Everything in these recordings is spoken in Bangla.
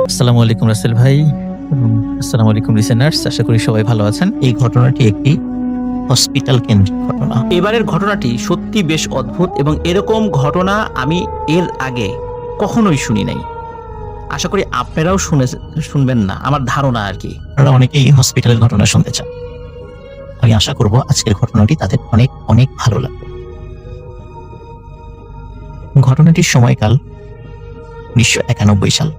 আসসালামু আলাইকুম রাসেল ভাই এবং আসসালামু আলাইকুম লিসেনার্স। আশা করি সবাই ভালো আছেন। এই ঘটনাটি একটি হসপিটাল কেন্দ্রিক ঘটনা। এবারের ঘটনাটি সত্যি বেশ অদ্ভুত এবং এরকম ঘটনা আমি এর আগে কখনোই শুনি নাই। আশা করি আপনারাও শুনবেন না, আমার ধারণা আর কি। আপনারা অনেকেই হসপিটালের ঘটনা শুনতে চান। আমি আশা করব আজকের ঘটনাটি তাদের অনেক অনেক ভালো লাগবে। ঘটনাটির সময়কাল 1991 সাল।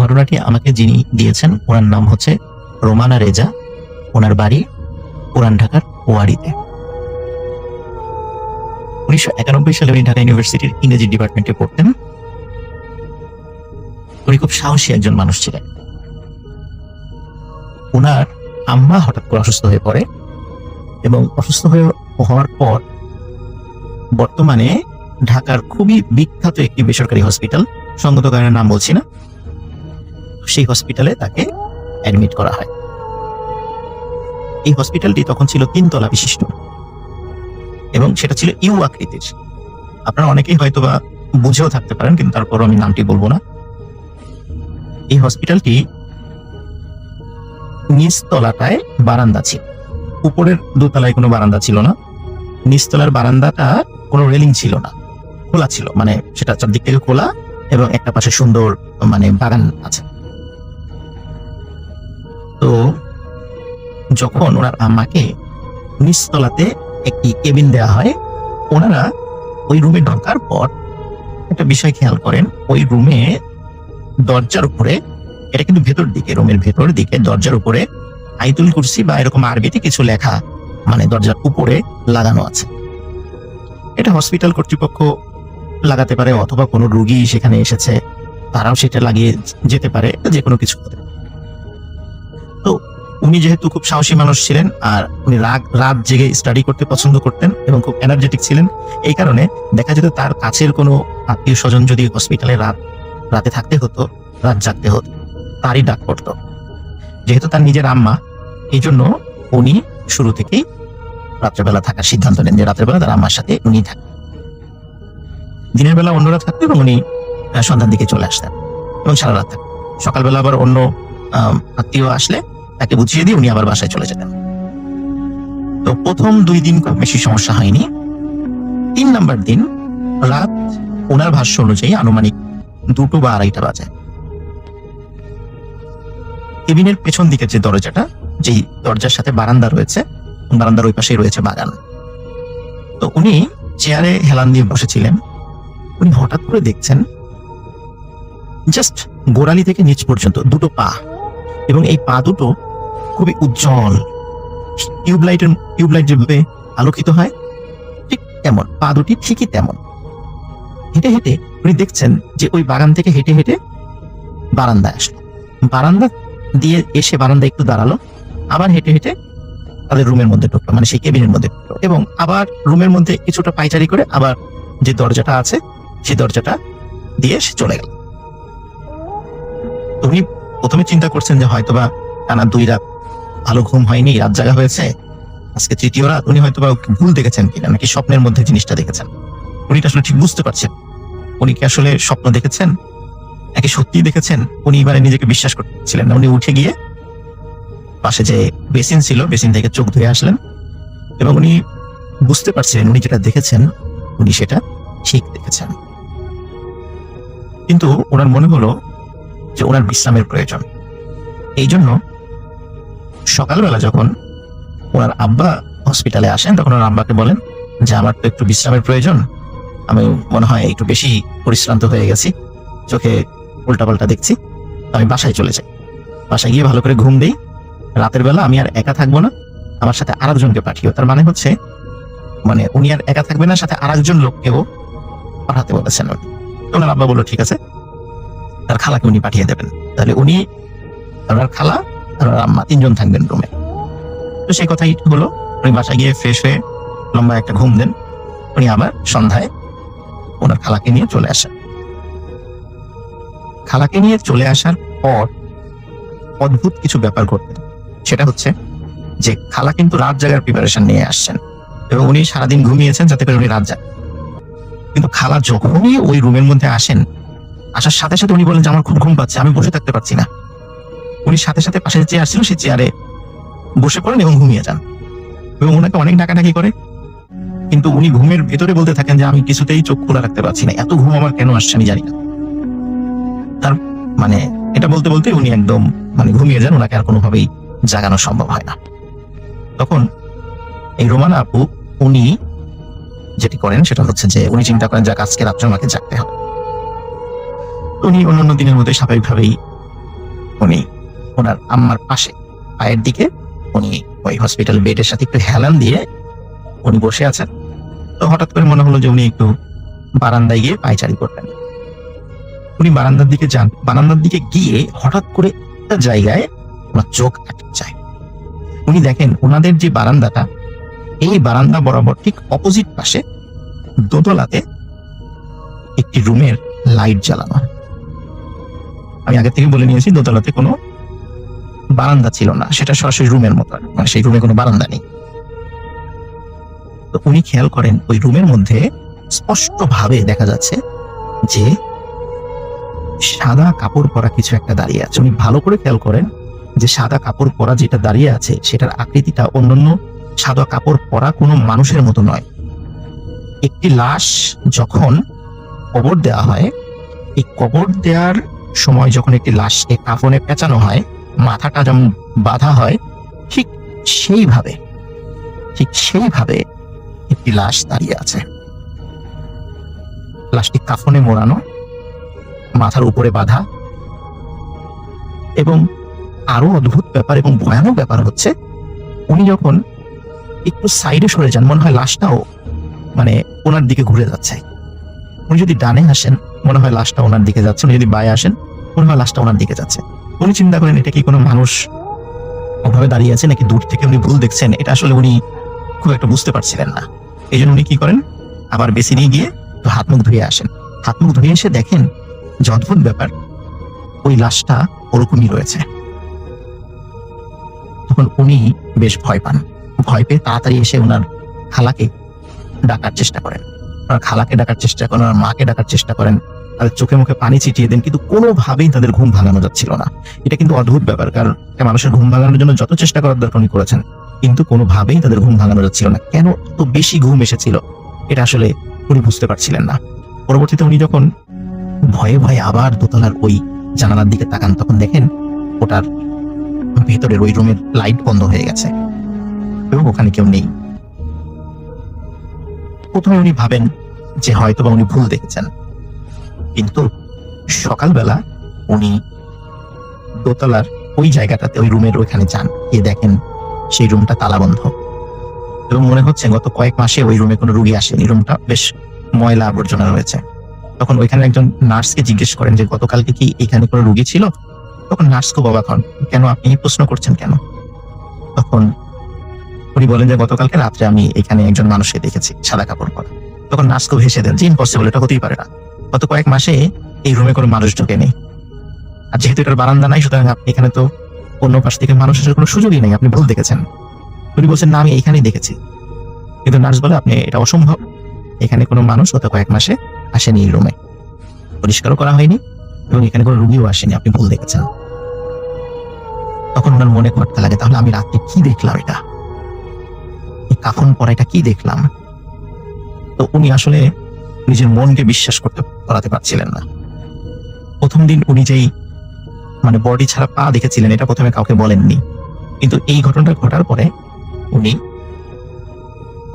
ঘটনাটি আমাকে যিনি দিয়েছেন ওনার নাম হচ্ছে রোমানা রেজা। ওনার বাড়ি পুরান ঢাকার ওয়ারিতে। 1991 সালে উনি ঢাকা ইউনিভার্সিটির ইংরেজি ডিপার্টমেন্টে পড়তেন। উনি খুব সাহসী একজন মানুষ ছিলেন। ওনার আম্মা হঠাৎ করে অসুস্থ হয়ে পড়ে এবং অসুস্থ হওয়ার পর বর্তমানে ঢাকার খুবই বিখ্যাত একটি বেসরকারি হসপিটাল, সঙ্গত কারণে নাম বলছি না, সেই হসপিটালে তাকে অ্যাডমিট করা হয়। এই হসপিটালটি তখন ছিল 3 তলা বিশিষ্ট এবং সেটা ছিল ইউ আকৃতির। আপনারা অনেকেই হয়তোবা বুঝেও থাকতে পারেন, কিন্তু তারপরও আমি নামটি বলবো না। এই হসপিটালটি নিচ তলাটায় বারান্দা ছিল, উপরের দোতলায় কোনো বারান্দা ছিল না। নিচতলার বারান্দাটা কোনো রেলিং ছিল না, খোলা ছিল, মানে সেটা চারদিক থেকে খোলা এবং একটা পাশে সুন্দর মানে বাগান আছে। তো যখন ওনার আম্মাকে নিচতলাতে একটি কেবিন দেওয়া হয়, ওনারা ওই রুমে ঢোকার পর একটা বিষয় খেয়াল করেন। ওই রুমে দরজার উপরে, এটা কিন্তু ভেতর দিকে, রুমের ভেতর দিকে দরজার উপরে আইতুল কুরসি বা এরকম আরবিতে কিছু লেখা মানে দরজার উপরে লাগানো আছে। এটা হসপিটাল কর্তৃপক্ষ লাগাতে পারে, অথবা কোনো রোগী সেখানে এসেছে তারাও সেটা লাগিয়ে যেতে পারে, যে কোনো কিছু হতে পারে। তো উনি যেহেতু খুব সাহসী মানুষ ছিলেন আর উনি রাত জেগে স্টাডি করতে পছন্দ করতেন এবং খুব এনার্জেটিক ছিলেন, এই কারণে দেখা যেত তার কাছের কোনো আত্মীয় স্বজন যদি হসপিটালে রাতে থাকতে হতো, রাত জাগতে হতো, তারই ডাক পড়তো। যেহেতু তার নিজের আম্মা, এই জন্য উনি শুরু থেকেই রাত্রেবেলা থাকার সিদ্ধান্ত নেন, যে রাত্রেবেলা তার আম্মার সাথে উনি থাকতেন। দিনের বেলা অন্যরা থাকতেন এবং উনি সন্ধ্যার দিকে চলে আসতেন এবং সারা রাত থাকতেন। সকালবেলা আবার অন্য আত্মীয় আসলে তাকে বুঝিয়ে দিয়ে উনি আবার বাসায় চলে যেতেন। তো প্রথম 2 দিন খুব বেশি সমস্যা হয়নি। 3 নাম্বার দিন রাত ওনার ভাষ্য অনুযায়ী আনুমানিক 2টো বা 2:30 বাজে। কেবিনের পেছন দিকের যে দরজাটা, যেই দরজার সাথে বারান্দা রয়েছে, বারান্দার ওই পাশেই রয়েছে বাগান। তো উনি চেয়ারে হেলান দিয়ে বসেছিলেন। উনি হঠাৎ করে দেখছেন জাস্ট গোড়ালি থেকে নিচ পর্যন্ত 2টো পা, এবং এই পা দুটো খুবই উজ্জ্বল, টিউবলাইট যেভাবে আলোকিত হয় ঠিক তেমন পা দুটি ঠিকই তেমন। হেঁটে হেঁটে উনি দেখছেন যে ওই বাগান থেকে হেঁটে হেঁটে বারান্দায় আসলো, বারান্দা দিয়ে এসে বারান্দা একটু দাঁড়ালো, আবার হেঁটে হেঁটে তাদের রুমের মধ্যে ঢুকলো, মানে সেই কেবিনের মধ্যে ঢুকলো, এবং আবার রুমের মধ্যে কিছুটা পাইচারি করে আবার যে দরজাটা আছে সেই দরজাটা দিয়ে সে চলে গেল। উনি প্রথমে চিন্তা করছেন যে হয়তোবা টানা 2 রাত ভালো ঘুম হয়নি, রাত জাগা হয়েছে, আজকে 3য় রাত। উনি হয়তোবা ভুল দেখেছেন কিনা, নাকি স্বপ্নের মধ্যে জিনিসটা দেখেছেন, উনি আসলে ঠিক বুঝতে পারছেন। উনি কি আসলে স্বপ্ন দেখেছেন নাকি সত্যি দেখেছেন, উনি এবারে নিজেকে বিশ্বাস করছিলেন না। উনি উঠে গিয়ে পাশে যে বেসিন ছিল, বেসিন থেকে চোখ ধুয়ে আসলেন এবং উনি বুঝতে পারছিলেন উনি যেটা দেখেছেন উনি সেটা ঠিক দেখেছেন। কিন্তু ওনার মনে হলো যে ওনার বিশ্রামের প্রয়োজন। এই জন্য সকালবেলা যখন ওনার আব্বা হসপিটালে আসেন, তখন ওনার আব্বাকে বলেন যে আমার তো একটু বিশ্রামের প্রয়োজন, আমি মনে হয় একটু বেশি পরিশ্রান্ত হয়ে গেছি, চোখে উল্টাপাল্টা দেখছি, আমি বাসায় চলে যাই, বাসায় গিয়ে ভালো করে ঘুম দেই, রাতের বেলা আমি আর একা থাকবো না, আমার সাথে আরেকজনকে পাঠিও। তার মানে হচ্ছে মানে উনি আর একা থাকবে না, সাথে আরেকজন লোককেও পাঠাতে বলেছেন উনি। ওনার আব্বা বললো ঠিক আছে, তার খালাকে উনি পাঠিয়ে দেবেন, তাহলে উনি, ওনার খালা আর ওনার আম্মা 3 জন থাকবেন রুমে। তো সেই কথাই হলো। উনি বাসায় গিয়ে ফ্রেশ হয়ে লম্বা একটা ঘুম দেন, উনি আবার সন্ধ্যায় ওনার খালাকে নিয়ে চলে আসেন। খালাকে নিয়ে চলে আসার পর অদ্ভুত কিছু ব্যাপার ঘটতেন। সেটা হচ্ছে যে খালা কিন্তু রাত জাগার প্রিপারেশন নিয়ে আসছেন এবং উনি সারাদিন ঘুমিয়েছেন যাতে করে উনি রাত জাগ। কিন্তু খালা যখনই ওই রুমের মধ্যে আসেন আসার সাথে সাথে উনি বলেন যে আমার খুব ঘুম পাচ্ছে, আমি বসে থাকতে পারছি না। উনি সাথে সাথে পাশে যে চেয়ার ছিল সেই চেয়ারে বসে পড়েন এবং ঘুমিয়ে যান, এবং ওনাকে অনেক ডাকাডাকি করে, কিন্তু উনি ঘুমের ভেতরে বলতে থাকেন যে আমি কিছুতেই চোখ খোলা রাখতে পারছি না, এত ঘুম আমার কেন আসছে আমি জানি না। তার মানে এটা বলতে বলতে উনি একদম ঘুমিয়ে যান, ওনাকে আর কোনোভাবেই জাগানো সম্ভব হয় না। তখন এই রোমানা আপু উনি যেটি করেন সেটা হচ্ছে যে উনি চিন্তা করেন যে আজকে রাত্রে আমাকে জাগতে হবে। উনি অন্যান্য দিনের মধ্যে স্বাভাবিকভাবেই উনি ওনার আম্মার পাশে পায়ের দিকে উনি ওই হসপিটাল বেডের সাথে একটু হেলান দিয়ে উনি বসে আছেন। তো হঠাৎ করে মনে হলো যে উনি একটু বারান্দায় গিয়ে পায়চারি করবেন। উনি বারান্দার দিকে যান, বারান্দার দিকে গিয়ে হঠাৎ করে একটা জায়গায় ওনার চোখ আটকে যায়। উনি দেখেন ওনাদের যে বারান্দাটা, এই বারান্দা বরাবর ঠিক অপোজিট পাশে দোতলাতে একটি রুমের লাইট জ্বালানো। আমি আগে থেকে বলে নিয়েছি দোতলাতে কোনো বারান্দা ছিল না, সেটা সরাসরি রুমের মতো, সেই রুমে কোনো বারান্দা নেই। তো উনি খেয়াল করেন ওই রুমের মধ্যে স্পষ্ট ভাবে দেখা যাচ্ছে যে সাদা কাপড় পরা কিছু একটা দাঁড়িয়ে আছে। উনি ভালো করে খেয়াল করেন যে সাদা কাপড় পরা যেটা দাঁড়িয়ে আছে সেটার আকৃতিটা অন্যান্য সাদা কাপড় পরা কোনো মানুষের মতো নয়। একটি লাশ যখন কবর দেওয়া হয়, এই কবর দেওয়ার সময় যখন একটি লাশকে কাফনে পেঁচানো হয়, মাথাটা যেমন বাঁধা হয়, ঠিক সেইভাবে একটি লাশ দাঁড়িয়ে আছে। লাশটি কাফনে মোড়ানো, মাথার উপরে বাঁধা, এবং আরো অদ্ভুত ব্যাপার এবং ভয়ানক ব্যাপার হচ্ছে উনি যখন একটু সাইডে সরে যান, মনে হয় লাশটাও ওনার দিকে ঘুরে যাচ্ছে। উনি যদি ডানে আসেন মনে হয় লাশটা ওনার দিকে যাচ্ছে, উনি যদি বায়ে আসেন মনে হয় লাশটা ওনার দিকে যাচ্ছে। উনি চিন্তা করেন এটা কি কোনো মানুষ ওভাবে দাঁড়িয়ে আছে নাকি দূর থেকে উনি ভুল দেখছেন, এটা আসলে উনি খুব একটা বুঝতে পারছিলেন না। এই জন্য উনি কি করেন, আবার বেসিনে গিয়ে হাত মুখ ধুয়ে আসেন। হাত মুখ ধুয়ে এসে দেখেন যে অদ্ভুত ব্যাপার, ওই লাশটা ওরকমই রয়েছে। তখন উনি বেশ ভয় পান। ভয় পেয়ে তাড়াতাড়ি এসে ওনার খালাকে ডাকার চেষ্টা করেন, ওনার খালাকে ডাকার চেষ্টা করেন, ওনার মাকে ডাকার চেষ্টা করেন, তাদের চোখে মুখে পানি ছিটিয়ে দেন, কিন্তু কোনোভাবেই তাদের ঘুম ভাঙানো যাচ্ছিল না। এটা কিন্তু অদ্ভুত ব্যাপার, কারণ মানুষের ঘুম ভাঙানোর জন্য যত চেষ্টা করার দরকার উনি করেছেন, কিন্তু কোনোভাবেই তাদের ঘুম ভাঙানো যাচ্ছিল না। কেন এত বেশি ঘুম এসেছিল এটা আসলে উনি বুঝতে পারছিলেন না। পরবর্তীতে উনি যখন ভয়ে ভয়ে আবার দোতলার ওই জানালার দিকে তাকান, তখন দেখেন ওটার ভেতরের ওই রুমের লাইট বন্ধ হয়ে গেছে এবং ওখানে কেউ নেই। প্রথমে উনি ভাবেন যে হয়তো বা উনি ভুল দেখেছেন, কিন্তু সকালবেলা উনি দোতলার ওই জায়গাটাতে ওই রুমের ওইখানে যান, গিয়ে দেখেন সেই রুমটা তালাবন্ধ এবং মনে হচ্ছে গত কয়েক মাসে ওই রুমে কোনো রুগী আসেনি, রুমটা বেশ ময়লা আবর্জনা রয়েছে। তখন ওইখানে একজন নার্সকে জিজ্ঞেস করেন যে গতকালকে কি এখানে কোনো রুগী ছিল? তখন নার্স খুব অবাক হন, কেন আপনি এই প্রশ্ন করছেন কেন? তখন উনি বলেন যে গতকালকে রাত্রে আমি এখানে একজন মানুষকে দেখেছি সাদা কাপড় পরা। তখন নার্স খুব হেসে দেন যে ইম্পসিবল, এটা হতেই পারে না, গত কয়েক মাসে এই রুমে কোনো মানুষ ঢোকেনি, আর যেহেতু এটার বারান্দা নাই সুতরাং আপনি এখানে তো অন্য পাশ থেকে মানুষ আসার কোনো সুযোগই নেই, আপনি ভুল দেখেছেন। উনি বলছেন না আমি এইখানেই দেখেছি, কিন্তু নার্স বলে আপনি এটা অসম্ভব, এখানে কোনো মানুষ গত কয়েক মাসে আসেনি, এই রুমে পরিষ্কারও করা হয়নি এবং এখানে কোনো রুগীও আসেনি, আপনি ভুল দেখেছেন। তখন ওনার মনে করতে লাগে তাহলে আমি রাত্রে কি দেখলাম, এটা এই কাফন পরা এটা কি দেখলাম? তো উনি আসলে নিজের মনকে বিশ্বাস করাতে পারছিলেন না। প্রথম দিন উনি যেই বডি ছাড়া পা দেখেছিলেন এটা প্রথমে কাউকে বলেননি, কিন্তু এই ঘটনাটা ঘটার পরে উনি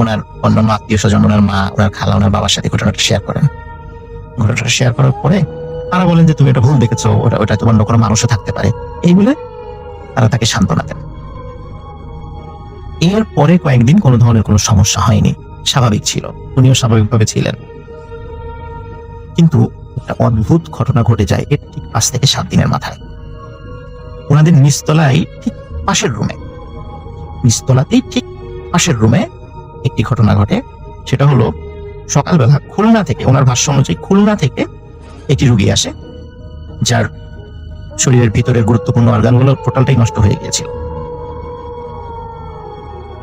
ওনার অন্যান্য আত্মীয় স্বজন, ওনার মা, ওনার খালা, ওনার বাবার সাথে ঘটনাটা শেয়ার করেন। ঘটনাটা শেয়ার করার পরে তারা বলেন যে তুমি এটা ভুল দেখেছো, ওটা তোমার অন্য কোনো মানুষও থাকতে পারে, এই বলে তারা তাকে সান্ত্বনা দেন। এর পরে কয়েকদিন কোনো ধরনের কোনো সমস্যা হয়নি, স্বাভাবিক ছিল, উনিও স্বাভাবিকভাবে ছিলেন। কিন্তু একটা অদ্ভুত ঘটনা ঘটে যায় এর ঠিক 5 থেকে 7 দিনের মাথায়। ওনাদের নিচতলায় ঠিক পাশের রুমে, নিচতলাতেই ঠিক পাশের রুমে একটি ঘটনা ঘটে। সেটা হলো সকালবেলা খুলনা থেকে, ওনার ভাষ্য অনুযায়ী খুলনা থেকে একটি রুগী আসে যার শরীরের ভিতরের গুরুত্বপূর্ণ অর্গানগুলো টোটালটাই নষ্ট হয়ে গিয়েছিল।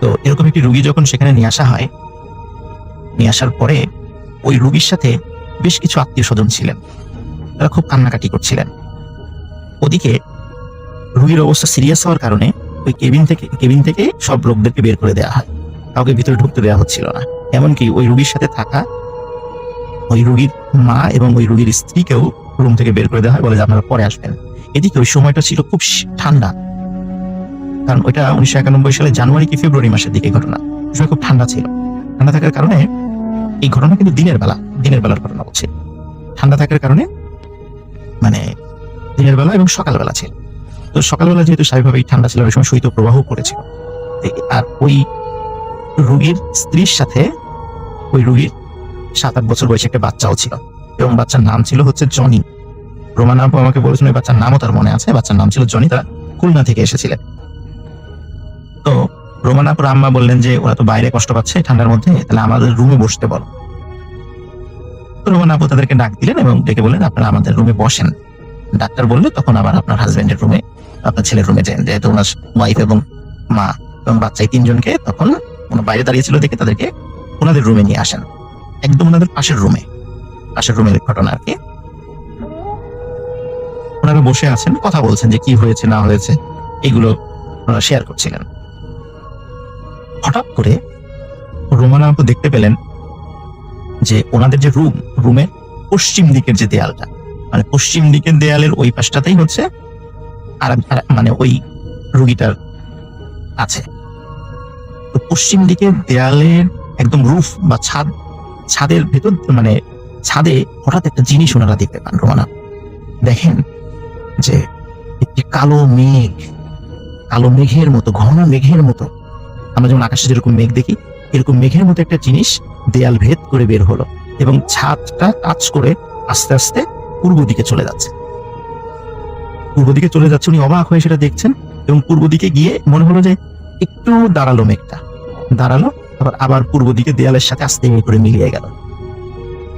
তো এরকম একটি রুগী যখন সেখানে নিয়ে আসা হয়, নিয়ে আসার পরে ওই রুগীর সাথে বেশ কিছু আত্মীয় স্বজন ছিলেন। তারা খুব কান্নাকাটি করছিলেন। ওদিকে রুগীর অবস্থা সিরিয়াস হওয়ার কারণে ওই কেবিন থেকে সব লোকদেরকে বের করে দেওয়া হয়, কাউকে ভিতরে ঢুকতে দেওয়া হচ্ছিল না। এমনকি ওই রুগীর সাথে থাকা ওই রুগীর মা এবং ওই রুগীর স্ত্রীকেও রুম থেকে বের করে দেওয়া হয়, বলে যে আপনারা পরে আসবেন। এদিকে ওই সময়টা ছিল খুব ঠান্ডা, কারণ ওইটা 1991 সালে জানুয়ারি কি ফেব্রুয়ারি মাসের দিকে ঘটনা। সময় খুব ঠান্ডা ছিল। ঠান্ডা থাকার কারণে এই ঘটনা কিন্তু দিনের বেলার ঘটনা হচ্ছে। ঠান্ডা থাকার কারণে মানে দিনের বেলা এবং সকালবেলা ছিল। তো সকালবেলা যেহেতু স্বাভাবিকভাবেই ঠান্ডা ছিল, ওই সময় শৈত্য প্রবাহ করেছিল। আর ওই রোগীর স্ত্রীর সাথে ওই রোগীর 7-8 বছর বয়সী একটা বাচ্চাও ছিল, এবং বাচ্চার নাম ছিল হচ্ছে জনি। রোমানা আপু আমাকে বলেছেন ওই বাচ্চার নামও তার মনে আছে। বাচ্চার নাম ছিল জনি, তারা খুলনা থেকে এসেছিলেন। তো রোমানা আপুর আম্মা বললেন যে ওরা তো বাইরে কষ্ট পাচ্ছে ঠান্ডার মধ্যে, তাহলে আমাদের রুমে বসতে বলো। তো রোমানা আপু তাদেরকে ডাক দিলেন এবং ডেকে বললেন আপনারা আমাদের রুমে বসেন। ডাক্তার বললে তখন আবার আপনার হাজবেন্ডের রুমে, আপনার ছেলের রুমে যান। যেহেতু ওনার ওয়াইফ এবং মা এবং বাচ্চা এই 3 জনকে তখন বাইরে দাঁড়িয়েছিল দেখে তাদেরকে ওনাদের রুমে নিয়ে আসেন, একদম ওনাদের পাশের রুমের ঘটনা আর কি। ওনারা বসে আছেন, কথা বলছেন যে কি হয়েছে না হয়েছে এগুলো ওনারা শেয়ার করছিলেন। হঠাৎ করে রোমানা আপু দেখতে পেলেন যে ওনাদের যে রুমের পশ্চিম দিকের যে দেয়ালটা, মানে পশ্চিম দিকের দেয়ালের ওই পাশটাতেই হচ্ছে আর মানে ওই রুগীটার আছে। তো পশ্চিম দিকের দেয়ালের একদম রুফ বা ছাদের ভেতর, মানে ছাদে হঠাৎ একটা জিনিস ওনারা দেখতে পান। রোমানা দেখেন যে একটি কালো মেঘের মতো, ঘন মেঘের মতো, আমরা যেমন আকাশে যেরকম মেঘ দেখি এরকম মেঘের মতো একটা জিনিস দেয়াল ভেদ করে বের হলো এবং ছাদটা টাচ করে আস্তে আস্তে পূর্ব দিকে চলে যাচ্ছে। উনি অবাক হয়ে সেটা দেখছেন, এবং পূর্ব দিকে গিয়ে মনে হলো যে একটু দাঁড়ালো, মেঘটা দাঁড়ালো, আবার পূর্ব দিকে দেয়ালের সাথে আস্তে করে মিলিয়ে গেল।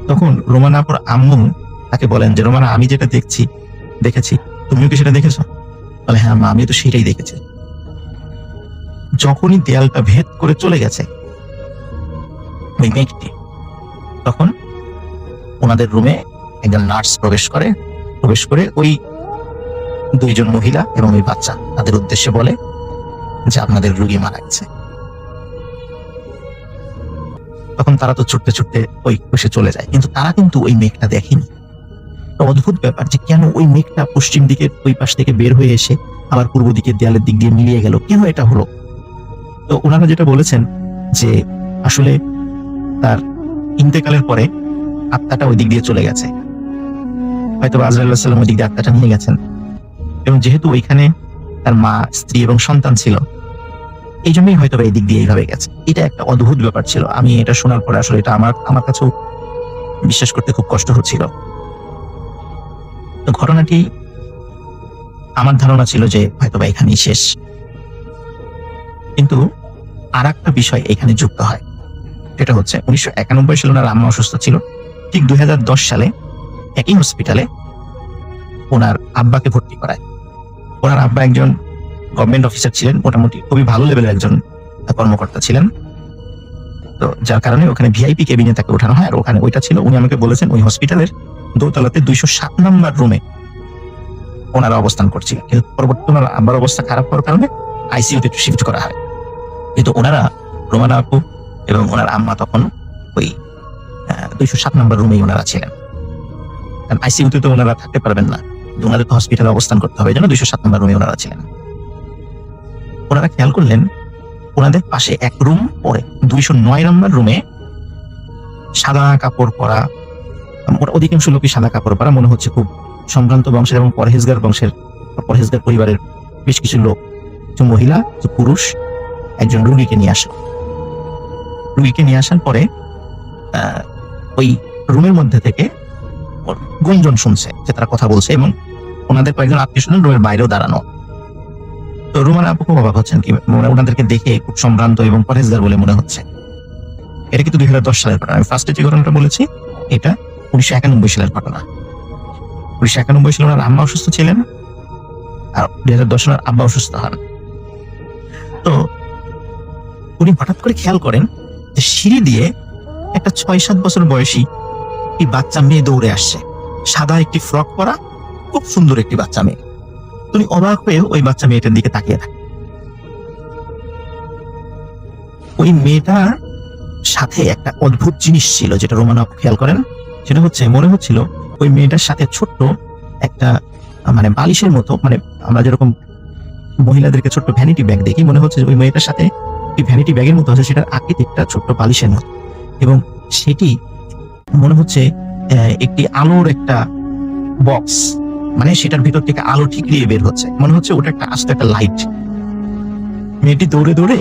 তখন রোমানা আপুর আম্মু তাকে বলেন যে রোমানা, আমি যেটা দেখেছি তুমিও কি সেটা দেখেছো? বলে হ্যাঁ মা, আমি তো সেটাই দেখেছি। যখনই দেয়ালটা ভেদ করে চলে গেছে ওই মেঘটি, তখন ওনাদের রুমে একজন নার্স প্রবেশ করে ওই 2 জন মহিলা এবং ওই বাচ্চা তাদের উদ্দেশ্যে বলে যে আপনাদের রোগী মারা গেছে। তখন তারা তো ছুটতে ওই বসে চলে যায়, কিন্তু তারা কিন্তু ওই মেঘটা দেখেনি। অদ্ভুত ব্যাপার যে কেন ওই মেঘটা পশ্চিম দিকের ওই পাশ থেকে বের হয়ে এসে আবার পূর্ব দিকের দেয়ালের দিক দিয়ে মিলিয়ে গেল, কেন এটা হলো? তো ওনারা যেটা বলেছেন যে আসলে তার ইন্তেকালের পরে আত্মাটা ওই দিক দিয়ে চলে গেছে, হয়তো আজরাইল আলাইহিস সালাম ওই দিক দিয়ে আত্মাটা নিয়ে গেছেন, এবং যেহেতু ওইখানে তার মা, স্ত্রী এবং সন্তান ছিল, এই জন্যই হয়তো এই দিক দিয়ে এইভাবে গেছে। এটা একটা অদ্ভুত ব্যাপার ছিল। আমি এটা শোনার পরে আসলে এটা আমার কাছেও বিশ্বাস করতে খুব কষ্ট হচ্ছিল। তো ঘটনাটি আমার ধারণা ছিল যে হয়তো বা এখানেই শেষ, কিন্তু আর একটা বিষয় এখানে যুক্ত হয়। সেটা হচ্ছে 1991 সালে ওনার আম্মা অসুস্থ ছিল, ঠিক 2010 সালে একই হসপিটালে ওনার আব্বাকে ভর্তি করায়। ওনার আব্বা একজন গভর্নমেন্ট অফিসার ছিলেন, মোটামুটি খুবই ভালো লেভেলের একজন কর্মকর্তা ছিলেন। তো যার কারণে ওখানে ভিআইপি কেবিনে তাকে ওঠানো হয়। আর ওখানে ওইটা ছিল, উনি আমাকে বলেছেন ওই হসপিটালের দোতলাতে 207 নম্বর রুমে ওনারা অবস্থান করছিলেন, কিন্তু পরবর্তী ওনার আব্বার অবস্থা খারাপ হওয়ার কারণে আইসিইউতে একটু শিফট করা হয়। কিন্তু ওনারা, রোমানা আপু এবং ওনার আম্মা তখন ওই 207 নম্বর রুমেই ওনারা ছিলেন, কারণ আইসিইউতে তো ওনারা থাকতে পারবেন না, ওনাদের তো হসপিটালে অবস্থান করতে হবে, যেন 207 নম্বর রুমে ওনারা ছিলেন। ওনারা খেয়াল করলেন ওনাদের পাশে এক রুম পরে 209 নম্বর রুমে সাদা কাপড় পরা, অধিকাংশ লোকই সাদা কাপড় পরা, মনে হচ্ছে খুব সম্ভ্রান্ত বংশের এবং পরহেজগার পরিবারের বেশ কিছু লোক, কিছু মহিলা, কিছু পুরুষ, একজন রুগীকে নিয়ে আসার পরে ওই রুমের মধ্যে থেকে গুঞ্জন শুনছে যে তারা কথা বলছে, এবং ওনাদের কয়েকজন আত্মীয়স্বজন রুমের বাইরেও দাঁড়ানো। তো রোমানা আপু খুব অবাক হচ্ছেন, কি ওনাদেরকে দেখে খুব সম্ভ্রান্ত এবং পরহেজগার বলে মনে হচ্ছে। এটা কিন্তু 2010 সালের ঘটনা। আমি ফার্স্টে যে ঘটনাটা বলেছি এটা 1991 সালের ঘটনা। 1991 সালে ওনার আম্মা অসুস্থ ছিলেন, আর 2010 সালের আব্বা অসুস্থ হন। তো উনি হঠাৎ করে খেয়াল করেন যে সিঁড়ি দিয়ে একটা 6-7 বছর বয়সী এই বাচ্চা মেয়ে দৌড়ে আসছে, সাদা একটি ফ্রক পরা খুব সুন্দর একটি বাচ্চা মেয়ে। তুমি অবাক হয়ে ওই বাচ্চা মেয়েটার দিকে তাকিয়ে থাকো। ওই মেয়েটার সাথে একটা অদ্ভুত জিনিস ছিল, যেটা রোমানা আপু খেয়াল করেন। সেটা হচ্ছে, মনে হচ্ছিল ওই মেয়েটার সাথে ছোট্ট একটা মানে বালিশের মতো, মানে আমরা যেরকম মহিলাদেরকে ছোট্ট ভ্যানিটি ব্যাগ দেখি, মনে হচ্ছে যে ওই মেয়েটার সাথে এই ভ্যানিটি ব্যাগের মতো আছে, সেটার আকৃতিটা ছোট্ট বালিশের মতো, এবং সেটি মনে হচ্ছে একটি আলোর একটা বক্স, মানে সেটার ভিতর থেকে আলো ঠিকরিয়ে বের হচ্ছে, মনে হচ্ছে ওটা একটা আস্ত একটা লাইট। মেয়েটি দৌড়ে দৌড়ে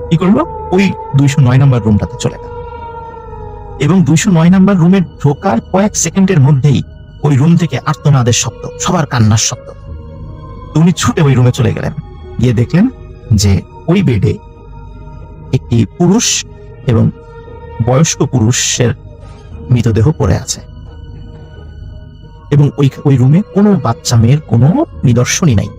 কি করলো, ওই 209 নাম্বার রুমটাতে চলে গেল, এবং 209 নাম্বার রুমে ঢোকার কয়েক সেকেন্ডের মধ্যেই ওই রুম থেকে আর্তনাদের শব্দ, সবার কান্নার শব্দ। উনি ছুটে ওই রুমে চলে গেলেন, গিয়ে দেখলেন যে ওই বেডে একটি পুরুষ এবং বয়স্ক পুরুষের মৃতদেহ পড়ে আছে, এবং ওই রুমে কোনো বাচ্চা মেয়ের কোনো নিদর্শনই নাই।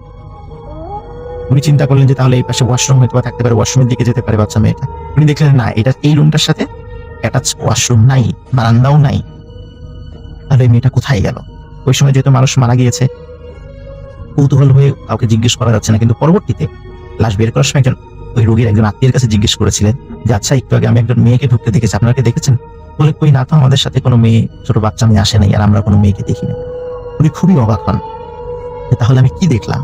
উনি চিন্তা করলেন যে তাহলে এই পাশে ওয়াশরুম হয়তো থাকতে পারে, ওয়াশরুমের দিকে যেতে পারে বাচ্চা মেয়েটা। উনি দেখলেন না, এটা এই রুমটার সাথে অ্যাটাচ ওয়াশরুম নাই, বারান্দাও নাই। তাহলে মেয়েটা কোথায় গেল? ওই সময় যেহেতু মানুষ মারা গিয়েছে, কৌতূহল হয়ে কাউকে জিজ্ঞেস করা যাচ্ছে না, কিন্তু পরবর্তীতে লাশ বের করার সময় ওই রোগীর একজন আত্মীয়ের কাছে জিজ্ঞেস করেছিলেন যে আচ্ছা, একটু আগে আমি একজন মেয়েকে ঢুকতে দেখেছি, আপনারা কি দেখেছেন? বলে কই না তো, আমাদের সাথে কোনো মেয়ে, ছোট বাচ্চা মেয়ে আসে নাই, আর আমরা কোনো মেয়েকে দেখিনি। উনি খুবই অবাক হন, তাহলে আমি কি দেখলাম?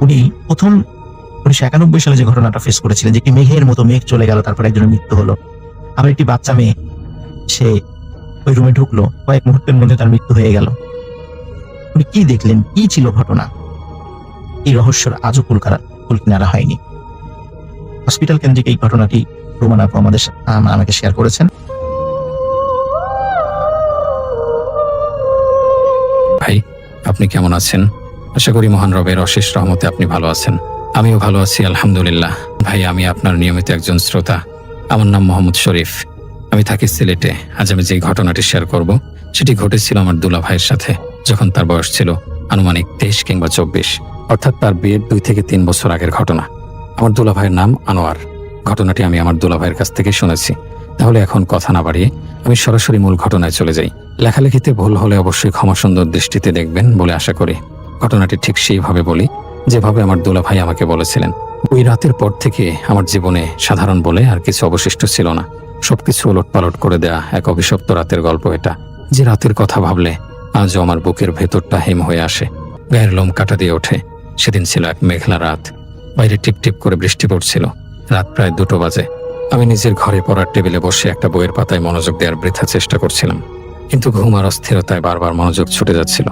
উনি প্রথম 1991 সালে যে ঘটনাটা ফেস করেছিলেন, যে একটি মেঘের মতো মেঘ চলে গেল, তারপর একজনের মৃত্যু হলো, আবার একটি বাচ্চা মেয়ে সে ওই রুমে ঢুকলো, কয়েক মুহূর্তের মধ্যে তার মৃত্যু হয়ে গেল। উনি কি দেখলেন, কি ছিল ঘটনা? এই রহস্যের আজও কুলকিনারা হয়নি। হসপিটাল কেন্দ্রিক এই ঘটনাটি রোমানা আপু আমাকে শেয়ার করেছেন। ভাই, আপনি কেমন আছেন? আশা করি মহান রবের অশেষ রহমতে আপনি ভালো আছেন। আমিও ভালো আছি, আলহামদুলিল্লাহ। ভাই, আমি আপনার নিয়মিত একজন শ্রোতা। আমার নাম মোহাম্মদ শরীফ, আমি থাকি সিলেটে। আজ আমি যে ঘটনাটি শেয়ার করব সেটি ঘটেছিল আমার দুলা ভাইয়ের সাথে, যখন তার বয়স ছিল আনুমানিক 23 কিংবা 24, অর্থাৎ তার বিয়ের 2 থেকে 3 বছর আগের ঘটনা। আমার দুলা ভাইয়ের নাম আনোয়ার। ঘটনাটি আমি আমার দুলা ভাইয়ের কাছ থেকে শুনেছি। তাহলে এখন কথা না বাড়িয়ে আমি সরাসরি মূল ঘটনায় চলে যাই। লেখালেখিতে ভুল হলে অবশ্যই ক্ষমা সুন্দর দৃষ্টিতে দেখবেন বলে আশা করি। ঘটনাটি ঠিক সেইভাবে বলি যেভাবে আমার দুলা ভাই আমাকে বলেছিলেন। ওই রাতের পর থেকে আমার জীবনে সাধারণ বলে আর কিছু অবশিষ্ট ছিল না। সবকিছু ওলটপালট করে দেয়া এক অভিশপ্ত রাতের গল্প এটা, যে রাতের কথা ভাবলে আজও আমার বুকের ভেতরটা হিম হয়ে আসে, গায়ের লোম কাটা দিয়ে ওঠে। সেদিন ছিল এক মেঘলা রাত, বাইরে টিপ টিপ করে বৃষ্টি পড়ছিল। রাত প্রায় 2টো বাজে। আমি নিজের ঘরে পড়ার টেবিলে বসে একটা বইয়ের পাতায় মনোযোগ দেওয়ার বৃথা চেষ্টা করছিলাম, কিন্তু ঘুম আর অস্থিরতায় বারবার মনোযোগ ছুটে যাচ্ছিল।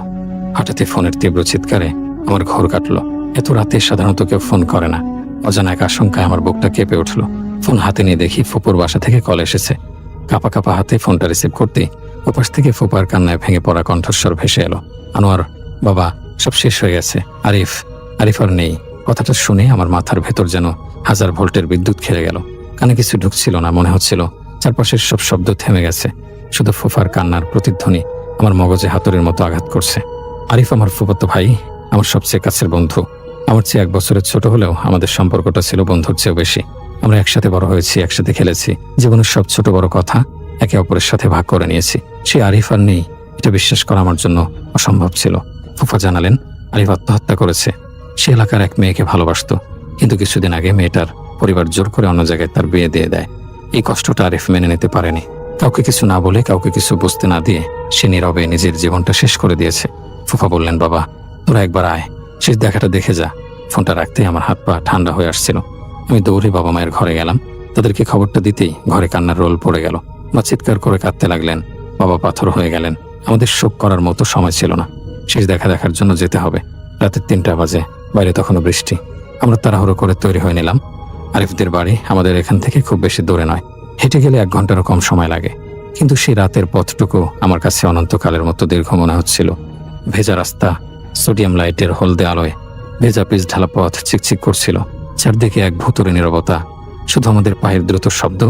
হঠাৎই ফোনের তীব্র চিৎকারে আমার ঘোর কাটলো। এত রাতে সাধারণত কেউ ফোন করে না। অজানা এক আশঙ্কায় আমার বুকটা কেঁপে উঠল। ফোন হাতে নিয়ে দেখি ফুপুর বাসা থেকে কল এসেছে। কাঁপা কাঁপা হাতে ফোনটা রিসিভ করতেই ওপাশ থেকে ফুপার কান্নায় ভেঙে পড়া কণ্ঠস্বর ভেসে এলো। আনোয়ার, বাবা, সব শেষ হয়ে গেছে। আরিফ আর নেই। কথাটা শুনে আমার মাথার ভেতর যেন 1000 ভোল্টের বিদ্যুৎ খেলে গেল। কানে কিছু ঢুকছিল না, মনে হচ্ছিল চারপাশের সব শব্দ থেমে গেছে। শুধু ফুফার কান্নার প্রতিধ্বনি আমার মগজে হাতুড়ির মতো আঘাত করছে। আরিফ আমার ফুফাতো ভাই, আমার সবচেয়ে কাছের বন্ধু। আমার চেয়ে 1 বছরের ছোট হলেও আমাদের সম্পর্কটা ছিল বন্ধুর চেয়েও বেশি। আমরা একসাথে বড় হয়েছি, একসাথে খেলেছি, জীবনের সব ছোট বড় কথা একে অপরের সাথে ভাগ করে নিয়েছি। সে আরিফ আর নেই, এটা বিশ্বাস করা আমার জন্য অসম্ভব ছিল। ফুফা জানালেন আরিফ আত্মহত্যা করেছে। সে এলাকার এক মেয়েকে ভালোবাসতো, কিন্তু কিছুদিন আগে মেয়েটার পরিবার জোর করে অন্য জায়গায় তার বিয়ে দিয়ে দেয়। এই কষ্টটা আরিফ মেনে নিতে পারেনি। কাউকে কিছু না বলে, কাউকে কিছু বুঝতে না দিয়ে সে নীরবে নিজের জীবনটা শেষ করে দিয়েছে। ফুফা বললেন, বাবা, তোরা একবার আয়, শেষ দেখাটা দেখে যা। ফোনটা রাখতেই আমার হাত পা ঠান্ডা হয়ে আসছিল। আমি দৌড়ে বাবা মায়ের ঘরে গেলাম। তাদেরকে খবরটা দিতেই ঘরে কান্নার রোল পড়ে গেল। মা চিৎকার করে কাঁদতে লাগলেন, বাবা পাথর হয়ে গেলেন। আমাদের শোক করার মতো সময় ছিল না। শেষ দেখার জন্য যেতে হবে। রাতের 3টা বাজে, বাইরে তখনও বৃষ্টি। আমরা তাড়াহুড়ো করে তৈরি হয়ে নিলাম। আরিফদের বাড়ি আমাদের এখান থেকে খুব বেশি দূরে নয়, হেঁটে গেলে 1 ঘন্টারও কম সময় লাগে। কিন্তু সেই রাতের পথটুকু আমার কাছে অনন্তকালের মতো দীর্ঘ মনে হচ্ছিল। ভেজা রাস্তা, সোডিয়াম লাইটের হলদে আলোয় ভেজা পিচ ঢালা পথ চিকচিক করছিল। চারদিকে এক ভুতুরে নীরবতা, শুধু আমাদের পায়ের দ্রুত শব্দ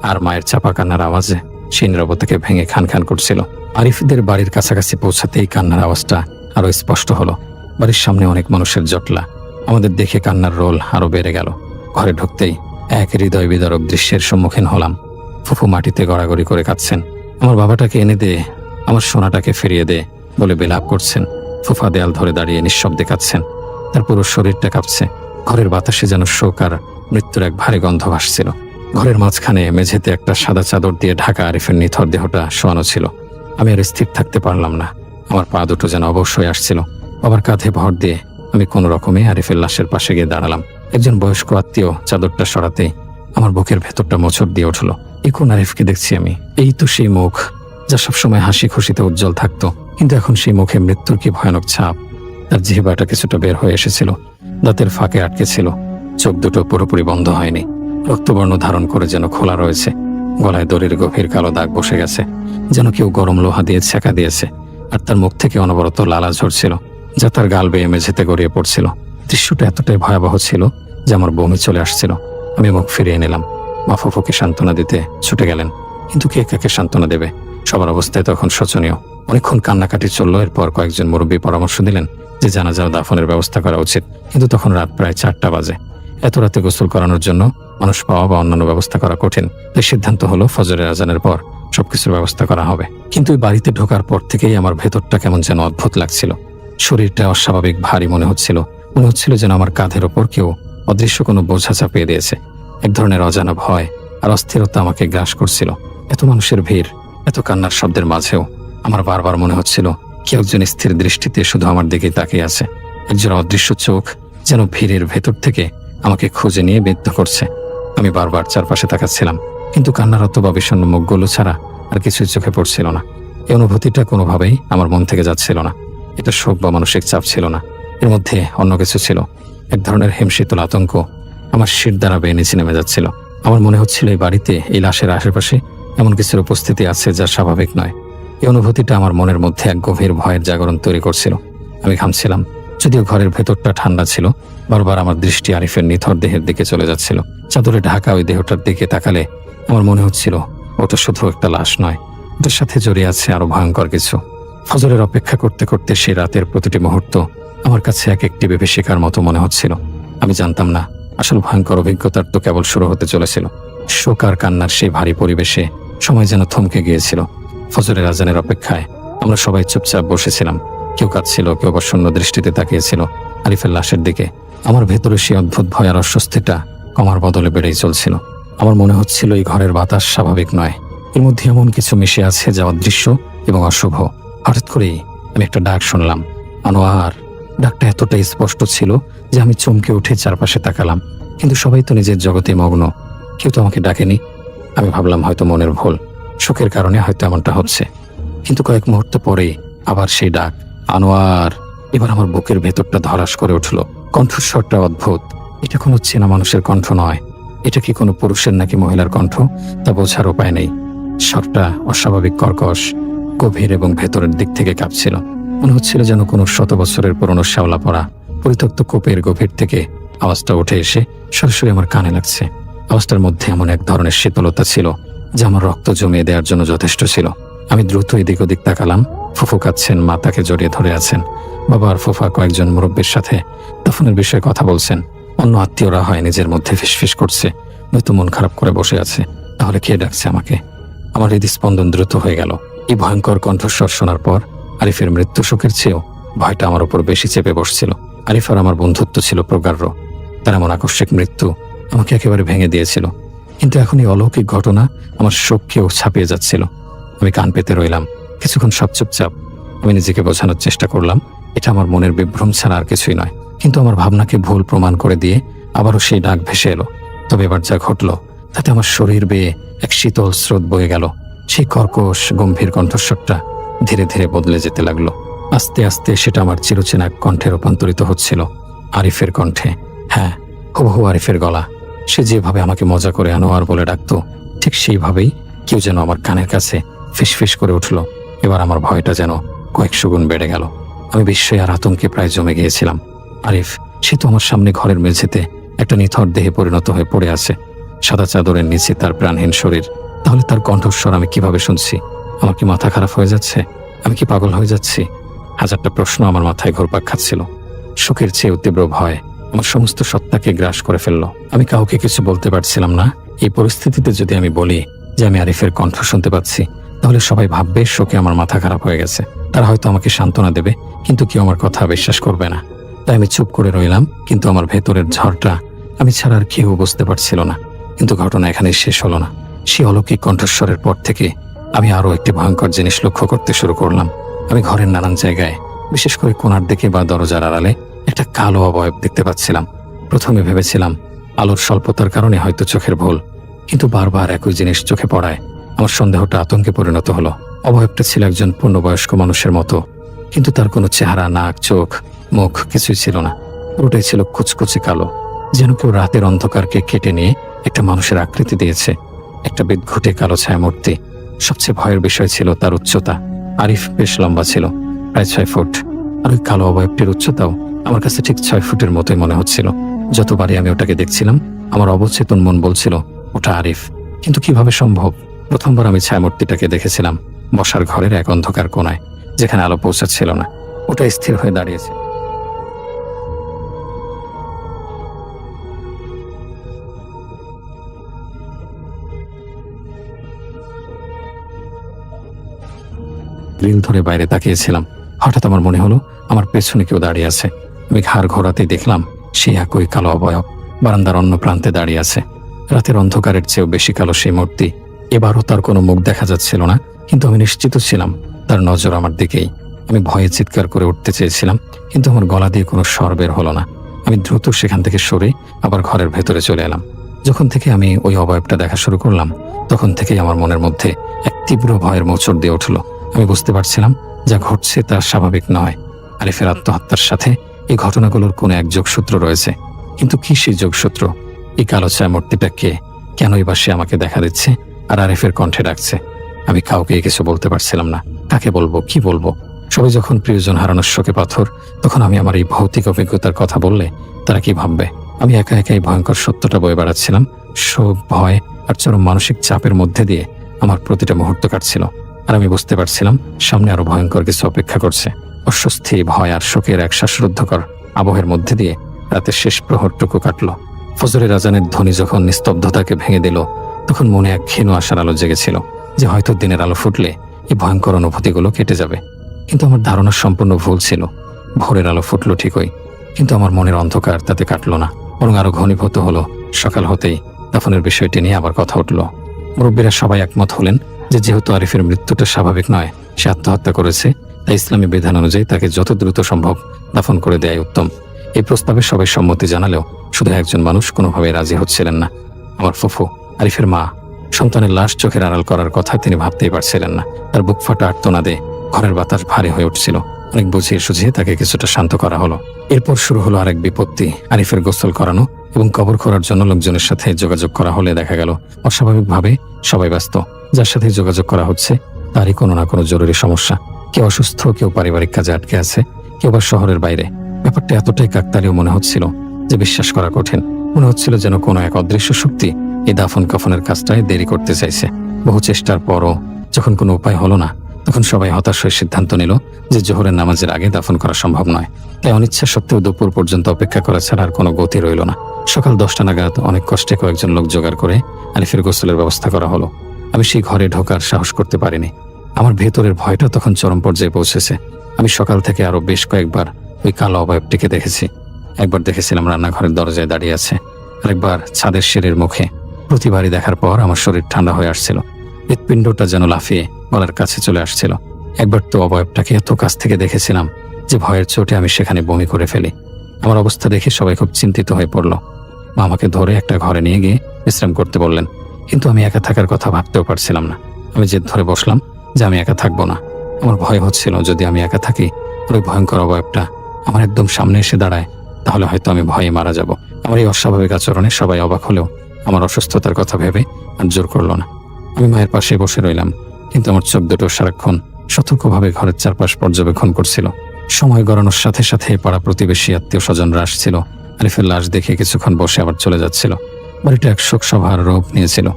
আর মায়ের চাপা কান্নার আওয়াজে সেই নীরবতাকে ভেঙে খান খান করছিল। আরিফদের বাড়ির কাছাকাছি পৌঁছাতেই কান্নার আওয়াজটা আরো স্পষ্ট হলো। বাড়ির সামনে অনেক মানুষের জটলা। আমাদের দেখে কান্নার রোল আরো বেড়ে গেল। ঘরে ঢুকতেই এক হৃদয় বিদারক দৃশ্যের সম্মুখীন হলাম। ফুফু মাটিতে গড়াগড়ি করে কাঁদছেন। আমার বাবাটাকে এনে দে, আমার সোনাটাকে ফিরিয়ে দে বলে বিলাপ করছেন। ফুফা দেয়াল ধরে দাঁড়িয়ে নিঃশব্দে কাঁদছেন। তার পুরো শরীরটা কাঁপছে। ঘরের বাতাসে যেন শোক আর মৃত্যুর এক ভারী গন্ধ ভাসছিল। ঘরের মাঝখানে মেঝেতে একটা সাদা চাদর দিয়ে ঢাকা আরিফের নিথর দেহটা শোয়ানো ছিল। আমি আর স্থির থাকতে পারলাম না। আমার পা দুটো যেন অবশ্যই আসছিল। বাবার কাঁধে ভর দিয়ে আমি কোনো রকমে আরিফের লাশের পাশে গিয়ে দাঁড়ালাম। একজন বয়স্ক আত্মীয় চাদরটা সরাতেই আমার বুকের ভেতরটা মোচড় দিয়ে উঠল। এই কোন আরিফকে দেখছি আমি? এই তো সেই মুখ যা সবসময় হাসি খুশিতে উজ্জ্বল থাকতো, কিন্তু এখন সেই মুখে মৃত্যুর কি ভয়ানক ছাপ। তার জিহ্বাটা কিছুটা বের হয়ে এসেছিল, দাঁতের ফাঁকে আটকে ছিল। চোখ দুটো পুরোপুরি বন্ধ হয়নি, রক্তবর্ণ ধারণ করে যেন খোলা রয়েছে। গলায় দড়ির গভীর কালো দাগ বসে গেছে, যেন কেউ গরম লোহা দিয়ে ছেঁকা দিয়েছে। আর তার মুখ থেকে অনবরত লালা ঝরছিল, যা তার গাল বেয়ে মেঝেতে গড়িয়ে পড়ছিল। দৃশ্যটা এতটাই ভয়াবহ ছিল যে আমার বমি চলে আসছিল। আমি মুখ ফিরিয়ে নিলাম। মা ফুফুকে সান্ত্বনা দিতে ছুটে গেলেন, কিন্তু কে কাকে সান্ত্বনা দেবে? সবার অবস্থায় তখন শোচনীয়। অনেকক্ষণ কান্নাকাটি চলল। এরপর কয়েকজন মুরব্বী পরামর্শ দিলেন যে জানাজা ও দাফনের ব্যবস্থা করা উচিত, কিন্তু তখন রাত প্রায় 4টা বাজে। এত রাতে গোসল করানোর জন্য মানুষ পাওয়া বা অন্যান্য ব্যবস্থা করা কঠিন। তাই সিদ্ধান্ত হলো ফজরের আজানের পর সবকিছুর ব্যবস্থা করা হবে। কিন্তু এই বাড়িতে ঢোকার পর থেকেই আমার ভেতরটা কেমন যেন অদ্ভুত লাগছিল। শরীরটা অস্বাভাবিক ভারী মনে হচ্ছিল। মনে হচ্ছিল যেন আমার কাঁধের ওপর কেউ অদৃশ্য কোনো বোঝা চাপিয়ে দিয়েছে। এক ধরনের অজানা ভয় আর অস্থিরতা আমাকে গ্রাস করছিল। এত মানুষের ভিড়, এত কান্নার শব্দের মাঝেও আমার বারবার মনে হচ্ছিল কেউ একজন স্থির দৃষ্টিতে শুধু আমার দিকেই তাকিয়ে আছে। একজন অদৃশ্য চোখ যেন ভিড়ের ভেতর থেকে আমাকে খুঁজে নিয়ে বিদ্ধ করছে। আমি বারবার চারপাশে তাকাচ্ছিলাম, কিন্তু কান্নারত বা বিষণ্ণ মুখগুলো ছাড়া আর কিছুই চোখে পড়ছিল না। এই অনুভূতিটা কোনোভাবেই আমার মন থেকে যাচ্ছিল না। এটা শোক বা মানসিক চাপ ছিল না, এর মধ্যে অন্য কিছু ছিল। এক ধরনের হিমশীতল আতঙ্ক আমার শির দ্বারা বেয়ে নিচে নেমে যাচ্ছিল। আমার মনে হচ্ছিল এই বাড়িতে, এই লাশের আশেপাশে এমন কিছুর উপস্থিতি আছে যা স্বাভাবিক নয়। এই অনুভূতিটা আমার মনের মধ্যে এক গভীর ভয়ের জাগরণ তৈরি করছিল। আমি ঘামছিলাম, যদিও ঘরের ভেতরটা ঠান্ডা ছিল। বারবার আমার দৃষ্টি আরিফের নিথর দেহের দিকে চলে যাচ্ছিল। চাদরে ঢাকা ওই দেহটার দিকে তাকালে আমার মনে হচ্ছিল ওটা শুধু একটা লাশ নয়, ওটার সাথে জড়িয়ে আছে আরো ভয়ঙ্কর কিছু। ফজরের অপেক্ষা করতে করতে সেই রাতের প্রতিটি মুহূর্ত আমার কাছে এক একটি বিভীষিকার মতো মনে হচ্ছিল। আমি জানতাম না আসল ভয়ঙ্কর অভিজ্ঞতার তো কেবল শুরু হতে চলেছিল। শোক আর কান্নার সেই ভারী পরিবেশে সময় যেন থমকে গিয়েছিল। ফজরের আজানের অপেক্ষায় আমরা সবাই চুপচাপ বসেছিলাম। কেউ কাঁদছিল, কেউ আবার শূন্য দৃষ্টিতে তাকিয়েছিল আরিফের লাশের দিকে। আমার ভেতরে সেই অদ্ভুত ভয় আর অস্বস্তিটা কমার বদলে বেড়েই চলছিল। আমার মনে হচ্ছিল এই ঘরের বাতাস স্বাভাবিক নয়, এর মধ্যে এমন কিছু মিশে আছে যা অদৃশ্য এবং অশুভ। হঠাৎ করেই আমি একটা ডাক শুনলাম, আনোয়ার। ডাকটা এতটাই স্পষ্ট ছিল যে আমি চমকে উঠে চারপাশে তাকালাম, কিন্তু সবাই তো নিজের জগতে মগ্ন, কেউ তো আমাকে ডাকেনি। আমি ভাবলাম হয়তো মনের ভুল, শোকের কারণে হয়তো এমনটা হচ্ছে। কিন্তু কয়েক মুহূর্ত পরেই আবার সেই ডাক, আনোয়ার। এবার আমার বুকের ভেতরটা ধরাস করে উঠল। কণ্ঠস্বরটা অদ্ভুত, এটা কোনো চেনা মানুষের কণ্ঠ নয়। এটা কি কোনো পুরুষের নাকি মহিলার কণ্ঠ তা বোঝার উপায় নেই। স্বরটা অস্বাভাবিক কর্কশ, গভীর এবং ভেতরের দিক থেকে কাঁপছিল। মনে হচ্ছিল যেন কোনো 100 বছরের পুরনো শ্যাওলা পড়া পরিত্যক্ত কূপের গভীর থেকে আওয়াজটা উঠে এসে সরাসরি আমার কানে লাগছে। আওয়াজটার মধ্যে এমন এক ধরনের শীতলতা ছিল যা আমার রক্ত জমিয়ে দেওয়ার জন্য যথেষ্ট ছিল। আমি দ্রুত এদিক ওদিক তাকালাম। ফুফু কাঁদছেন, মা তাকে জড়িয়ে ধরে আছেন। বাবা আর ফুফা কয়েকজন মুরব্বীর সাথে দাফনের বিষয়ে কথা বলছেন। অন্য আত্মীয়রা হয় নিজের মধ্যে ফিসফিস করছে, নয়তো মন খারাপ করে বসে আছে। তাহলে কে ডাকছে আমাকে? আমার হৃদস্পন্দন দ্রুত হয়ে গেল। এই ভয়ঙ্কর কণ্ঠস্বর শোনার পর আরিফের মৃত্যু শোকের চেয়েও ভয়টা আমার উপর বেশি চেপে বসছিল। আরিফ আর আমার বন্ধুত্ব ছিল প্রগাঢ়। তার এমন আকস্মিক মৃত্যু আমাকে একেবারে ভেঙে দিয়েছিল। কিন্তু এখন এই অলৌকিক ঘটনা আমার শোককেও ছাপিয়ে যাচ্ছিল। আমি কান পেতে রইলাম, কিছুক্ষণ সব চুপচাপ। আমি নিজেকে বোঝানোর চেষ্টা করলাম এটা আমার মনের বিভ্রম ছাড়া আর কিছুই নয়। কিন্তু আমার ভাবনাকে ভুল প্রমাণ করে দিয়ে আবারও সেই ডাক ভেসে এলো। তবে এবার যা ঘটল তাতে আমার শরীর বেয়ে এক শীতল স্রোত বয়ে গেল। সেই কর্কশ গম্ভীর কণ্ঠস্বরটা ধীরে ধীরে বদলে যেতে লাগলো। আস্তে আস্তে সেটা আমার চিরচেনা কণ্ঠে রূপান্তরিত হচ্ছিল, আরিফের কণ্ঠে। হ্যাঁ, হুবহু আরিফের গলা। সে যেভাবে আমাকে মজা করে আনোয়ার বলে ডাকতো, ঠিক সেইভাবেই কেউ যেন আমার কানের কাছে ফিসফিস করে উঠল। এবার আমার ভয়টা যেন কয়েকশো গুণ বেড়ে গেল। আমি বিস্ময় আর আতঙ্কে প্রায় জমে গিয়েছিলাম। আরিফ, সে তো আমার সামনে ঘরের মেঝেতে একটা নিথর দেহে পরিণত হয়ে পড়ে আছে, সাদা চাদরের নিচে তার প্রাণহীন শরীর। তাহলে তার কণ্ঠস্বর আমি কিভাবে শুনছি? আমার কি মাথা খারাপ হয়ে যাচ্ছে? আমি কি পাগল হয়ে যাচ্ছি? হাজারটা প্রশ্ন আমার মাথায় ঘুরপাক খাচ্ছিল। শোকের চেয়ে তীব্র ভয় আমার সমস্ত সত্তাকে গ্রাস করে ফেলল। আমি কাউকে কিছু বলতে পারছিলাম না। এই পরিস্থিতিতে যদি আমি বলি যে আমি আরিফের কণ্ঠ শুনতে পাচ্ছি, তাহলে তাহলে সবাই ভাববে শোকে আমার মাথা খারাপ হয়ে গেছে। তারা হয়তো আমাকে সান্ত্বনা দেবে, কিন্তু কেউ আমার কথা বিশ্বাস করবে না। তাই আমি চুপ করে রইলাম, কিন্তু আমার ভেতরের ঝড়টা আমি ছাড়া আর কেউ বুঝতে পারছিল না। কিন্তু ঘটনা এখানে শেষ হলো না। সেই অলৌকিক কণ্ঠস্বরের পর থেকে আমি আরো একটি ভয়ঙ্কর জিনিস লক্ষ্য করতে শুরু করলাম। আমি ঘরের নানান জায়গায়, বিশেষ করে কোণার দিকে বা দরজার আড়ালে একটা কালো অবয়ব দেখতে পাচ্ছিলাম। প্রথমে ভেবেছিলাম আলোর স্বল্পতার কারণে হয়তো চোখের ভুল, কিন্তু বারবার একই জিনিস চোখে পড়ায় আমার সন্দেহটা আতঙ্কে পরিণত হলো। অবয়বটা ছিল একজন পূর্ণবয়স্ক মানুষের মতো, কিন্তু তার কোনো চেহারা, নাক, চোখ, মুখ কিছুই ছিল না। পুরোটাই ছিল কুচকুচে কালো, যেন কেউ রাতের অন্ধকারকে কেটে নিয়ে একটা মানুষের আকৃতি দিয়েছে। একটা বিদঘুটে কালো ছায়া মূর্তি। সবচেয়ে ভয়ের বিষয় ছিল তার উচ্চতা। আরিফ বেশ লম্বা ছিল, প্রায় 6 ফুট, আর ওই কালো অবয়বটির উচ্চতাও আমার কাছে ঠিক 6 ফুটের মতোই মনে হচ্ছিল। যতবারই আমি ওটাকে দেখছিলাম, আমার অবচেতন মন বলছিল ওটা আরিফ। কিন্তু কিভাবে সম্ভব? প্রথমবার আমি ছায়ামূর্তিটাকে দেখেছিলাম বসার ঘরের এক অন্ধকার কোণায়, যেখানে আলো পৌঁছাচ্ছিল না। ওটা স্থির হয়ে দাঁড়িয়েছে। গ্রিল ধরে বাইরে তাকিয়েছিলাম। হঠাৎ আমার মনে হলো আমার পেছনে কেউ দাঁড়িয়ে আছে। আমি ঘাড় ঘোরাতেই দেখলাম সেই একই কালো অবয়ব বারান্দার অন্য প্রান্তে দাঁড়িয়ে আছে। রাতের অন্ধকারের চেয়েও বেশি কালো সেই মূর্তি। এবারও তার কোনো মুখ দেখা যাচ্ছিল না, কিন্তু আমি নিশ্চিত ছিলাম তার নজর আমার দিকেই। আমি ভয়ে চিৎকার করে উঠতে চেয়েছিলাম, কিন্তু আমার গলা দিয়ে কোনো স্বর বের হলো না। আমি দ্রুত সেখান থেকে সরে আবার ঘরের ভেতরে চলে এলাম। যখন থেকে আমি ওই অবয়বটা দেখা শুরু করলাম, তখন থেকেই আমার মনের মধ্যে এক তীব্র ভয়ের মোচড় দিয়ে উঠল। আমি বুঝতে পারছিলাম যা ঘটছে তা স্বাভাবিক নয়। আরিফের আত্মহত্যার সাথে এই ঘটনাগুলোর কোনো এক যোগসূত্র রয়েছে। কিন্তু কি সেই যোগসূত্র? এই কালো ছায়া মূর্তিটা কে? কেনই বা সে আমাকে দেখা দিচ্ছে আর আরিফের কণ্ঠে ডাকছে? আমি কাউকে কিছু বলতে পারছিলাম না। কাকে বলবো, কি বলবো? সবাই যখন প্রিয়জন হারানোর শোকে পাথর, তখন আমি আমার এই ভৌতিক অভিজ্ঞতার কথা বললে তারা কি ভাববে? আমি একা একাই ভয়ঙ্কর সত্যটা বয়ে বেড়াচ্ছিলাম। শোক, ভয় আর চরম মানসিক চাপের মধ্যে দিয়ে আমার প্রতিটা মুহূর্ত কাটছিল। আর আমি বুঝতে পারছিলাম সামনে আরো ভয়ঙ্কর কিছু অপেক্ষা করছে। অস্বস্তি, ভয় আর শোকের এক শ্বাসরুদ্ধকর আবহের মধ্যে দিয়ে রাতের শেষ প্রহরটুকু কাটল। ফজরের আজানের ধ্বনি যখন নিস্তব্ধতাকে ভেঙে দিল, তখন মনে এক ক্ষীণ আশার আলো জেগেছিল যে হয়তো দিনের আলো ফুটলে এই ভয়ঙ্কর অনুভূতিগুলো কেটে যাবে। কিন্তু আমার ধারণা সম্পূর্ণ ভুল ছিল। ভোরের আলো ফুটলো ঠিকই, কিন্তু আমার মনের অন্ধকার তাতে কাটল না, বরং আরো ঘনীভূত হলো। সকাল হতেই দাফনের বিষয়টি নিয়ে আবার কথা উঠল। মুরব্বীরা সবাই একমত হলেন যে যেহেতু আরিফের মৃত্যুটা স্বাভাবিক নয়, সে আত্মহত্যা করেছে, তাই ইসলামী বিধান অনুযায়ী তাকে যত দ্রুত সম্ভব দাফন করে দেয়াই উত্তম। এই প্রস্তাবে সবাই সম্মতি জানালেও শুধু একজন মানুষ কোনোভাবেই রাজি হচ্ছিলেন না। আমার ফুফু, আরিফের মা। সন্তানের লাশ চোখের আড়াল করার কথা তিনি ভাবতেই পারছিলেন না। তার বুক ফাটা আর্তনাদে ঘরের বাতাস ভারী হয়ে উঠছিল। অনেক বুঝিয়ে সুঝিয়ে তাকে কিছুটা শান্ত করা হলো। এরপর শুরু হলো আরেক বিপত্তি। আরিফের গোসল করানো এবং কবর করার জন্য লোকজনের সাথে যোগাযোগ করা হলে দেখা গেল অস্বাভাবিকভাবে সবাই ব্যস্ত। যার সাথে যোগাযোগ করা হচ্ছে তারই কোনো না কোনো জরুরি সমস্যা। কেউ অসুস্থ, কেউ পারিবারিক কাজে আটকে আছে, কেউ বা শহরের বাইরে। ব্যাপারটা এতটাই কাকতালীয় মনে হচ্ছিল যে বিশ্বাস করা কঠিন। মনে হচ্ছিল যেন কোনো এক অদৃশ্য শক্তি এই দাফন কাফনের কাজটায় দেরি করতে চাইছে। বহু চেষ্টার পরও যখন কোনো উপায় হলো না, তখন সবাই হতাশ হয়ে সিদ্ধান্ত নিল যে জোহরের নামাজের আগে দাফন করা সম্ভব নয়। তাই অনিচ্ছা সত্ত্বেও দুপুর পর্যন্ত অপেক্ষা করা ছাড়া আর কোনো গতি রইল না। সকাল 10টা নাগাদ অনেক কষ্টে কয়েকজন লোক জোগাড় করে আরিফের গোসলের ব্যবস্থা করা হলো। আমি সেই ঘরে ঢোকার সাহস করতে পারিনি। আমার ভেতরের ভয়টা তখন চরম পর্যায়ে পৌঁছেছে। আমি সকাল থেকে আরো বেশ কয়েকবার ওই কালো অবয়বটিকে দেখেছি। একবার দেখেছিলাম রান্নাঘরের দরজায় দাঁড়িয়ে আছে, আরেকবার ছাদের সিঁড়ির মুখে। প্রতিবারই দেখার পর আমার শরীর ঠান্ডা হয়ে আসছিল। হৃৎপিণ্ডটা যেন লাফিয়ে গলার কাছে চলে আসছিল। একবার তো অবয়বটাকে এত কাছ থেকে দেখেছিলাম যে ভয়ের চোটে আমি সেখানে বমি করে ফেলি। আমার অবস্থা দেখে সবাই খুব চিন্তিত হয়ে পড়ল। মা আমাকে ধরে একটা ঘরে নিয়ে গিয়ে বিশ্রাম করতে বললেন, কিন্তু আমি একা থাকার কথা ভাবতেও পারছিলাম না। আমি জেদ ধরে বসলাম যে আমি একা থাকবো না। আমার ভয় হচ্ছিল যদি আমি একা থাকি, ওই ভয়ঙ্কর অবয়বটা আমার একদম সামনে এসে দাঁড়ায়, তাহলে হয়তো আমি ভয়ে মারা যাব। আমার এই অস্বাভাবিক আচরণে সবাই অবাক হলেও আমার অসুস্থতার কথা ভেবে আর জোর করলো না। আমি মায়ের পাশে বসে রইলাম, কিন্তু আমার চোখ দুটো সারাক্ষণ সতর্কভাবে ঘরের চারপাশ পর্যবেক্ষণ করছিল। সময় গড়ানোর সাথে সাথে পাড়া প্রতিবেশী, আত্মীয় স্বজনরা আসছিল। আরিফের লাশ দেখে কিছুক্ষণ বসে আবার চলে যাচ্ছিল। বাড়িটা এক শোক সভার রূপ নিয়েছিল।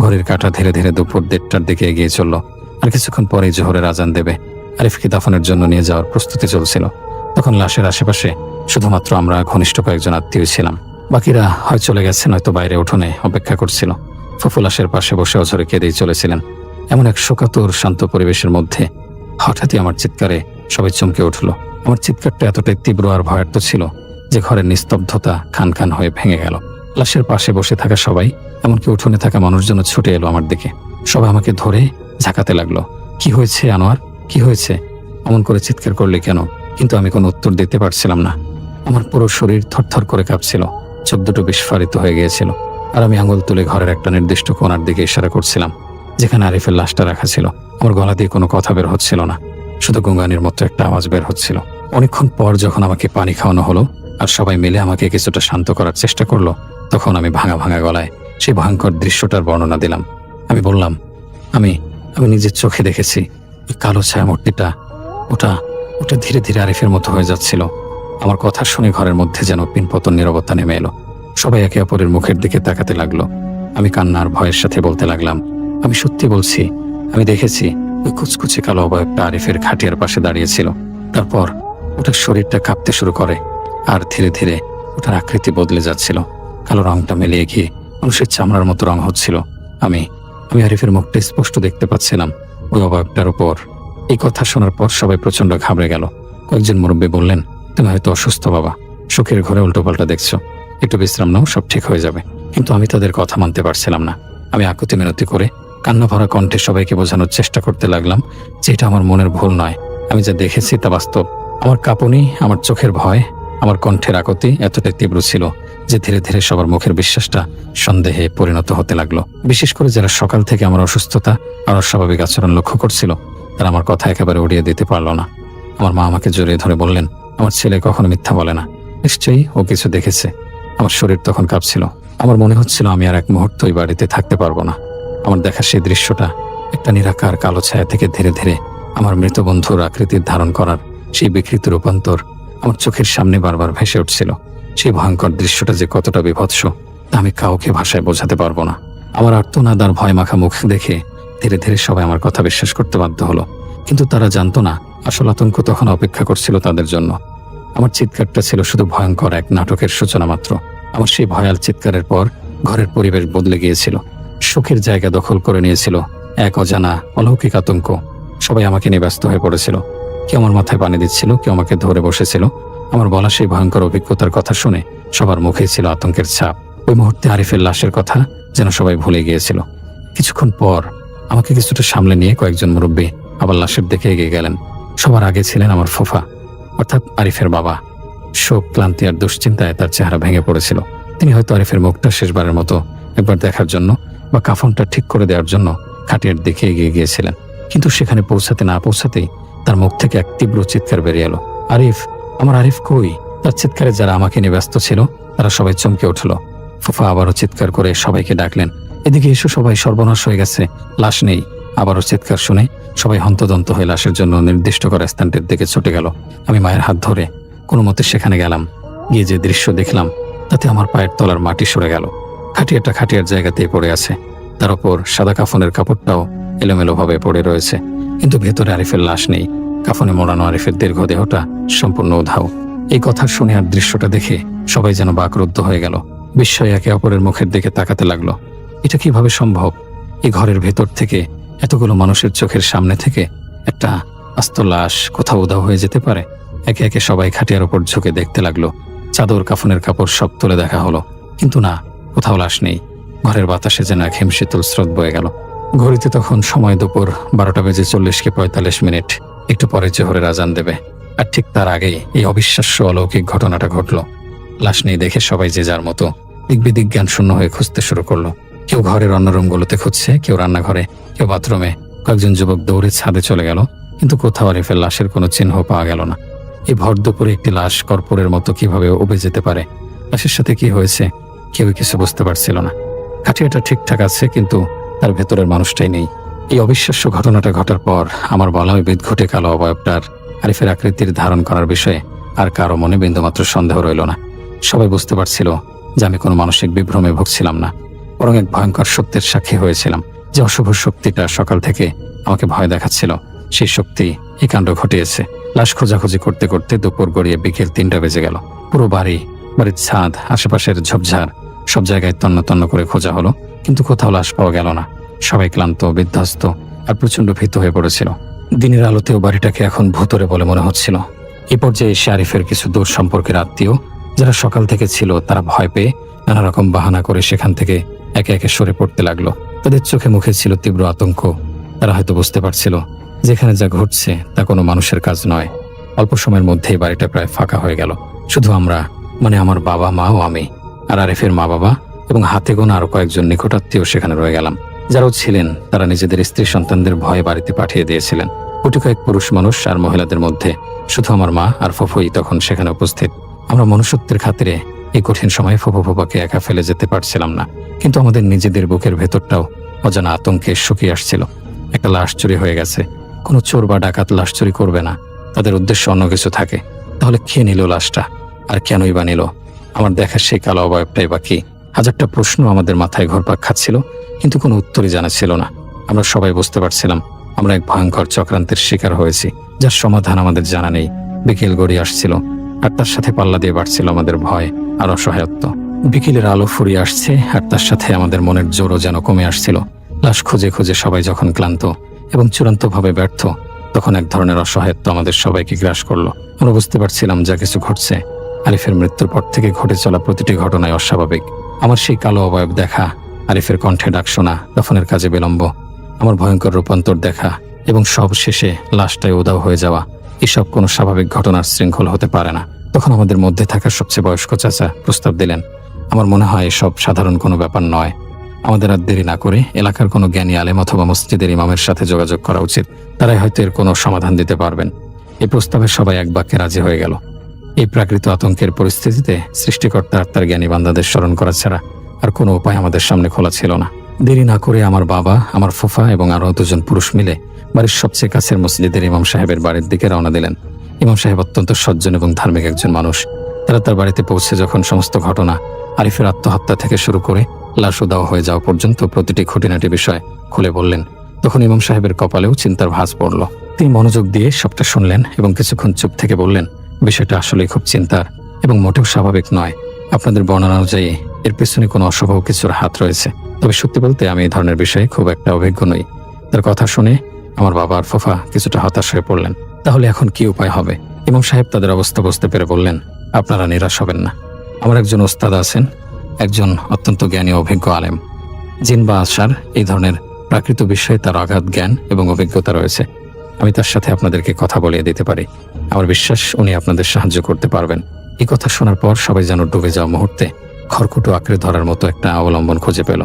ঘরের কাঁটা ধীরে ধীরে দুপুর 1:30টার দিকে এগিয়ে চলল। আর কিছুক্ষণ পরেই জোহরের আজান দেবে। আরিফকে দাফনের জন্য নিয়ে যাওয়ার প্রস্তুতি চলছিল। তখন লাশের আশেপাশে শুধুমাত্র আমরা ঘনিষ্ঠ কয়েকজন আত্মীয় ছিলাম। বাকিরা হয় চলে গেছে, নয়তো বাইরে উঠোনে অপেক্ষা করছিল। ফুফু লাশের পাশে বসে অঝরে কেঁদেই চলেছিলেন। এমন এক শোকাতুর শান্ত পরিবেশের মধ্যে হঠাৎই আমার চিৎকারে সবাই চমকে উঠল। আমার চিৎকারটা এতটাই তীব্র আর ভয়ার্থ ছিল যে ঘরের নিস্তব্ধতা খান খান হয়ে ভেঙে গেল। লাশের পাশে বসে থাকা সবাই, এমনকি উঠোনে থাকা মানুষজন ছুটে এলো আমার দিকে। সবাই আমাকে ধরে ঝাঁকাতে লাগলো। কি হয়েছে আনোয়ার, কি হয়েছে? অমন করে চিৎকার করলি কেন? কিন্তু আমি কোনো উত্তর দিতে পারছিলাম না। আমার পুরো শরীর থরথর করে কাঁপছিল, চোখ দুটো বিস্ফারিত হয়ে গিয়েছিল। আর আমি আঙুল তুলে ঘরের একটা নির্দিষ্ট কোণার দিকে ইশারা করছিলাম, যেখানে আরিফের লাশটা রাখা ছিল। আমার গলা দিয়ে কোনো কথা বের হচ্ছিল না, শুধু গুঙ্গানির মতো একটা আওয়াজ বের হচ্ছিল। অনেকক্ষণ পর যখন আমাকে পানি খাওয়ানো হলো আর সবাই মিলে আমাকে কিছুটা শান্ত করার চেষ্টা করলো, তখন আমি ভাঙা ভাঙা গলায় সেই ভয়ঙ্কর দৃশ্যটার বর্ণনা দিলাম। আমি বললাম, আমি নিজের চোখে দেখেছি ওই কালো ছায়া মূর্তিটা, ওটা ওটা ধীরে ধীরে আরিফের মতো হয়ে যাচ্ছিল। আমার কথা শুনে ঘরের মধ্যে যেন পিনপতন নীরবতা নেমে এলো। সবাই একে অপরের মুখের দিকে তাকাতে লাগলো। আমি কান্নার ভয়ের সাথে বলতে লাগলাম, আমি সত্যি বলছি, আমি দেখেছি ওই কুচকুচে কালো অবয়বটা আরিফের খাটিয়ার পাশে দাঁড়িয়েছিল। তারপর ওটার শরীরটা কাঁপতে শুরু করে আর ধীরে ধীরে ওটার আকৃতি বদলে যাচ্ছিল। কালো রংটা মিলিয়ে গিয়ে মানুষের চামড়ার মতো রং হচ্ছিল। আমি আরিফের মুখটা স্পষ্ট দেখতে পাচ্ছিলাম ওই অবয়বটার উপর। এই কথা শোনার পর সবাই প্রচন্ড ঘাবড়ে গেল। কয়েকজন মুরব্বী বললেন, তুমি হয়তো অসুস্থ বাবা, শোকের ঘরে উল্টোপাল্টা দেখছো, একটু বিশ্রাম নাও, সব ঠিক হয়ে যাবে। কিন্তু আমি তাদের কথা মানতে পারছিলাম না। আমি আকুতি মিনতি করে কান্না ভরা কণ্ঠে সবাইকে বোঝানোর চেষ্টা করতে লাগলাম যে এটা আমার মনের ভুল নয়, আমি যা দেখেছি তা বাস্তব। আমার কাঁপুনি, আমার চোখের ভয়, আমার কণ্ঠের আকুতি এতটাই তীব্র ছিল যে ধীরে ধীরে সবার মুখের বিশ্বাসটা সন্দেহে পরিণত হতে লাগলো। বিশেষ করে যারা সকাল থেকে আমার অসুস্থতা আর অস্বাভাবিক আচরণ লক্ষ্য করছিল, তারা আমার কথা একেবারে উড়িয়ে দিতে পারলো না। আমার মা আমাকে জড়িয়ে ধরে বললেন, আমার ছেলে কখনো মিথ্যা বলে না, নিশ্চয়ই ও কিছু দেখেছে। আমার শরীর তখন কাঁপছিল। আমার মনে হচ্ছিল আমি আর এক মুহূর্ত ওই বাড়িতে থাকতে পারবো না। আমার দেখা সেই দৃশ্যটা একটা নিরাকার কালো ছায়া থেকে ধীরে ধীরে আমার মৃত বন্ধুর আকৃতির ধারণ করার সেই বিকৃত রূপান্তর আমার চোখের সামনে বারবার ভেসে উঠছিল। সেই ভয়ঙ্কর দৃশ্যটা যে কতটা বিভৎস তা আমি কাউকে ভাষায় বোঝাতে পারবো না। আমার আর্তনাদ আর ভয় মাখা মুখ দেখে ধীরে ধীরে সবাই আমার কথা বিশ্বাস করতে বাধ্য হলো। কিন্তু তারা জানতো না আসল আতঙ্ক তখন অপেক্ষা করছিল তাদের জন্য। আমার চিৎকারটা ছিল শুধু ভয়ঙ্কর এক নাটকের সূচনা মাত্র। আমার সেই ভয়াল চিৎকারের পর ঘরের পরিবেশ বদলে গিয়েছিল। সুখের জায়গা দখল করে নিয়েছিল এক অজানা অলৌকিক আতঙ্ক। সবাই আমাকে নিয়ে ব্যস্ত হয়ে পড়েছিল। কেউ আমার মাথায় পানি দিচ্ছিল, কেউ আমাকে ধরে বসেছিল। আমার বলা সেই ভয়ঙ্কর অভিজ্ঞতার কথা শুনে সবার মুখেই ছিল আতঙ্কের ছাপ। ওই মুহূর্তে আরিফের লাশের কথা যেন সবাই ভুলে গিয়েছিল। কিছুক্ষণ পর আমাকে কিছুটা সামলে নিয়ে কয়েকজন মুরব্বী আবার লাশের দিকে এগিয়ে গেলেন। সবার আগে ছিলেন আমার ফুফা, অর্থাৎ আরিফের বাবা। শোক, ক্লান্তি আর দুশ্চিন্তায় তার চেহারা ভেঙে পড়েছিল। তিনি হয়তো আরিফের মুখটা শেষবারের মতো একবার দেখার জন্য বা কাফনটা ঠিক করে দেওয়ার জন্য খাটিয়ার দিকে এগিয়ে গিয়েছিলেন। কিন্তু সেখানে পৌঁছাতে না পৌঁছাতেই তার মুখ থেকে এক তীব্র চিৎকার বেরিয়ে এলো, আরিফ, আমার আরিফ কই? তার চিৎকারে যারা আমাকে নিয়ে ব্যস্ত ছিল তারা সবাই চমকে উঠল। ফুফা আবারও চিৎকার করে সবাইকে ডাকলেন, এদিকে এসো সবাই, সর্বনাশ হয়ে গেছে, লাশ নেই। আবারও চিৎকার শুনে সবাই হন্তদন্ত হয়ে লাশের জন্য নির্দিষ্ট করা স্থানটির দিকে ছুটে গেল। আমি মায়ের হাত ধরে কোনো মতে সেখানে গেলাম। গিয়ে যে দৃশ্য দেখলাম তাতে আমার পায়ের তলার মাটি সরে গেল। খাটিয়াটা খাটিয়ার জায়গাতেই পড়ে আছে, তার উপর সাদা কাফনের কাপড়টাও এলোমেলোভাবে পড়ে রয়েছে, কিন্তু ভেতরে আরিফের লাশ নেই। কাফনে মোড়ানো আরিফের দীর্ঘ দেহটা সম্পূর্ণ উধাও। এই কথা শুনে আর দৃশ্যটা দেখে সবাই যেন বাকরুদ্ধ হয়ে গেল। বিস্ময়ে একে অপরের মুখের দিকে তাকাতে লাগলো। এটা কিভাবে সম্ভব? এই ঘরের ভেতর থেকে, এতগুলো মানুষের চোখের সামনে থেকে একটা আস্ত লাশ কোথাও উধাও হয়ে যেতে পারে? একে একে সবাই খাটিয়ার উপর ঝুঁকে দেখতে লাগলো। চাদর, কাফনের কাপড় সব তুলে দেখা হলো, কিন্তু না, কোথাও লাশ নেই। ঘরের বাতাসে যেন এক হিমশীতল স্রোত বয়ে গেল। ঘড়িতে তখন সময় দুপুর 12:40-45। একটু পরে জোহরের আজান দেবে, আর ঠিক তার আগেই এই অবিশ্বাস্য অলৌকিক ঘটনাটা ঘটল। লাশ নেই দেখে সবাই যে যার মতো দিগ্বিদিক জ্ঞান শূন্য হয়ে খুঁজতে শুরু করলো। কেউ ঘরের অন্য রুমগুলোতে খুঁজছে, কেউ রান্নাঘরে, কেউ বাথরুমে। কয়েকজন যুবক দৌড়ে ছাদে চলে গেল, কিন্তু কোথাও আরিফের লাশের কোনো চিহ্ন পাওয়া গেল না। এই ভর দুপুরে একটি লাশ কর্পূরের মতো কিভাবে উবে যেতে পারে? লাশের সাথে কি হয়েছে কেউই কিছু বুঝতে পারছিল না। খাটিয়াটা ঠিকঠাক আছে, কিন্তু তার ভেতরের মানুষটাই নেই। এই অবিশ্বাস্য ঘটনাটা ঘটার পর আমার বলা ওই বিদঘুটে কালো অবয়বটার আরিফের আকৃতির ধারণ করার বিষয়ে আর কারো মনে বিন্দুমাত্র সন্দেহ রইল না। সবাই বুঝতে পারছিল যে আমি কোনো মানসিক বিভ্রমে ভুগছিলাম না, বরং এক ভয়ঙ্কর সত্যের সাক্ষী হয়েছিলাম। যে অশুভ শক্তিটা সকাল থেকে আমাকে ভয় দেখাচ্ছিল, সেই শক্তি এই কাণ্ড ঘটিয়েছে। লাশ খোঁজাখুঁজি করতে করতে দুপুর গড়িয়ে বিকেল 3টা বেজে গেল। পুরো বাড়ির ছাদ, আশেপাশের ঝোপঝাড় সব জায়গায় তন্ন তন্ন করে খোঁজা হলো, কিন্তু কোথাও লাশ পাওয়া গেল না। সবাই ক্লান্ত, বিধ্বস্ত আর প্রচন্ড ভীত হয়ে পড়েছিল। দিনের আলোতেও বাড়িটাকে এখন ভূতরে বলে মনে হচ্ছিল। এ পর্যায়ে এসে আরিফের কিছু দূর সম্পর্কের আত্মীয় যারা সকাল থেকে ছিল তারা ভয় পেয়ে নানা রকম বাহানা করে সেখান থেকে একে একে সরে পড়তে লাগলো। তাদের চোখে মুখে ছিল তীব্র আতঙ্ক। তারা হয়তো বুঝতে পারছিল যেখানে যা ঘটছে তা কোনো মানুষের কাজ নয়। অল্প সময়ের মধ্যেই বাড়িটা প্রায় ফাঁকা হয়ে গেল। শুধু আমরা, মানে আমার বাবা মা ও আমি, আর আরিফের মা বাবা এবং হাতে গোনা আরো কয়েকজন নিকটাত্মীয় সেখানে রয়ে গেলাম। যারাও ছিলেন তারা নিজেদের স্ত্রী সন্তানদের ভয়ে বাড়িতে পাঠিয়ে দিয়েছিলেন। কোটি কয়েক পুরুষ মানুষ আর মহিলাদের মধ্যে শুধু আমার মা আর ফুফুই তখন সেখানে উপস্থিত। আমরা মনুষ্যত্বের খাতিরে এই কঠিন সময়ে ফুফু ফুফাকে একা ফেলে যেতে পারছিলাম না, কিন্তু আমাদের নিজেদের বুকের ভেতরটাও অজানা আতঙ্কে শুকিয়ে আসছিল। একটা লাশ চুরি হয়ে গেছে। কোনো চোর বা ডাকাত লাশ চুরি করবে না, তাদের উদ্দেশ্য অন্য কিছু থাকে। তাহলে খেয়ে নিল লাশটা, আর কেনই বা নিল? আমার দেখা সেই কালো অবয়বটাই বা কি? হাজারটা প্রশ্ন আমাদের মাথায় ঘুরপাক খাচ্ছিল, কিন্তু কোনো উত্তরই জানা ছিল না। আমরা সবাই বুঝতে পারছিলাম আমরা এক ভয়ঙ্কর চক্রান্তের শিকার হয়েছি, যার সমাধান আমাদের জানা নেই। বিকেল গড়িয়ে আসছিল, আর তার সাথে পাল্লা দিয়ে বাড়ছিল আমাদের ভয় আর অসহায়ত্ব। বিকেলের আলো ফুরিয়ে আসছে, আর তার সাথে আমাদের মনের জোরও যেন কমে আসছিল। লাশ খুঁজে খুঁজে সবাই যখন ক্লান্ত এবং চূড়ান্তভাবে ব্যর্থ, তখন এক ধরনের অসহায়ত্ব আমাদের সবাইকে গ্রাস করলো। আমরা বুঝতে পারছিলাম যা কিছু ঘটছে আরিফের মৃত্যুর পর থেকে ঘটে চলা প্রতিটি ঘটনায় অস্বাভাবিক। আমার সেই কালো অবয়ব দেখা, আরিফের কণ্ঠে ডাক শোনা, দফনের কাজে বিলম্ব, আমার ভয়ঙ্কর রূপান্তর দেখা এবং সব শেষে লাশটায় উধাও হয়ে যাওয়া, এসব কোনো স্বাভাবিক ঘটনার শৃঙ্খল হতে পারে না। তখন আমাদের মধ্যে থাকা সবচেয়ে বয়স্ক চাচা প্রস্তাব দিলেন, আমার মনে হয় এসব সাধারণ কোনো ব্যাপার নয়। আমাদের আর দেরি না করে এলাকার কোনো জ্ঞানী আলেম অথবা মসজিদের ইমামের সাথে যোগাযোগ করা উচিত। তারাই হয়তো এর কোনো সমাধান দিতে পারবেন। এই প্রস্তাবে সবাই এক বাক্যে রাজি হয়ে গেল। এই প্রাকৃত আতঙ্কের পরিস্থিতিতে সৃষ্টিকর্তা আর তার জ্ঞানী বান্দাদের স্মরণ করা ছাড়া আর কোনো উপায় আমাদের সামনে খোলা ছিল না। দেরি না করে আমার বাবা, আমার ফুফা এবং আরও দুজন পুরুষ মিলে বাড়ির সবচেয়ে কাছের মসজিদের ইমাম সাহেবের বাড়ির দিকে রওনা দিলেন। ইমাম সাহেব অত্যন্ত সজ্জন এবং ধার্মিক একজন মানুষ। তারা তার বাড়িতে পৌঁছে যখন সমস্ত ঘটনা, আরিফের আত্মহত্যা থেকে শুরু করে লাশ উধাও হয়ে যাওয়া পর্যন্ত প্রতিটি খুঁটিনাটি বিষয় খুলে বললেন, তখন ইমাম সাহেবের কপালেও চিন্তার ভাঁজ পড়ল। তিনি মনোযোগ দিয়ে সবটা শুনলেন এবং কিছুক্ষণ চুপ থেকে বললেন, বিষয়টা আসলে খুব চিন্তার এবং মোটেও স্বাভাবিক নয়। আপনাদের বর্ণনা অনুযায়ী এর পেছনে কোনো অশুভ কিছুর হাত রয়েছে। তবে সত্যি বলতে আমি এই ধরনের বিষয়ে খুব একটা অভিজ্ঞ নই। তার কথা শুনে আমার বাবা আর ফুফা কিছুটা হতাশ হয়ে পড়লেন। তাহলে এখন কি উপায় হবে? ইমাম সাহেব তাদের অবস্থা বুঝতে পেরে বললেন, আপনারা নিরাশ হবেন না। আমার একজন ওস্তাদ আছেন, একজন অত্যন্ত জ্ঞানী অভিজ্ঞ আলেম। জিন বা আশার এই ধরনের প্রাকৃত বিষয়ে তার অগাধ জ্ঞান এবং অভিজ্ঞতা রয়েছে। আমি তার সাথে আপনাদেরকে কথা বলিয়ে দিতে পারি। আমার বিশ্বাস উনি আপনাদের সাহায্য করতে পারবেন। এই কথা শোনার পর সবাই যেন ডুবে যাওয়া মুহূর্তে খড়কুটো আঁকড়ে ধরার মতো একটা অবলম্বন খুঁজে পেল।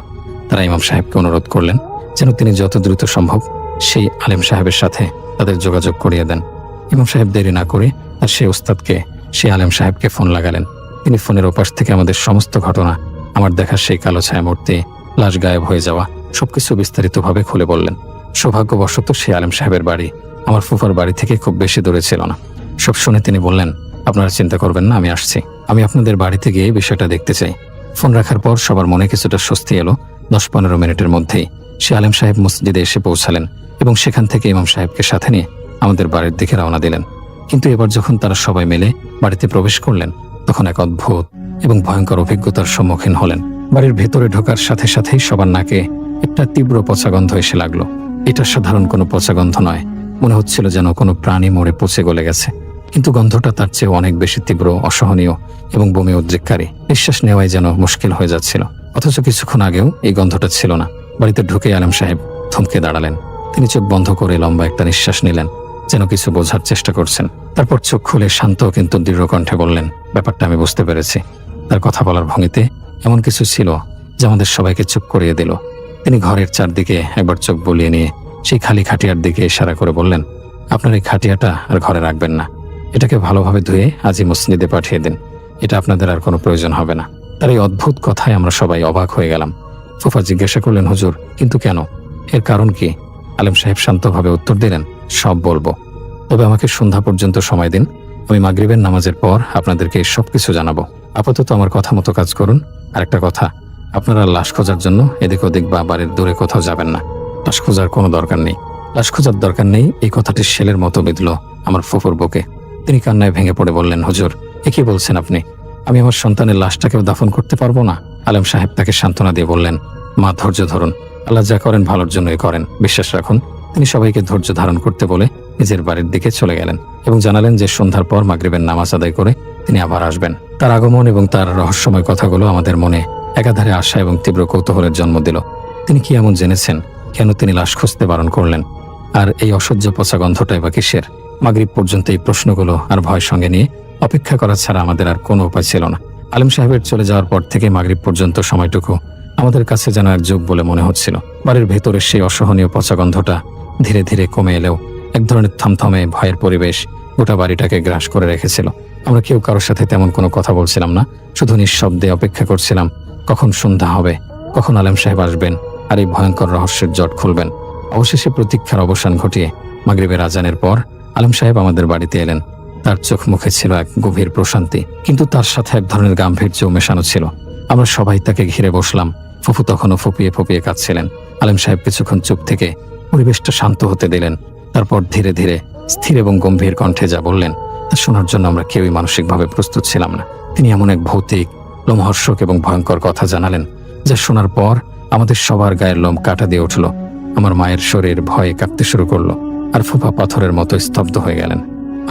তারা ইমাম সাহেবকে অনুরোধ করলেন যেন তিনি যত দ্রুত সম্ভব সেই আলেম সাহেবের সাথে তাদের যোগাযোগ করিয়ে দেন। ইমাম সাহেব দেরি না করে তার সেই ওস্তাদকে, সেই আলেম সাহেবকে ফোন লাগালেন। তিনি ফোনের ওপাশ থেকে আমাদের সমস্ত ঘটনা, আমার দেখা সেই কালো ছায়া মূর্তি, লাশ গায়েব হয়ে যাওয়া, সবকিছু বিস্তারিতভাবে খুলে বললেন। সৌভাগ্যবশত সেই আলেম সাহেবের বাড়ি আমার ফুফার বাড়ি থেকে খুব বেশি দূরে ছিল না। সব শুনে তিনি বললেন, আপনারা চিন্তা করবেন না, আমি আসছি। আমি আপনাদের বাড়িতে গিয়ে বিষয়টা দেখতে চাই। ফোন রাখার পর সবার মনে কিছুটা স্বস্তি এলো। 10-15 মিনিটের মধ্যেই সে আলেম সাহেব মসজিদে এসে পৌঁছালেন এবং সেখান থেকে ইমাম সাহেবকে সাথে নিয়ে আমাদের বাড়ির দিকে রওনা দিলেন। কিন্তু এবার যখন তারা সবাই মিলে বাড়িতে প্রবেশ করলেন, তখন এক অদ্ভুত এবং ভয়ঙ্কর অভিজ্ঞতার সম্মুখীন হলেন। বাড়ির ভেতরে ঢোকার সাথে সাথেই সবার নাকে একটা তীব্র পচা গন্ধ এসে লাগলো। এটা সাধারণ কোনো পচা গন্ধ নয়, মনে হচ্ছিল যেন কোনো প্রাণী মরে পচে গলে গেছে। কিন্তু গন্ধটা তার চেয়ে অনেক বেশি তীব্র, অসহনীয় এবং বমি উদ্রেককারী। নিঃশ্বাস নেওয়াই যেন মুশকিল হয়ে যাচ্ছিল। অথচ কিছুক্ষণ আগেও এই গন্ধটা ছিল না। বাড়িতে ঢুকে আলেম সাহেব থমকে দাঁড়ালেন। তিনি চোখ বন্ধ করে লম্বা একটা নিঃশ্বাস নিলেন, যেন কিছু বোঝার চেষ্টা করছেন। তারপর চোখ খুলে শান্ত কিন্তু দৃঢ় কণ্ঠে বললেন, ব্যাপারটা আমি বুঝতে পেরেছি। তার কথা বলার ভঙ্গিতে এমন কিছু ছিল যা আমাদের সবাইকে চুপ করিয়ে দিল। তিনি ঘরের চারদিকে একবার চোখ বুলিয়ে নিয়ে সেই খালি খাটিয়ার দিকে ইশারা করে বললেন, আপনার এই খাটিয়াটা আর ঘরে রাখবেন না। এটাকে ভালোভাবে ধুয়ে আজই মসজিদে পাঠিয়ে দিন। এটা আপনাদের আর কোনো প্রয়োজন হবে না। তার এই অদ্ভুত কথায় আমরা সবাই অবাক হয়ে গেলাম। ফুফা জিজ্ঞাসা করলেন, হুজুর কিন্তু কেন? এর কারণ কি? আলেম সাহেব শান্তভাবে উত্তর দিলেন, সব বলবো, তবে আমাকে সন্ধ্যা পর্যন্ত সময় দিন। আমি মাগরিবের নামাজের পর আপনাদেরকে সব কিছু জানাবো। আপাতত আমার কথা মতো কাজ করুন। আর একটা কথা, আপনারা লাশ খোঁজার জন্য এদিক ওদিক বা বাড়ির দূরে কোথাও যাবেন না। লাশ খোঁজার কোনো দরকার নেই। লাশ খোঁজার দরকার নেই, এই কথাটি শেলের মতো বিঁধল আমার ফুফুর বুকে। তিনি কান্নায় ভেঙে পড়ে বললেন, হুজুর এ কি বলছেন আপনি? আমি আমার সন্তানের লাশটাকেও দাফন করতে পারবো না? আলেম সাহেব তাকে সান্ত্বনা দিয়ে বললেন, মা ধৈর্য ধরুন, আল্লাহ যা করেন ভালোর জন্যই করেন, বিশ্বাস রাখুন তিনি সবাইকে ধৈর্য ধারণ করতে বলে নিজের বাড়ির দিকে চলে গেলেন এবং জানালেন যে সন্ধ্যার পর মাগরিবের নামাজ আদায় করে তিনি আবার আসবেন। তার আগমন এবং তার রহস্যময় কথাগুলো আমাদের মনে একাধারে আশা এবং তীব্র কৌতূহলের জন্ম দিল। তিনি কি এমন জেনেছেন? কেন তিনি লাশ খুঁজতে বারণ করলেন? আর এই অসহ্য পচা গন্ধটাই বা কিসের? মাগরিব পর্যন্ত এই প্রশ্নগুলো আর ভয় সঙ্গে নিয়ে অপেক্ষা করা ছাড়া আমাদের আর কোনো উপায় ছিল না। আলেম সাহেবের চলে যাওয়ার পর থেকে মাগরিব পর্যন্ত সময়টুকু আমাদের কাছে যেন এক যুগ বলে মনে হচ্ছিল। বাড়ির ভেতরের সেই অসহনীয় পচা গন্ধটা ধীরে ধীরে কমে এলেও এক ধরনের থমথমে ভয়ের পরিবেশ গোটা বাড়িটাকে গ্রাস করে রেখেছিল। আমরা কেউ কারোর সাথে তেমন কোনো কথা বলছিলাম না, শুধু নিঃশব্দে অপেক্ষা করছিলাম কখন সন্ধ্যা হবে, কখন আলেম সাহেব আসবেন আর এই ভয়ঙ্কর রহস্যের জট খুলবেন। অবশেষে প্রতীক্ষার অবসান ঘটিয়ে মাগরিবের আজানের পর আলেম সাহেব আমাদের বাড়িতে এলেন। তার চোখ মুখে ছিল এক গভীর প্রশান্তি, কিন্তু তার সাথে এক ধরনের গাম্ভীর্য মেশানো ছিল। আমরা সবাই তাকে ঘিরে বসলাম। ফুফু তখনও ফুপিয়ে ফুপিয়ে কাঁদছিলেন। আলেম সাহেব কিছুক্ষণ চুপ থেকে পরিবেশটা শান্ত হতে দিলেন। তারপর ধীরে ধীরে স্থির এবং গম্ভীর কণ্ঠে যা বললেন তা শোনার জন্য আমরা কেউই মানসিকভাবে প্রস্তুত ছিলাম না। তিনি এমন এক ভৌতিক, লোমহর্ষক এবং ভয়ঙ্কর কথা জানালেন যা শোনার পর আমাদের সবার গায়ের লোম কাটা দিয়ে উঠল। আমার মায়ের শরীর ভয়ে কাঁপতে শুরু করলো, আর ফুফা পাথরের মতো স্তব্ধ হয়ে গেলেন।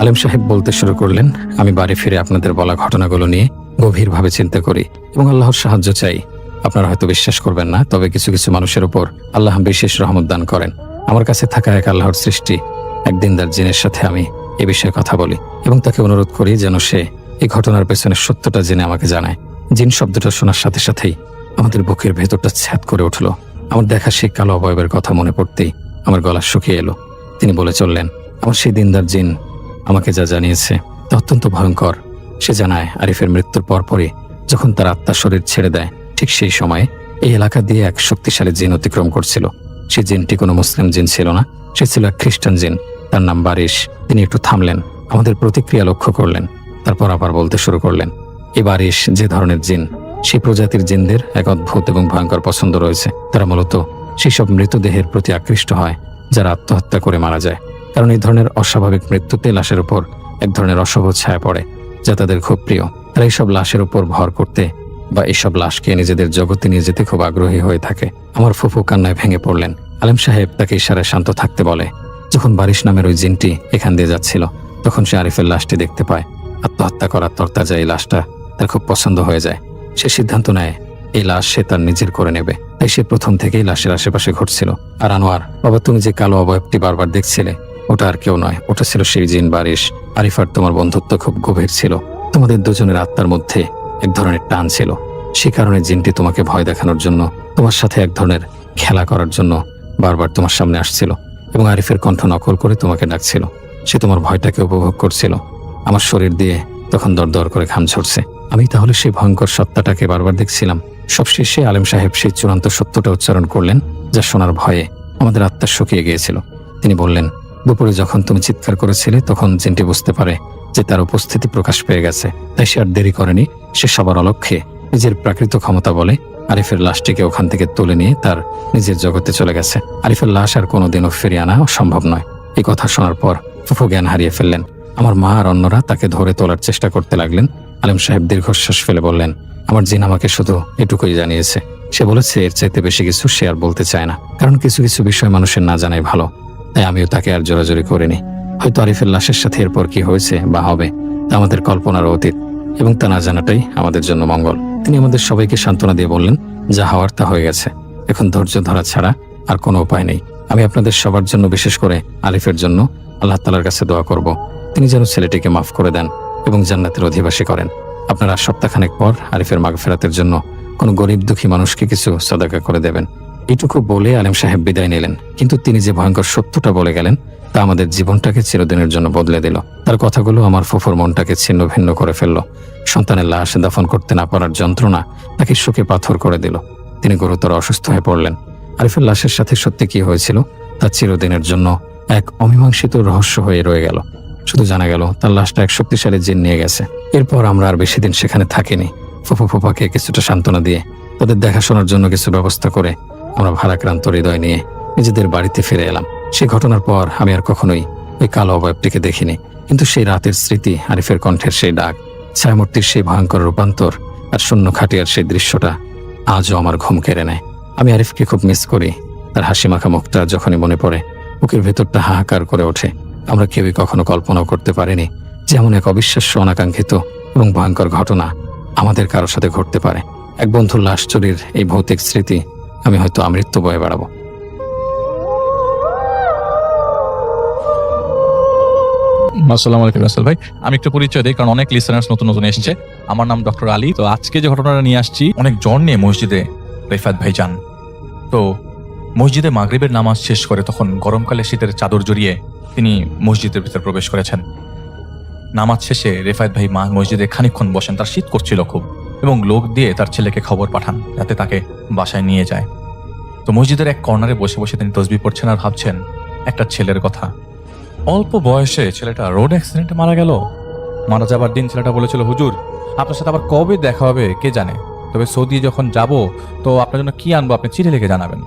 আলেম সাহেব বলতে শুরু করলেন, আমি বাড়ি ফিরে আপনাদের বলা ঘটনাগুলো নিয়ে গভীরভাবে চিন্তা করি এবং আল্লাহর সাহায্য চাই। আপনারা হয়তো বিশ্বাস করবেন না, তবে কিছু কিছু মানুষের উপর আল্লাহ বিশেষ রহমত দান করেন। আমার কাছে থাকা এক আল্লাহর সৃষ্টি এক দিনদার জিনের সাথে আমি এ বিষয়ে কথা বলি এবং তাকে অনুরোধ করি যেন সে এই ঘটনার পেছনে সত্যটা জেনে আমাকে জানায়। জিন শব্দটা শোনার সাথে সাথেই আমাদের বুকের ভেতরটা ছ্যাদ করে উঠল। আমার দেখা সেই কালো অবয়বের কথা মনে পড়তেই আমার গলা শুকিয়ে এলো। তিনি বলে চললেন, আমার সেই দিনদার জিন আমাকে যা জানিয়েছে তা অত্যন্ত ভয়ঙ্কর। সে জানায় আরিফের মৃত্যুর পরপরই যখন তার আত্মা শরীর ছেড়ে দেয়, ঠিক সেই সময়ে এই এলাকা দিয়ে এক শক্তিশালী জিন অতিক্রম করছিল। সেই জিনটি কোনো মুসলিম জিন ছিল না, সে ছিল এক খ্রিস্টান জিন। তার নাম বারিশ। তিনি একটু থামলেন, আমাদের প্রতিক্রিয়া লক্ষ্য করলেন, তারপর আবার বলতে শুরু করলেন, এই বারিশ যে ধরনের জিন, সেই প্রজাতির জিনদের এক অদ্ভুত এবং ভয়ঙ্কর পছন্দ রয়েছে। তারা মূলত সেই সব মৃতদেহের প্রতি আকৃষ্ট হয় যারা আত্মহত্যা করে মারা যায়, কারণ এই ধরনের অস্বাভাবিক মৃত্যুতে লাশের উপর এক ধরনের অশুভ ছায়া পড়ে যা তাদের খুব প্রিয়। তারা এইসব লাশের উপর ভর করতে বা এইসব লাশকে নিজেদের জগতে নিয়ে যেতে খুব আগ্রহী হয়ে থাকে। আমার ফুফু কান্নায় ভেঙে পড়লেন। আলেম সাহেব তাকে ইশারায় শান্ত থাকতে বলে। যখন বারিশ নামের ওই জিনটি এখান দিয়ে যাচ্ছিল, তখন সে আরিফের লাশটি দেখতে পায়। আত্মহত্যা করার তরতাজা এই লাশটা তার খুব পছন্দ হয়ে যায়। সে সিদ্ধান্ত নেয় এই লাশ সে তার নিজের করে নেবে। তাই সে প্রথম থেকেই লাশের আশেপাশে ঘুরছিল। আর আনোয়ার, বাবা, তুমি যে কালো অবয়বটি বারবার দেখছিলে, ওটা আর কেউ নয়, ওটা ছিল সেই জিন বারিশ। আরিফার তোমার বন্ধুত্ব খুব গভীর ছিল, তোমাদের দুজনের আত্মার মধ্যে এক ধরনের টান ছিল। সে কারণে জিনটি তোমাকে ভয় দেখানোর জন্য, তোমার সাথে এক ধরনের খেলা করার জন্য বারবার তোমার সামনে আসছিল এবং আরিফের কণ্ঠ নকল করে তোমাকে ডাকছিল। সে তোমার ভয়টাকে উপভোগ করছিল। আমার শরীর দিয়ে তখন দরদর করে ঘাম ঝরছে। আমি তাহলে সেই ভয়ঙ্কর সত্তাটাকে বারবার দেখছিলাম। সবশেষে আলেম সাহেব সেই চূড়ান্ত সত্যটা উচ্চারণ করলেন যা শোনার ভয়ে আমাদের আত্মা শুকিয়ে গিয়েছিল। তিনি বললেন, দুপুরে যখন তুমি চিৎকার করেছিলে তখন জিনটি বুঝতে পারে যে তার উপস্থিতি প্রকাশ পেয়ে গেছে। তাই সে আর দেরি করেনি। সে সবার অলক্ষ্যে নিজের প্রাকৃত ক্ষমতা বলে আরিফের লাশটিকে ওখান থেকে তুলে নিয়ে তার নিজের জগতে চলে গেছে। আরিফের লাশ আর কোনোদিনও ফিরিয়ে আনা সম্ভব নয়। এই কথা শোনার পর ফুফু জ্ঞান হারিয়ে ফেললেন। আমার মা আর অন্যরা তাকে ধরে তোলার চেষ্টা করতে লাগলেন। আলেম সাহেব দীর্ঘশ্বাস ফেলে বললেন, আমার জিন আমাকে শুধু এটুকুই জানিয়েছে। সে বলেছে এর চাইতে বেশি কিছু সে আর বলতে চায় না, কারণ কিছু কিছু বিষয় মানুষের না জানাই ভালো। তাই আমিও তাকে আর জোরাজোরি করিনি। হয়তো আরিফের লাশের সাথে এরপর কি হয়েছে বা হবে তা আমাদের কল্পনার অতীত, এবং তা না জানাটাই আমাদের জন্য মঙ্গল। তিনি আমাদের সবাইকে সান্ত্বনা দিয়ে বললেন, যা হওয়ার তা হয়ে গেছে, এখন ধৈর্য ধরা ছাড়া আর কোনো উপায় নেই। আমি আপনাদের সবার জন্য, বিশেষ করে আরিফের জন্য আল্লাহ তাআলার কাছে দোয়া করব, তিনি যেন ছেলেটিকে মাফ করে দেন এবং জান্নাতের অধিবাসী করেন। আপনারা সপ্তাহখানেক পর আরিফের মাগফিরাতের জন্য কোনো গরিব দুঃখী মানুষকে কিছু সাদাকা করে দেবেন। এইটুকু বলে আলেম সাহেব বিদায় নিলেন। কিন্তু তিনি যে ভয়ঙ্কর সত্যটা বলে গেলেন তা আমাদের জীবনটাকে চিরদিনের জন্য বদলে দিল। তার কথাগুলো আমার ফুফুর মনটাকে ছিন্ন ভিন্ন করে ফেলল। সন্তানের লাশ দাফন করতে না পারার যন্ত্রণা তাকে শোকে পাথর করে দিল। তিনি গুরুতর অসুস্থ হয়ে পড়লেন। আরিফের লাশের সাথে সত্যি কি হয়েছিল তা চিরদিনের জন্য এক অমীমাংসিত রহস্য হয়ে রয়ে গেল। শুধু জানা গেল তার লাশটা এক শক্তিশালী জিন নিয়ে গেছে। এরপর আমরা আর বেশি দিন সেখানে থাকিনি। ফুফু ফুফাকে কিছুটা সান্ত্বনা দিয়ে তাদের দেখাশোনার জন্য কিছু ব্যবস্থা করে আমরা ভারাক্রান্ত হৃদয় নিয়ে নিজেদের বাড়িতে ফিরে এলাম। সেই ঘটনার পর আমি আর কখনোই ওই কালো অবয়বটিকে দেখিনি, কিন্তু সেই রাতের স্মৃতি, আরিফের কণ্ঠের সেই ডাক, ছায়ামূর্তির সেই ভয়ঙ্কর রূপান্তর আর শূন্য খাটিয়ার সেই দৃশ্যটা আজও আমার ঘুম কেড়ে নেয়। আমি আরিফকে খুব মিস করি। তার হাসি মাখা মুখটা যখনই মনে পড়ে বুকের ভেতরটা হাহাকার করে ওঠে। আমরা কেউই কখনো কল্পনাও করতে পারিনি যে এমন এক অবিশ্বাস্য, অনাকাঙ্ক্ষিত এবং ভয়ঙ্কর ঘটনা আমাদের কারোর সাথে ঘটতে পারে। এক বন্ধুর লাশ চুরির এই ভৌতিক স্মৃতি আমি হয়তো আমৃত্যু বয়ে বেড়াবো। আসসালামু আলাইকুম রাসেল ভাই, আমি একটু পরিচয় দিই কারণ অনেক লিসেনার্স নতুন নতুন এসেছে। আমার নাম ডক্টর আলী। তো আজকে যে ঘটনাটা নিয়ে আসছি, অনেক জ্বর নিয়ে মসজিদে রিফাত ভাই যান। তো মসজিদে মাগরিবের নামাজ শেষ করে তখন গরমকালে শীতের চাদর জড়িয়ে তিনি মসজিদের ভিতরে প্রবেশ করেছেন। নামাজ শেষে রিফাত ভাই মসজিদে খানিকক্ষণ বসেন, তার শীত করছিল খুব, এবং লোক দিয়ে তার ছেলেকে খবর পাঠান যাতে তাকে বাসায় নিয়ে যায়। তো মসজিদের এক কর্নারে বসে বসে তিনি তসবিহ পড়ছেন আর ভাবছেন একটা ছেলের কথা। অল্প বয়সে ছেলেটা রোড অ্যাক্সিডেন্টে মারা গেল। মারা যাবার দিন ছেলেটা বলেছিল, হুজুর আপনার সাথে আবার কবে দেখা হবে কে জানে, তবে সৌদি যখন যাব তো আপনার জন্য কি আনবো আপনি চিঠি লিখে জানাবেন।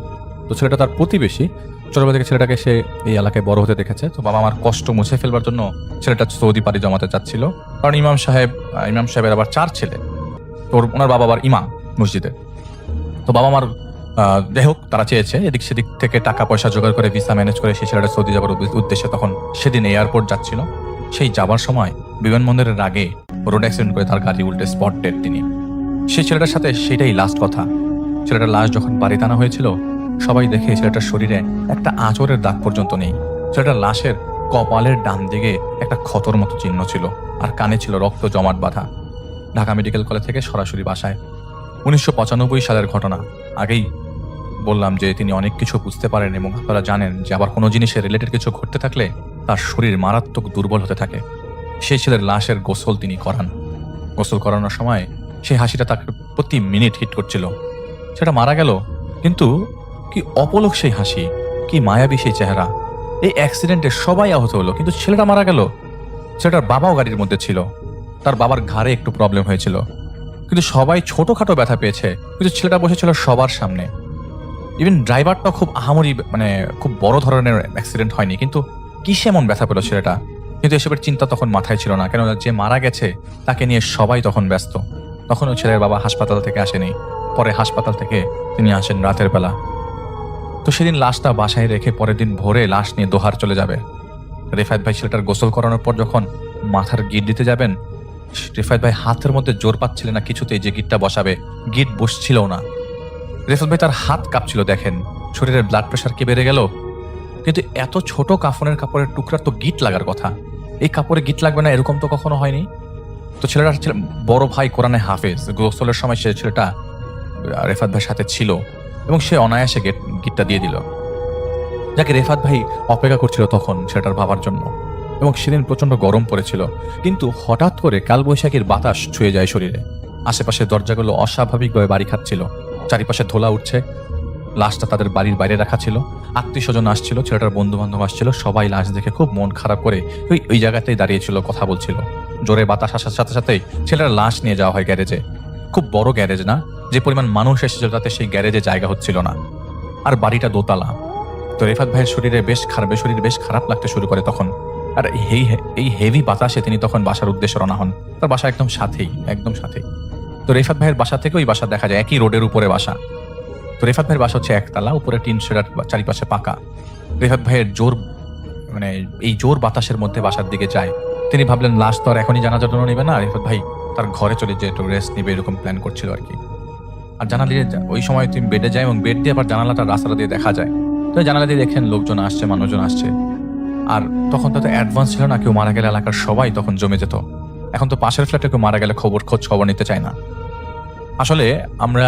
তো ছেলেটা তার প্রতিবেশী, ছোটবেলা থেকে ছেলেটাকে সে এই এলাকায় বড় হতে দেখেছে। তো বাবা আমার কষ্ট মুছে ফেলবার জন্য ছেলেটা সৌদি পাড়ি জমাতে চাচ্ছিল, কারণ ইমাম সাহেবের আবার 4 ছেলে। তো ওনার বাবা আবার ইমাম মসজিদের। তো বাবা আমার যাই হোক, তারা চেয়েছে এদিক সেদিক থেকে টাকা পয়সা জোগাড় করে ভিসা ম্যানেজ করে সেই ছেলেটা সৌদি যাবার উদ্দেশ্যে তখন সেদিন এয়ারপোর্ট যাচ্ছিল। সেই যাবার সময় বিমানবন্দরের আগে রোড অ্যাক্সিডেন্ট করে তার গাড়ি উল্টে স্পট ডেড তিনি। সেই ছেলেটার সাথে সেটাই লাস্ট কথা। ছেলেটার লাশ যখন বাড়িতে আনা হয়েছিল সবাই দেখে ছেলেটার শরীরে একটা আঁচড়ের দাগ পর্যন্ত নেই। ছেলেটার লাশের কপালের ডান দিকে একটা ক্ষতর মতো চিহ্ন ছিল আর কানে ছিল রক্ত জমাট বাঁধা। ঢাকা মেডিকেল কলেজ থেকে সরাসরি বাসায়। 1995 সালের ঘটনা। আগেই বললাম যে তিনি অনেক কিছু বুঝতে পারেন এবং আপনারা জানেন যে আবার কোনো জিনিসের রিলেটেড কিছু ঘটতে থাকলে তার শরীর মারাত্মক দুর্বল হতে থাকে। সেই ছেলের লাশের গোসল তিনি করান। গোসল করানোর সময় সেই হাসিটা তাকে প্রতি মিনিট হিট করছিল। সেটা মারা গেল, কিন্তু কি অপলক সেই হাসি, কি মায়াবী সেই চেহারা। এই অ্যাক্সিডেন্টে সবাই আহত হলো, কিন্তু ছেলেটা মারা গেল। ছেলেটার বাবাও গাড়ির মধ্যে ছিল, তার বাবার ঘাড়ে একটু প্রবলেম হয়েছিল, কিন্তু সবাই ছোটখাটো ব্যথা পেয়েছে, কিন্তু ছেলেটা বসেছিল সবার সামনে। ইভেন ড্রাইভারটা খুব আহামরি, খুব বড় ধরনের অ্যাক্সিডেন্ট হয়নি, কিন্তু কিসে এমন ব্যথা পেল ছেলেটা। কিন্তু এসবের চিন্তা তখন মাথায় ছিল না, কেন যে মারা গেছে তাকে নিয়ে সবাই তখন ব্যস্ত। তখনও ছেলের বাবা হাসপাতাল থেকে আসেনি, পরে হাসপাতাল থেকে তিনি আসেন রাতের বেলা। তো সেদিন লাশটা বাসায় রেখে পরের দিন ভোরে লাশ নিয়ে দোহার চলে যাবে। রিফাত ভাই ছেলেটার গোসল করানোর পর যখন মাথার গিট দিতে যাবেন, রিফাত ভাই হাতের মধ্যে জোর পাচ্ছিলেন না কিছুতেই যে গিটটা বসাবে, গিট বসছিল না। রিফাত ভাই তার হাত কাঁপছিল, দেখেন শরীরের ব্লাড প্রেশার কি বেড়ে গেল। কিন্তু এত ছোট কাপড়ের টুকরার তো গিট লাগার কথা, এই কাপড়ে গিট লাগবে না এরকম তো কখনো হয়নি। তো ছেলেটার বড় ভাই কোরআনে হাফেজ, গোসলের সময় সে ছেলেটা রিফাত ভাইয়ের সাথে ছিল এবং সে অনায়াসে গিটটা দিয়ে দিল। যাকে রিফাত ভাই অপেক্ষা করছিল তখন ছেলেটার বাবার জন্য, এবং সেদিন প্রচন্ড গরম পড়েছিল। কিন্তু হঠাৎ করে কালবৈশাখীর বাতাস ছুঁয়ে যায় শরীরে। আশেপাশের দরজাগুলো অস্বাভাবিকভাবে বাড়ি খাচ্ছিল, চারিপাশে ধোলা উঠছে। লাশটা তাদের বাড়ির বাইরে রাখা ছিল, আত্মীয় স্বজন আসছিল, ছেলেটার বন্ধু বান্ধব আসছিল, সবাই লাশ দেখে খুব মন খারাপ করে ওই জায়গাতেই দাঁড়িয়েছিল, কথা বলছিল। জোরে বাতাস আসার সাথে সাথেই ছেলেটার লাশ নিয়ে যাওয়া হয় গ্যারেজে। খুব বড় গ্যারেজ না, যে পরিমাণ মানুষ এসেছিল তাতে সেই গ্যারেজে জায়গা হচ্ছিল না, আর বাড়িটা দোতলা। তো রিফাত ভাইয়ের শরীর বেশ খারাপ লাগতে শুরু করে তখন। আর এই হেভি বাতাসে তিনি তখন বাসার উদ্দেশ্যে রওনা হন। তার বাসা একদম সাথেই। তো রিফাত ভাইয়ের বাসা থেকে ওই বাসা দেখা যায়, একই রোডের উপরে বাসা। তো রিফাত ভাইয়ের বাসা হচ্ছে একতলা, উপরে টিন শেড, চারিপাশে পাকা। রিফাত ভাইয়ের এই জোর বাতাসের মধ্যে বাসার দিকে যায়। তিনি ভাবলেন লাশ তো আর এখনই জানাজার জন্য নেবে না, রিফাত ভাই তার ঘরে চলে যেয়ে একটু রেস্ট নেবে, এরকম প্ল্যান করছিল আর কি। আর জানালা দিয়ে ওই সময় তুমি বেডে যায় এবং বেড দিয়ে আবার জানালাটা রাস্তাটা দিয়ে দেখা যায়। তো জানালা দিয়ে দেখেন লোকজন আসছে, মানুষজন আসছে। আর তখন তো অ্যাডভান্স ছিল না, কেউ মারা গেলে এলাকার সবাই তখন জমে যেত। এখন তো পাশের ফ্ল্যাটে কেউ মারা গেলে খোঁজ খবর নিতে চায় না। আসলে আমরা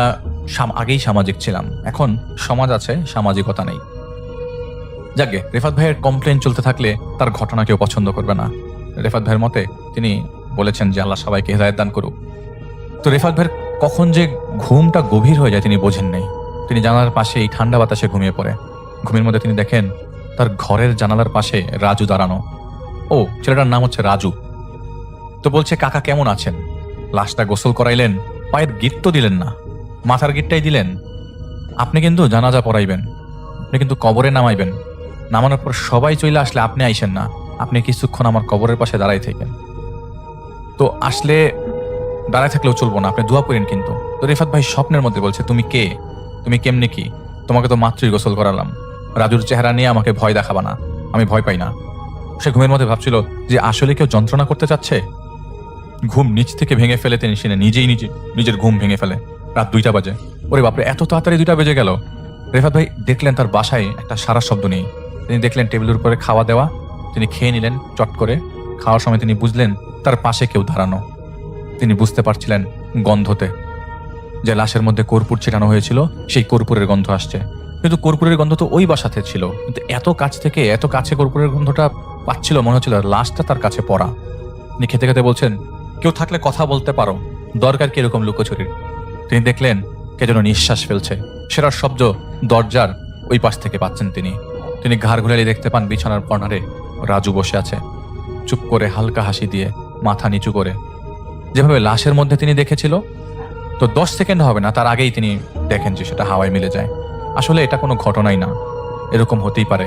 আগেই সামাজিক ছিলাম, এখন সমাজ আছে, সামাজিকতা নেই। যাকে রিফাত ভাইয়ের কমপ্লেন চলতে থাকলে তার ঘটনা কেউ পছন্দ করবে না। রিফাত ভাইয়ের মতে তিনি বলেছেন যে আল্লাহ সবাইকে হেদায়েত দান করুক। তো রিফাত ভাইয়ের কখন যে ঘুমটা গভীর হয়ে যায় তিনি বোঝেন নেই। তিনি জানালার পাশে এই ঠান্ডা বাতাসে ঘুমিয়ে পড়ে। ঘুমের মধ্যে তিনি দেখেন তার ঘরের জানালার পাশে রাজু দাঁড়ানো। ও ছেলেটার নাম হচ্ছে রাজু। তো বলছে, কাকা কেমন আছেন? লাশটা গোসল করাইলেন, পায়ের গিট তো দিলেন না, মাথার গিটটাই দিলেন। আপনি কিন্তু জানাজা পড়াইবেন, আপনি কিন্তু কবরে নামাইবেন। নামানোর পর সবাই চলে আসলে আপনি আইসেন না, আপনি কিছুক্ষণ আমার কবরের পাশে দাঁড়াই থাকেন। তো আসলে দাঁড়ায় থাকলেও চলবো না, আপনি দোয়া করেন কিন্তু। তো রিফাত ভাই স্বপ্নের মধ্যে বলছে, তুমি কে, তুমি কেমনে কি, তোমাকে তো মাত্রই গোসল করালাম, রাজুর চেহারা নিয়ে আমাকে ভয় দেখাবা না, আমি ভয় পাই না। সে ঘুমের মধ্যে ভাবছিল যে আসলে কেউ যন্ত্রণা করতে চাচ্ছে। ঘুম নিচ থেকে ভেঙে ফেলে তিনি নিজেই নিজের ঘুম ভেঙে ফেলে। রাত 2টা বাজে। ওরে বাপরে, এত তাড়াতাড়ি 2টা বেজে গেল। রেফাত ভাই দেখলেন তার বাসায় একটা সারা শব্দ নেই। তিনি দেখলেন টেবিলের উপরে খাওয়া দেওয়া, তিনি খেয়ে নিলেন চট করে। খাওয়ার সময় তিনি বুঝলেন তার পাশে কেউ দাঁড়ানো। তিনি বুঝতে পারছিলেন গন্ধতে, যে লাশের মধ্যে কর্পূর ছিটানো হয়েছিল সেই কর্পূরের গন্ধ আসছে। কিন্তু কর্পূরের গন্ধ তো ওই বাসাতে ছিল, কিন্তু এত কাছ থেকে এত কাছে কর্পূরের গন্ধটা পাচ্ছিল, মনে হচ্ছিল লাশটা তার কাছে পড়া। তিনি খেতে খেতে বলছেন, কেউ থাকলে কথা বলতে পারো, দরকার কি এরকম লুকোচুরির। তিনি দেখলেন কে যেন নিঃশ্বাস ফেলছে, সেটার শব্দ দরজার ওই পাশ থেকে পাচ্ছেন তিনি। তিনি ঘাড় ঘুরালে দেখতে পান বিছানার কর্নারে রাজু বসে আছে, চুপ করে হালকা হাসি দিয়ে মাথা নিচু করে, যেভাবে লাশের মধ্যে তিনি দেখেছিল। তো 10 সেকেন্ড হবে না তার আগেই তিনি দেখেন যে সেটা হাওয়ায় মিলে যায়। আসলে এটা কোনো ঘটনাই না, এরকম হতেই পারে।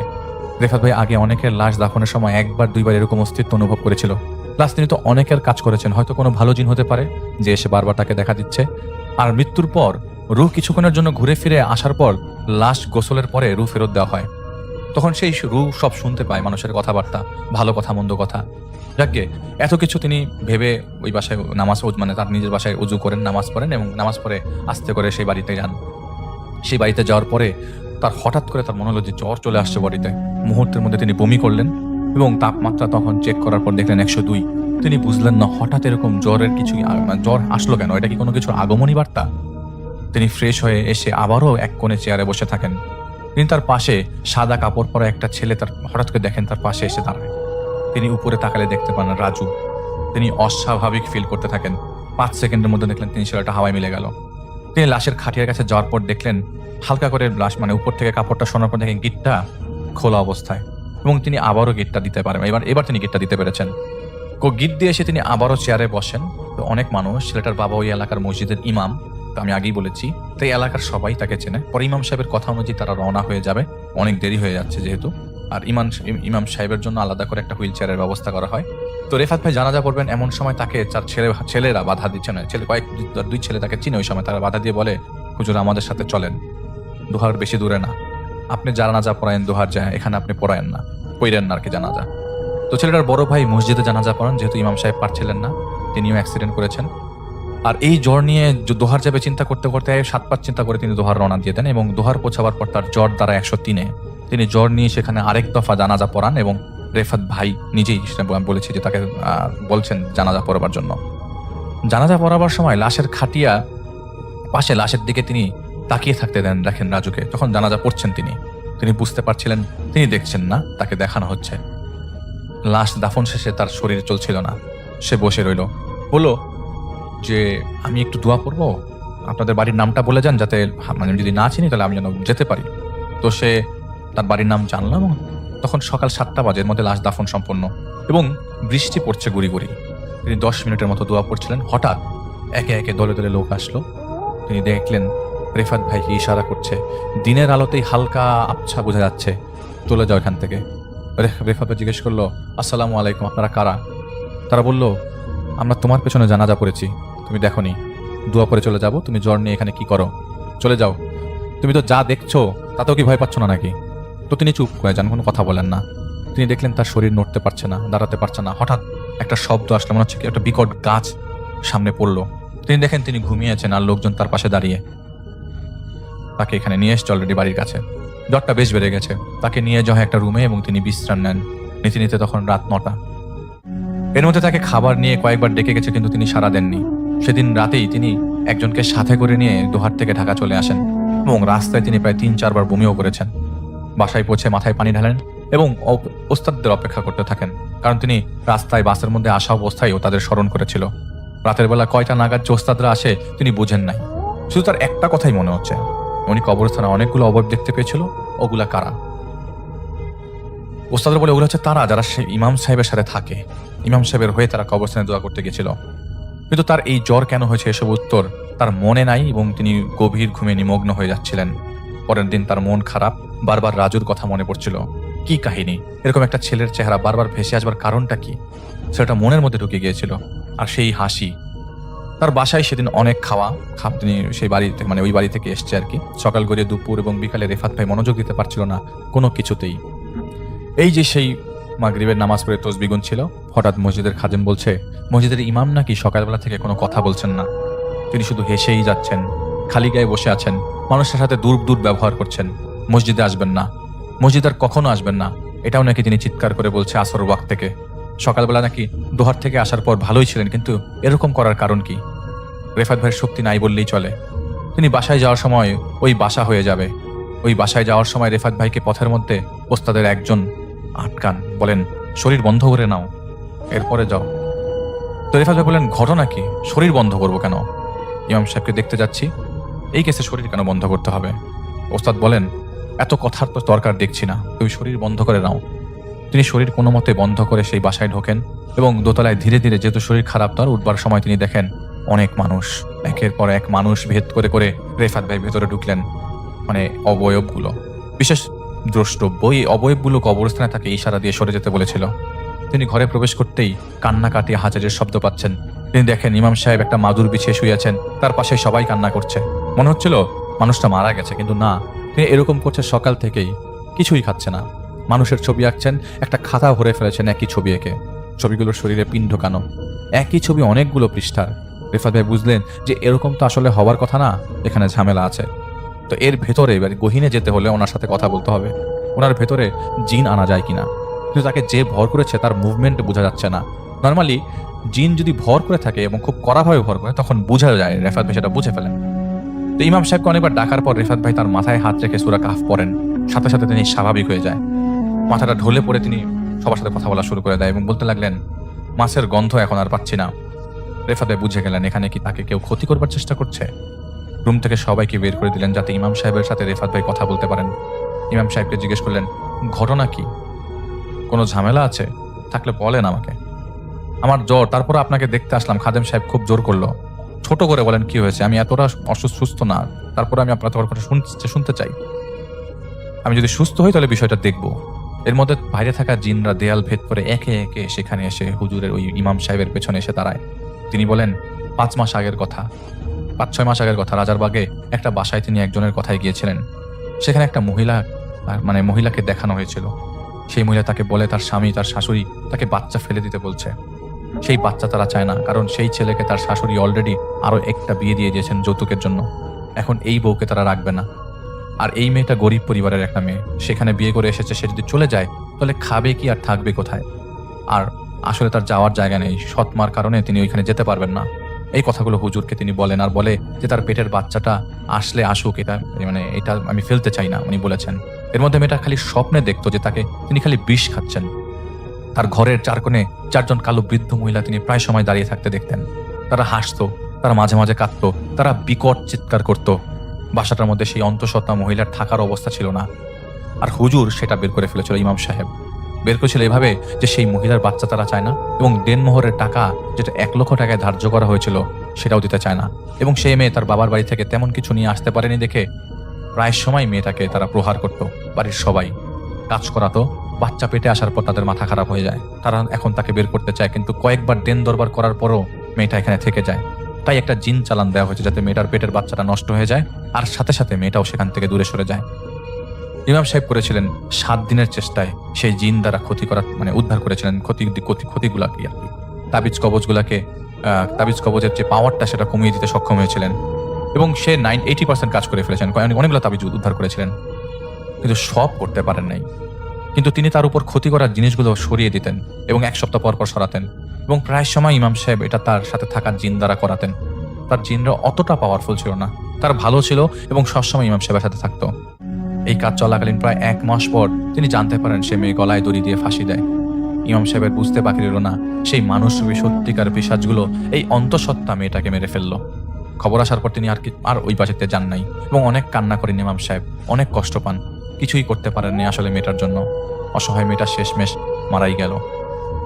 রেফাত ভাই আগে অনেকের লাশ দাফনের সময় 1-2বার এরকম অস্তিত্ব অনুভব করেছিল। প্লাস তিনি তো অনেকের কাজ করেছেন, হয়তো কোনো ভালো জিন হতে পারে যে এসে বারবার তাকে দেখা দিচ্ছে। আর মৃত্যুর পর রূহ কিছুক্ষণের জন্য ঘুরে ফিরে আসার পর লাশ গোসলের পরে রূহ ফেরত দেওয়া হয়, তখন সেই রূহ সব শুনতে পায়, মানুষের কথাবার্তা, ভালো কথা মন্দ কথা। যাকে এত কিছু তিনি ভেবে ওই বাসায় নামাজ মানে তার নিজের বাসায় উজু করেন, নামাজ পড়েন এবং নামাজ পড়ে আস্তে করে সেই বাড়িতে যান। সেই বাড়িতে যাওয়ার পরে তার হঠাৎ করে তার মনে হলো যে জ্বর চলে আসছে বডিতে। মুহূর্তের মধ্যে তিনি বমি করলেন এবং তাপমাত্রা তখন চেক করার পর দেখলেন 102। তিনি বুঝলেন না হঠাৎ এরকম জ্বরের কিছু জ্বর আসলো কেন, এটা কি কোনো কিছুর আগমনী বার্তা। তিনি ফ্রেশ হয়ে এসে আবারও এক কোণে চেয়ারে বসে থাকেন। তিনি তার পাশে সাদা কাপড় পরা একটা ছেলে তার হঠাৎ করে দেখেন তার পাশে এসে দাঁড়ায়। তিনি উপরে তাকালে দেখতে পান রাজু। তিনি অস্বাভাবিক ফিল করতে থাকেন। 5 সেকেন্ডের মধ্যে দেখলেন তিনি ছেলেটা হাওয়ায় মিলে গেল। তিনি লাশের খাটিয়ার কাছে যাওয়ার পর দেখলেন হালকা করে লাশ মানে উপর থেকে কাপড়টা শোনার পর দেখেন গিটটা খোলা অবস্থায়, এবং তিনি আবারও গিটটা দিতে পারেন। এবার তিনি গিটটা দিতে পেরেছেন। গিট দিয়ে এসে তিনি আবারও চেয়ারে বসেন। তো অনেক মানুষ, ছেলেটার বাবা ওই এলাকার মসজিদের ইমাম, তো আমি আগেই বলেছি, তাই এলাকার সবাই তাকে চেনে। পরে ইমাম সাহেবের কথা অনুযায়ী তারা রওনা হয়ে যাবে, অনেক দেরি হয়ে যাচ্ছে যেহেতু। আর ইমাম সাহেবের জন্য আলাদা করে একটা হুইল চেয়ারের ব্যবস্থা করা হয়। তো রেফাত ভাই জানাজা পড়বেন এমন সময় তাকে তার ছেলেরা বাধা দিচ্ছে না। দুই ছেলে তাকে চিনে ওই সময়, তারা বাধা দিয়ে বলে, হুজুর আমাদের সাথে চলেন, দোহার বেশি দূরে না, আপনি জানাজা পড়ায়েন দোহার যায়, এখানে আপনি পড়ায়েন না, পড়েন না আর কি জানাজা। তো ছেলেটার বড় ভাই মসজিদে জানাজা পড়ান, যেহেতু ইমাম সাহেব পারছিলেন না, তিনিও অ্যাক্সিডেন্ট করেছেন। আর এই জ্বর নিয়ে দোহার যাবে চিন্তা করতে করতে 7-5 চিন্তা করে তিনি দোহার রওনা দিয়ে দেন, এবং দোহার পৌঁছাবার পর তার জ্বর দ্বারা 103-এ তিনি জ্বর নিয়ে সেখানে আরেক দফা জানাজা পড়ান, এবং রেফাত ভাই নিজেই বলেছে যে তাকে বলছেন জানাজা পড়াবার জন্য। জানাজা পড়াবার সময় লাশের খাটিয়া পাশে লাশের দিকে তিনি তাকিয়ে থাকতে দেন, দেখেন রাজুকে। যখন জানাজা পড়ছেন তিনি বুঝতে পারছিলেন তিনি দেখছেন না, তাকে দেখানো হচ্ছে। লাশ দাফন শেষে তার শরীর চলছিল না, সে বসে রইল। বলল যে আমি একটু দোয়া পড়বো, আপনাদের বাড়ির নামটা বলে যান, যাতে মানে যদি না চিনি তাহলে আমি যেন যেতে পারি। তো সে তার বাড়ির নাম জানলাম। তখন সকাল 7টা বাজে, এর মধ্যে লাশ দাফন সম্পন্ন, এবং বৃষ্টি পড়ছে গুড়ি গুড়ি। তিনি 10 মিনিটের মতো দোয়া পড়ছিলেন। হঠাৎ একে একে দলে দলে লোক আসলো। তিনি দেখলেন রেফাত ভাইকে ইশারা করছে, দিনের আলোতেই হালকা আবছা বোঝা যাচ্ছে, চলে যাও এখান থেকে। রেফাত ভাই জিজ্ঞেস করলো, আসসালামু আলাইকুম, আপনারা কারা? তারা বলল, আমরা তোমার পেছনে জানাজা পড়েছি, তুমি দেখোনি, দোয়া করে চলে যাবো, তুমি জ্বর নিয়ে এখানে কি করো, চলে যাও, তুমি তো যা দেখছো তাতেও কি ভয় পাচ্ছ না নাকি? তো তিনি চুপ করে যান, কোনো কথা বলেন না। তিনি দেখলেন তার শরীর নড়তে পারছে না, দাঁড়াতে পারছে না। হঠাৎ একটা শব্দ আসলো, মনে হচ্ছে কি একটা বিকট গাছ সামনে পড়লো। তিনি দেখেন তিনি ঘুমিয়েছেন, আর লোকজন তার পাশে দাঁড়িয়ে। তাকে এখানে নিয়ে এসছে অলরেডি বাড়ির কাছে। জ্বরটা বেশ বেড়ে গেছে। তাকে নিয়ে যাওয়া একটা রুমে, এবং তিনি বিশ্রাম নেন। নিতে নিতে তখন রাত 9টা। এর মধ্যে তাকে খাবার নিয়ে কয়েকবার ডেকে গেছে, কিন্তু তিনি সাড়া দেননি। সেদিন রাতেই তিনি একজনকে সাথে করে নিয়ে দোহার থেকে ঢাকা চলে আসেন, এবং রাস্তায় তিনি প্রায় 3-4 বার বমিও করেছেন। বাসায় পৌঁছে মাথায় পানি ঢালেন এবং ওস্তাদদের অপেক্ষা করতে থাকেন, কারণ তিনি রাস্তায় বাসের মধ্যে আসা অবস্থায়ও তাদের স্মরণ করেছিল। রাতের বেলা কয়টা নাগাদ যে ওস্তাদরা আসে তিনি বুঝেন নাই, শুধু তার একটা কথাই মনে হচ্ছে, উনি কবরস্থানে অনেকগুলো অবয়ব দেখতে পেয়েছিল, ওগুলা কারা? ওস্তাদরা বলে ওগুলো হচ্ছে তারা যারা ইমাম সাহেবের সাথে থাকে, ইমাম সাহেবের হয়ে তারা কবরস্থানে দোয়া করতে গেছিল। কিন্তু তার এই জ্বর কেন হয়েছে এসব উত্তর তার মনে নাই, এবং তিনি গভীর ঘুমে নিমগ্ন হয়ে যাচ্ছিলেন। পরের দিন তার মন খারাপ, বারবার রাজুর কথা মনে পড়ছিল। কি কাহিনী, এরকম একটা ছেলের চেহারা বারবার ভেসে আসবার কারণটা কি? সেটা মনের মধ্যে ঢুকে গিয়েছিল। আর সেই হাসি, তার বাসায় সেদিন অনেক খাওয়া তিনি সেই বাড়ি থেকে মানে ওই বাড়ি থেকে এসছে আর কি। সকাল গড়িয়ে দুপুর এবং বিকালে রেফাত ভাই মনোযোগ দিতে পারছিল না কোনো কিছুতেই। এই যে সেই মাগরিবের নামাজ পড়ে তসবিহ গুনছিল, হঠাৎ মসজিদের খাদেম বলছে মসজিদের ইমাম নাকি সকালবেলা থেকে কোনো কথা বলছেন না, তিনি শুধু হেসেই যাচ্ছেন, খালি গায়ে বসে আছেন, মানুষের সাথে দূর ব্যবহার করছেন, মসজিদে আসবেন না, মসজিদ আর কখনো আসবেন না, এটাও নাকি তিনি চিৎকার করে বলছে আসর ওয়াক্ত থেকে। সকালবেলা নাকি দোহার থেকে আসার পর ভালোই ছিলেন, কিন্তু এরকম করার কারণ কি? রেফাত ভাইয়ের শক্তি নাই বললেই চলে। তিনি বাসায় যাওয়ার সময় ওই বাসা হয়ে যাবে। ওই বাসায় যাওয়ার সময় রেফাত ভাইকে পথের মধ্যে ওস্তাদের একজন আটকান, বলেন শরীর বন্ধ করে নাও, এরপরে যাও। তো রেফাত ভাই বলেন ঘটনা কি, শরীর বন্ধ করবো কেন? ইমাম সাহেবকে দেখতে যাচ্ছি, এই কেসে শরীর কেন বন্ধ করতে হবে? ওস্তাদ বলেন এত কথার তো দরকার দেখছি না, তুমি শরীর বন্ধ করে নাও। তিনি শরীর কোনো মতে বন্ধ করে সেই বাসায় ঢোকেন এবং দোতলায় ধীরে ধীরে, যেহেতু শরীর খারাপ তার, উঠবার সময় তিনি দেখেন অনেক মানুষ, একের পর এক মানুষ ভেদ করে করে রেফাত ভাই ভেতরে ঢুকলেন। মানে অবয়বগুলো, বিশেষ দ্রষ্টব্য এই অবয়বগুলো কবরস্থানে তাকে ইশারা দিয়ে সরে যেতে বলেছিল। তিনি ঘরে প্রবেশ করতেই কান্নাকাটি হাজারের শব্দ পাচ্ছেন। তিনি দেখেন ইমাম সাহেব একটা মাদুর বিছিয়ে শুয়েছেন, তার পাশে সবাই কান্না করছে। মনে হচ্ছিল মানুষটা মারা গেছে, কিন্তু না, তিনি এরকম করছে সকাল থেকেই, কিছুই খাচ্ছে না। মানুষের ছবি আঁকছেন, একটা খাতা ভরে ফেলেছেন একই ছবি এঁকে, ছবিগুলোর শরীরে পিন ঢোকানো, একই ছবি অনেকগুলো পৃষ্ঠার। রেফাত ভাই বুঝলেন যে এরকম তো আসলে হওয়ার কথা না, এখানে ঝামেলা আছে। তো এর ভেতরে এবার গহীনে যেতে হলে ওনার সাথে কথা বলতে হবে, ওনার ভেতরে জিন আনা যায় কিনা। কিন্তু তাকে যে ভর করেছে তার মুভমেন্ট বোঝা যাচ্ছে না। নর্মালি জিন যদি ভর করে থাকে এবং খুব কড়াভাবে ভর করে তখন বোঝা যায়, রেফাত ভাই সেটা বুঝে ফেলেন। তো ইমাম সাহেবকে অনেকবার ডাকার পর রেফাত ভাই তার মাথায় হাত রেখে সূরা কাহফ পড়েন, সাথে সাথে তিনি স্বাভাবিক হয়ে যায়। মাথাটা ঢলে পড়ে তিনি সবার সাথে কথা বলা শুরু করে দেয় এবং বলতে লাগলেন মাছের গন্ধ এখন আর পাচ্ছি না। রেফাত ভাই বুঝে গেলেন এখানে কি তাকে কেউ ক্ষতি করবার চেষ্টা করছে। রুম থেকে সবাইকে বের করে দিলেন যাতে ইমাম সাহেবের সাথে রেফাত ভাই কথা বলতে পারেন। ইমাম সাহেবকে জিজ্ঞেস করলেন ঘটনা কি, কোনো ঝামেলা আছে? থাকলে বলেন আমাকে, আমার জ্বর, তারপর আপনাকে দেখতে আসলাম। খাদেম সাহেব খুব জোর করলো, ছোট করে বলেন কি হয়েছে, আমি এতটা সুস্থ না, তারপরে আমি আপনার কথা শুনতে চাই। আমি যদি সুস্থ হই তাহলে বিষয়টা দেখব। এর মধ্যে বাইরে থাকা জিনরা দেয়াল ভেদ করে একে একে সেখানে এসে হুজুরের ওই ইমাম সাহেবের পেছনে এসে দাঁড়ায়। তিনি বলেন 5 মাস আগের কথা, 5-6 মাস আগের কথা, রাজারবাগে একটা বাসায় তিনি একজনের কথায় গিয়েছিলেন। সেখানে একটা মহিলাকে দেখানো হয়েছিল। সেই মহিলা তাকে বলে তার স্বামী, তার শাশুড়ি তাকে বাচ্চা ফেলে দিতে বলছে। সেই বাচ্চা তারা চায় না, কারণ সেই ছেলেকে তার শাশুড়ি অলরেডি আরো একটা বিয়ে দিয়ে দিয়েছেন যৌতুকের জন্য। এখন এই বউকে তারা রাখবে না। আর এই মেয়েটা গরিব পরিবারের একটা মেয়ে, সেখানে বিয়ে করে এসেছে, সে যদি চলে যায় তাহলে খাবে কি আর থাকবে কোথায়? আর আসলে তার যাওয়ার জায়গা নেই, সৎমার কারণে তিনি ওইখানে যেতে পারবেন না। এই কথাগুলো হুজুরকে তিনি বলেন, আর বলে যে তার পেটের বাচ্চাটা আসলে আসুক, এটা আমি ফেলতে চাই না, উনি বলেছেন। এর মধ্যে মেয়েটা খালি স্বপ্নে দেখতো যে তিনি খালি বিষ খাচ্ছেন। তার ঘরের 4 কোণে 4 জন কালো বৃদ্ধ মহিলা তিনি প্রায় সময় দাঁড়িয়ে থাকতে দেখতেন। তারা হাসতো, তারা মাঝে মাঝে কাঁদতো, তারা বিকট চিৎকার করত। বাসাটার মধ্যে সেই অন্তঃসত্ত্বা মহিলার থাকার অবস্থা ছিল না। আর হুজুর সেটা বের করে ফেলেছিল, ইমাম সাহেব বের করেছিল এভাবে যে সেই মহিলার বাচ্চা তারা চায় না, এবং দেনমোহরের টাকা যেটা 1 লক্ষ টাকায় ধার্য করা হয়েছিল সেটাও দিতে চায় না। এবং সেই মেয়ে তার বাবার বাড়ি থেকে তেমন কিছু নিয়ে আসতে পারেনি দেখে প্রায় সময় মেয়েটাকে তারা প্রহার করত। বাড়ির সবাই কাজ করাতো, বাচ্চা পেটে আসার পর তাদের মাথা খারাপ হয়ে যায়। তারা এখন তাকে বের করতে চায়, কিন্তু কয়েকবার দেন দরবার করার পরও মেয়েটা এখানে থেকে যায়। তাই একটা জিন চালান দেওয়া হয়েছে যাতে মেয়েটার পেটের বাচ্চাটা নষ্ট হয়ে যায়, আর সাথে সাথে মেয়েটাও সেখান থেকে দূরে সরে যায়। ইমাম সাহেব করেছিলেন 7 দিনের চেষ্টায় সেই জিন দ্বারা ক্ষতি করা উদ্ধার করেছিলেন ক্ষতিগুলাকে আর কি। তাবিজ কবজের যে পাওয়ারটা সেটা কমিয়ে দিতে সক্ষম হয়েছিলেন, এবং সে 80% কাজ করে ফেলেছেন। অনেকগুলো তাবিজ উদ্ধার করেছিলেন, কিন্তু সব করতে পারেন নাই। কিন্তু তিনি তার উপর ক্ষতি করার জিনিসগুলো সরিয়ে দিতেন এবং 1 সপ্তাহ পর পর সরাতেন, এবং প্রায় সময় ইমাম সাহেব এটা তার সাথে থাকা জিন দ্বারা করাতেন। তার জিনরা অতটা পাওয়ারফুল ছিল না, তার ভালো ছিল এবং সবসময় ইমাম সাহেবের সাথে থাকতো। এই কাজ চলাকালীন প্রায় 1 মাস পর তিনি জানতে পারেন সে মেয়ে গলায় দড়ি দিয়ে ফাঁসি দেয়। ইমাম সাহেবের বুঝতে বাকি রইল না, সেই মানুষরূপী সত্যিকার পিশাচগুলো এই অন্তঃসত্ত্বা মেয়েটাকে মেরে ফেললো। খবর আসার পর তিনি আর ওই বাড়িতে যান নাই, এবং অনেক কান্না করেন ইমাম সাহেব, অনেক কষ্ট পান, কিছুই করতে পারেননি আসলে মেয়েটার জন্য। অসহায় মেয়েটা শেষমেশ মারাই গেল।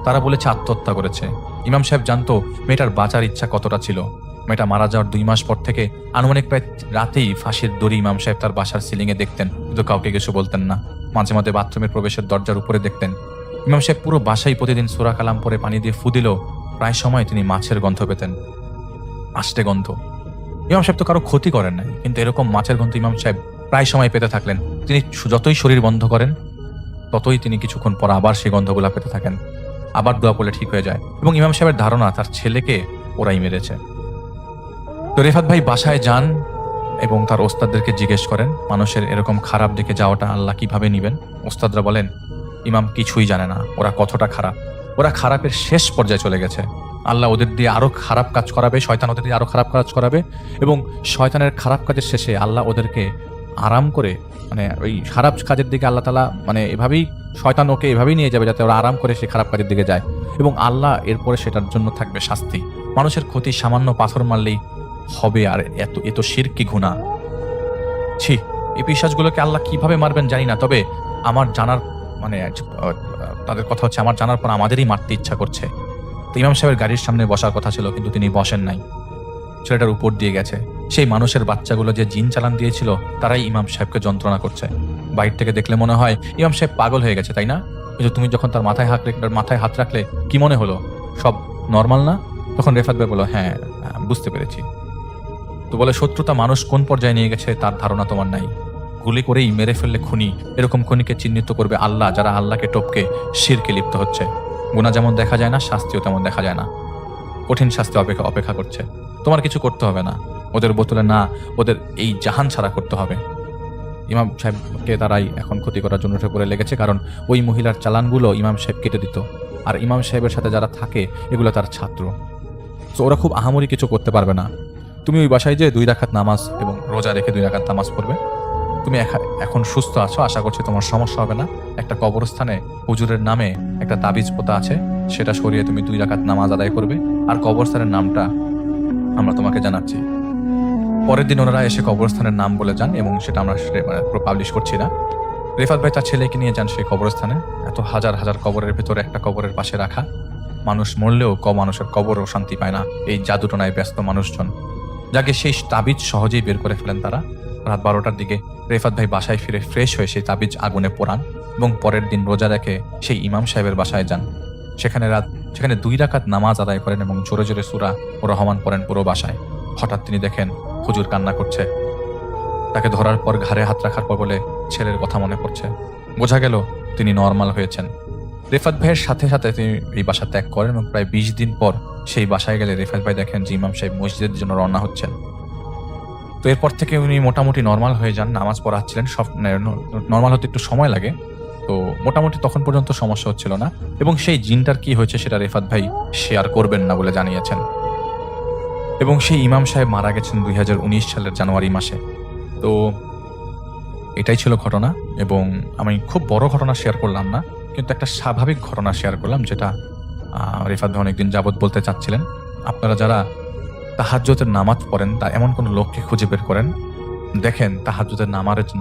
তারা বলেছে আত্মহত্যা করেছে। ইমাম সাহেব জানতো মেয়েটার বাঁচার ইচ্ছা কতটা ছিল। মেয়েটা মারা যাওয়ার 2 মাস পর থেকে আনুমানিক প্রায় রাতেই ফাঁসির দড়ি ইমাম সাহেব তার বাসার সিলিংয়ে দেখতেন, কিন্তু কাউকে কিছু বলতেন না। মাঝে মাঝে বাথরুমের প্রবেশের দরজার উপরে দেখতেন। ইমাম সাহেব পুরো বাসায় প্রতিদিন সূরা কালাম পরে পানি দিয়ে ফু দিলেও প্রায় সময় তিনি মাছের গন্ধ পেতেন। আষ্টে গন্ধ। ইমাম সাহেব তো কারো ক্ষতি করেন নাই, কিন্তু এরকম মাছের গন্ধ ইমাম সাহেব প্রায় সময় পেতে থাকলেন। তিনি যতই শরীর বন্ধ করেন ততই তিনি কিছুক্ষণ পর আবার সেই গন্ধগুলা পেতে থাকেন, আবার দোয়া পড়লে ঠিক হয়ে যায়। এবং ইমাম সাহেবের ধারণা তার ছেলেকে ওরাই মেরেছে। তো রেফাত ভাই বাসায় যান এবং তার ওস্তাদদেরকে জিজ্ঞেস করেন মানুষের এরকম খারাপ দিকে যাওয়াটা আল্লাহ কিভাবে নিবেন। ওস্তাদরা বলেন ইমাম কিছুই জানে না ওরা কতটা খারাপ, ওরা খারাপের শেষ পর্যায়ে চলে গেছে। আল্লাহ ওদের দিয়ে আরো খারাপ কাজ করাবে, শয়তান ওদের দিয়ে আরো খারাপ কাজ করাবে, এবং শয়তানের খারাপ কাজের শেষে আল্লাহ ওদেরকে আরাম করে, মানে ওই খারাপ কাজের দিকে আল্লাহ তাআলা মানে এভাবেই শয়তান ওকে এভাবেই নিয়ে যাবে যাতে ওরা আরাম করে সেই খারাপ কাজের দিকে যায়, এবং আল্লাহ এরপরে সেটার জন্য থাকবে শাস্তি। মানুষের ক্ষতি সামান্য পাথর মারলেই হবে, আর এত শিরকি গুনাহ। ছি, এই পিশাচগুলোকে আল্লাহ কিভাবে মারবেন জানি না, তবে আমার জানার মানে তাদের কথা হচ্ছে আমার জানার পর আমাদেরই মারতে ইচ্ছা করছে। তো ইমাম সাহেবের গাড়ির সামনে বসার কথা ছিল, কিন্তু তিনি বসেন নাই, ছেলেটার উপর দিয়ে গেছে। সেই মানুষের বাচ্চাগুলো যে জিন চালান দিয়েছিল তারাই ইমাম সাহেবকে যন্ত্রণা করছে। বাইরে থেকে দেখলে মনে হয় ইমাম সাহেব পাগল হয়ে গেছে, তাই না? কিন্তু তুমি যখন তার মাথায় হাত রাখলে কি মনে হলো? সব নর্মাল না? তখন রেফাত ভাই বলল হ্যাঁ বুঝতে পেরেছি। তো বলে শত্রুতা মানুষ কোন পর্যায়ে নিয়ে গেছে তার ধারণা তোমার নাই। গুলি করেই মেরে ফেললে খুনি, এরকম খুনিকে চিহ্নিত করবে আল্লাহ যারা আল্লাহকে টপকে শিরকে লিপ্ত হচ্ছে। গুনাহ যেমন দেখা যায় না, শাস্তিও তেমন দেখা যায় না। কঠিন শাস্তি অপেক্ষা করছে। তোমার কিছু করতে হবে না, ওদের বোতলে না, ওদের এই জাহান ছাড়া করতে হবে। ইমাম সাহেবকে তারাই এখন ক্ষতি করার জন্য উঠে পড়ে লেগেছে, কারণ ওই মহিলার চালানগুলো ইমাম সাহেব কেটে দিত, আর ইমাম সাহেবের সাথে যারা থাকে এগুলো তার ছাত্র। তো ওরা খুব আহামরি কিছু করতে পারবে না। তুমি ওই বাসায় যে 2 রাকাত নামাজ এবং রোজা রেখে 2 রাকাত নামাজ পড়বে। তুমি এখন সুস্থ আছো, আশা করছি তোমার সমস্যা হবে না। একটা কবরস্থানে হুজুরের নামে একটা তাবিজ পোতা আছে, সেটা সরিয়ে তুমি 2 রাকাত নামাজ আদায় করবে, আর কবরস্থানের নামটা আমরা তোমাকে জানাচ্ছি। পরের দিন ওনারা এসে কবরস্থানের নাম বলে যান, এবং সেটা আমরা পাবলিশ করছি না। রেফাত ভাই তার ছেলেকে নিয়ে যান সেই কবরস্থানে। এত হাজার হাজার কবরের ভেতরে একটা কবরের পাশে রাখা, মানুষ মরলেও মানুষের কবরও শান্তি পায় না এই জাদুটনায় ব্যস্ত মানুষজন। যাকে সেই তাবিজ সহজেই বের করে ফেলেন তারা। রাত 12টার দিকে রেফাত ভাই বাসায় ফিরে ফ্রেশ হয়ে সেই তাবিজ আগুনে পোড়ান, এবং পরের দিন রোজা রেখে সেই ইমাম সাহেবের বাসায় যান। সেখানে 2 রাকাত নামাজ আদায় করেন এবং জোরে জোরে সূরা রহমান পড়েন পুরো বাসায়। হঠাৎ তিনি দেখেন হুজুর কান্না করছে। তাকে ধরার পর ঘাড়ে হাত রাখার পর বলে ছেলের কথা মনে পড়ছে। বোঝা গেল তিনি নর্মাল হয়েছেন। রেফাত ভাইয়ের সাথে সাথে তিনি এই বাসা ত্যাগ করেন, এবং প্রায় 20 দিন পর সেই বাসায় গেলে রেফাত ভাই দেখেন যে ইমাম সাহেব মসজিদের জন্য রওনা হচ্ছেন। তো এরপর থেকে উনি মোটামুটি নর্মাল হয়ে যান, নামাজ পড়াচ্ছিলেন। সব নর্মাল হতে একটু সময় লাগে, তো মোটামুটি তখন পর্যন্ত সমস্যা হচ্ছিল না। এবং সেই জিনটার কি হয়েছে সেটা রেফাত ভাই শেয়ার করবেন না বলে জানিয়েছেন। এবং সেই ইমাম সাহেব মারা গেছেন 2019 সালের জানুয়ারি মাসে। তো এটাই ছিল ঘটনা, এবং আমি খুব বড় ঘটনা শেয়ার করলাম না, কিন্তু একটা স্বাভাবিক ঘটনা শেয়ার করলাম, যেটা রিফাত ভাই অনেকদিন যাবত বলতে চাচ্ছিলেন। আপনারা যারা তাহাজ্জুদের নামাজ পড়েন তা এমন কোনো লোককে খুঁজে বের করেন, দেখেন তাহাজ্জুদের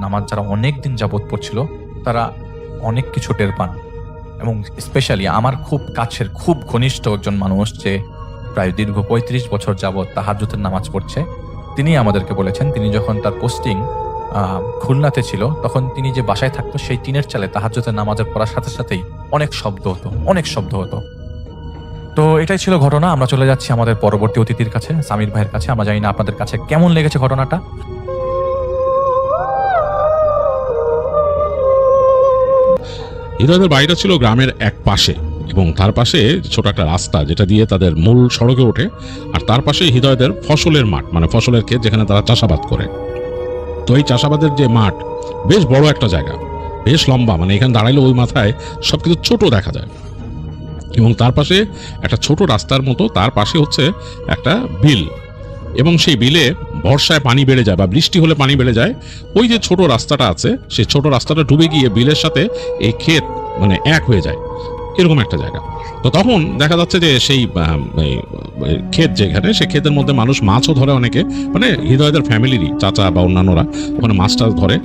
নামাজ যারা অনেক দিন যাবত পড়ছিল তারা অনেক কিছু টের পান। এবং স্পেশালি আমার খুব কাছের খুব ঘনিষ্ঠ একজন মানুষ যে প্রায় দীর্ঘ 35 বছর যাবত তাহাজ্জুদের নামাজ পড়ছে, তিনি আমাদেরকে বলেছেন তিনি যখন তার পোস্টিং খুলনাতে ছিল তখন তিনি যে বাসায় থাকতো সেই টিনের চালে তাহাজ্জুদের নামাজের পড়ার সাথে সাথেই অনেক শব্দ হতো। তো এটাই ছিল ঘটনা। আমরা চলে যাচ্ছি আমাদের পরবর্তী অতিথির কাছে, সামির ভাইয়ের কাছে। আমরা জানি না আপনাদের কাছে কেমন লেগেছে ঘটনাটা। হৃদয়দের বাড়িটা ছিল গ্রামের এক পাশে, এবং তার পাশে ছোট একটা রাস্তা যেটা দিয়ে তাদের মূল সড়কে ওঠে, আর তার পাশে হৃদয়দের ফসলের মাঠ, মানে ফসলের ক্ষেত যেখানে তারা চাষাবাদ করে। তো এই চাষাবাদের যে মাঠ বেশ বড় একটা জায়গা, বেশ লম্বা, মানে এখানে দাঁড়াইলে ওই মাথায় সবকিছু ছোট দেখা যায়। এবং তার পাশে একটা ছোট রাস্তার মতো, তার পাশে হচ্ছে একটা বিল, এবং সেই বিলে বর্ষায় পানি বেড়ে যায় বা বৃষ্টি হলে পানি বেড়ে যায়। ওই যে ছোট রাস্তাটা আছে সেই ছোট রাস্তাটা ডুবে গিয়ে বিলের সাথে এই ক্ষেত মানে এক হয়ে যায়, এরকম একটা জায়গা। তো তখন দেখা যাচ্ছে যে সেই ক্ষেত যেখানে, সে ক্ষেতের মধ্যে মানুষ মাছও ধরে অনেকে, মানে হৃদয়দের ফ্যামিলিরই চাচা বা অন্যান্যরা ওখানে মাছ টাছ ধরে।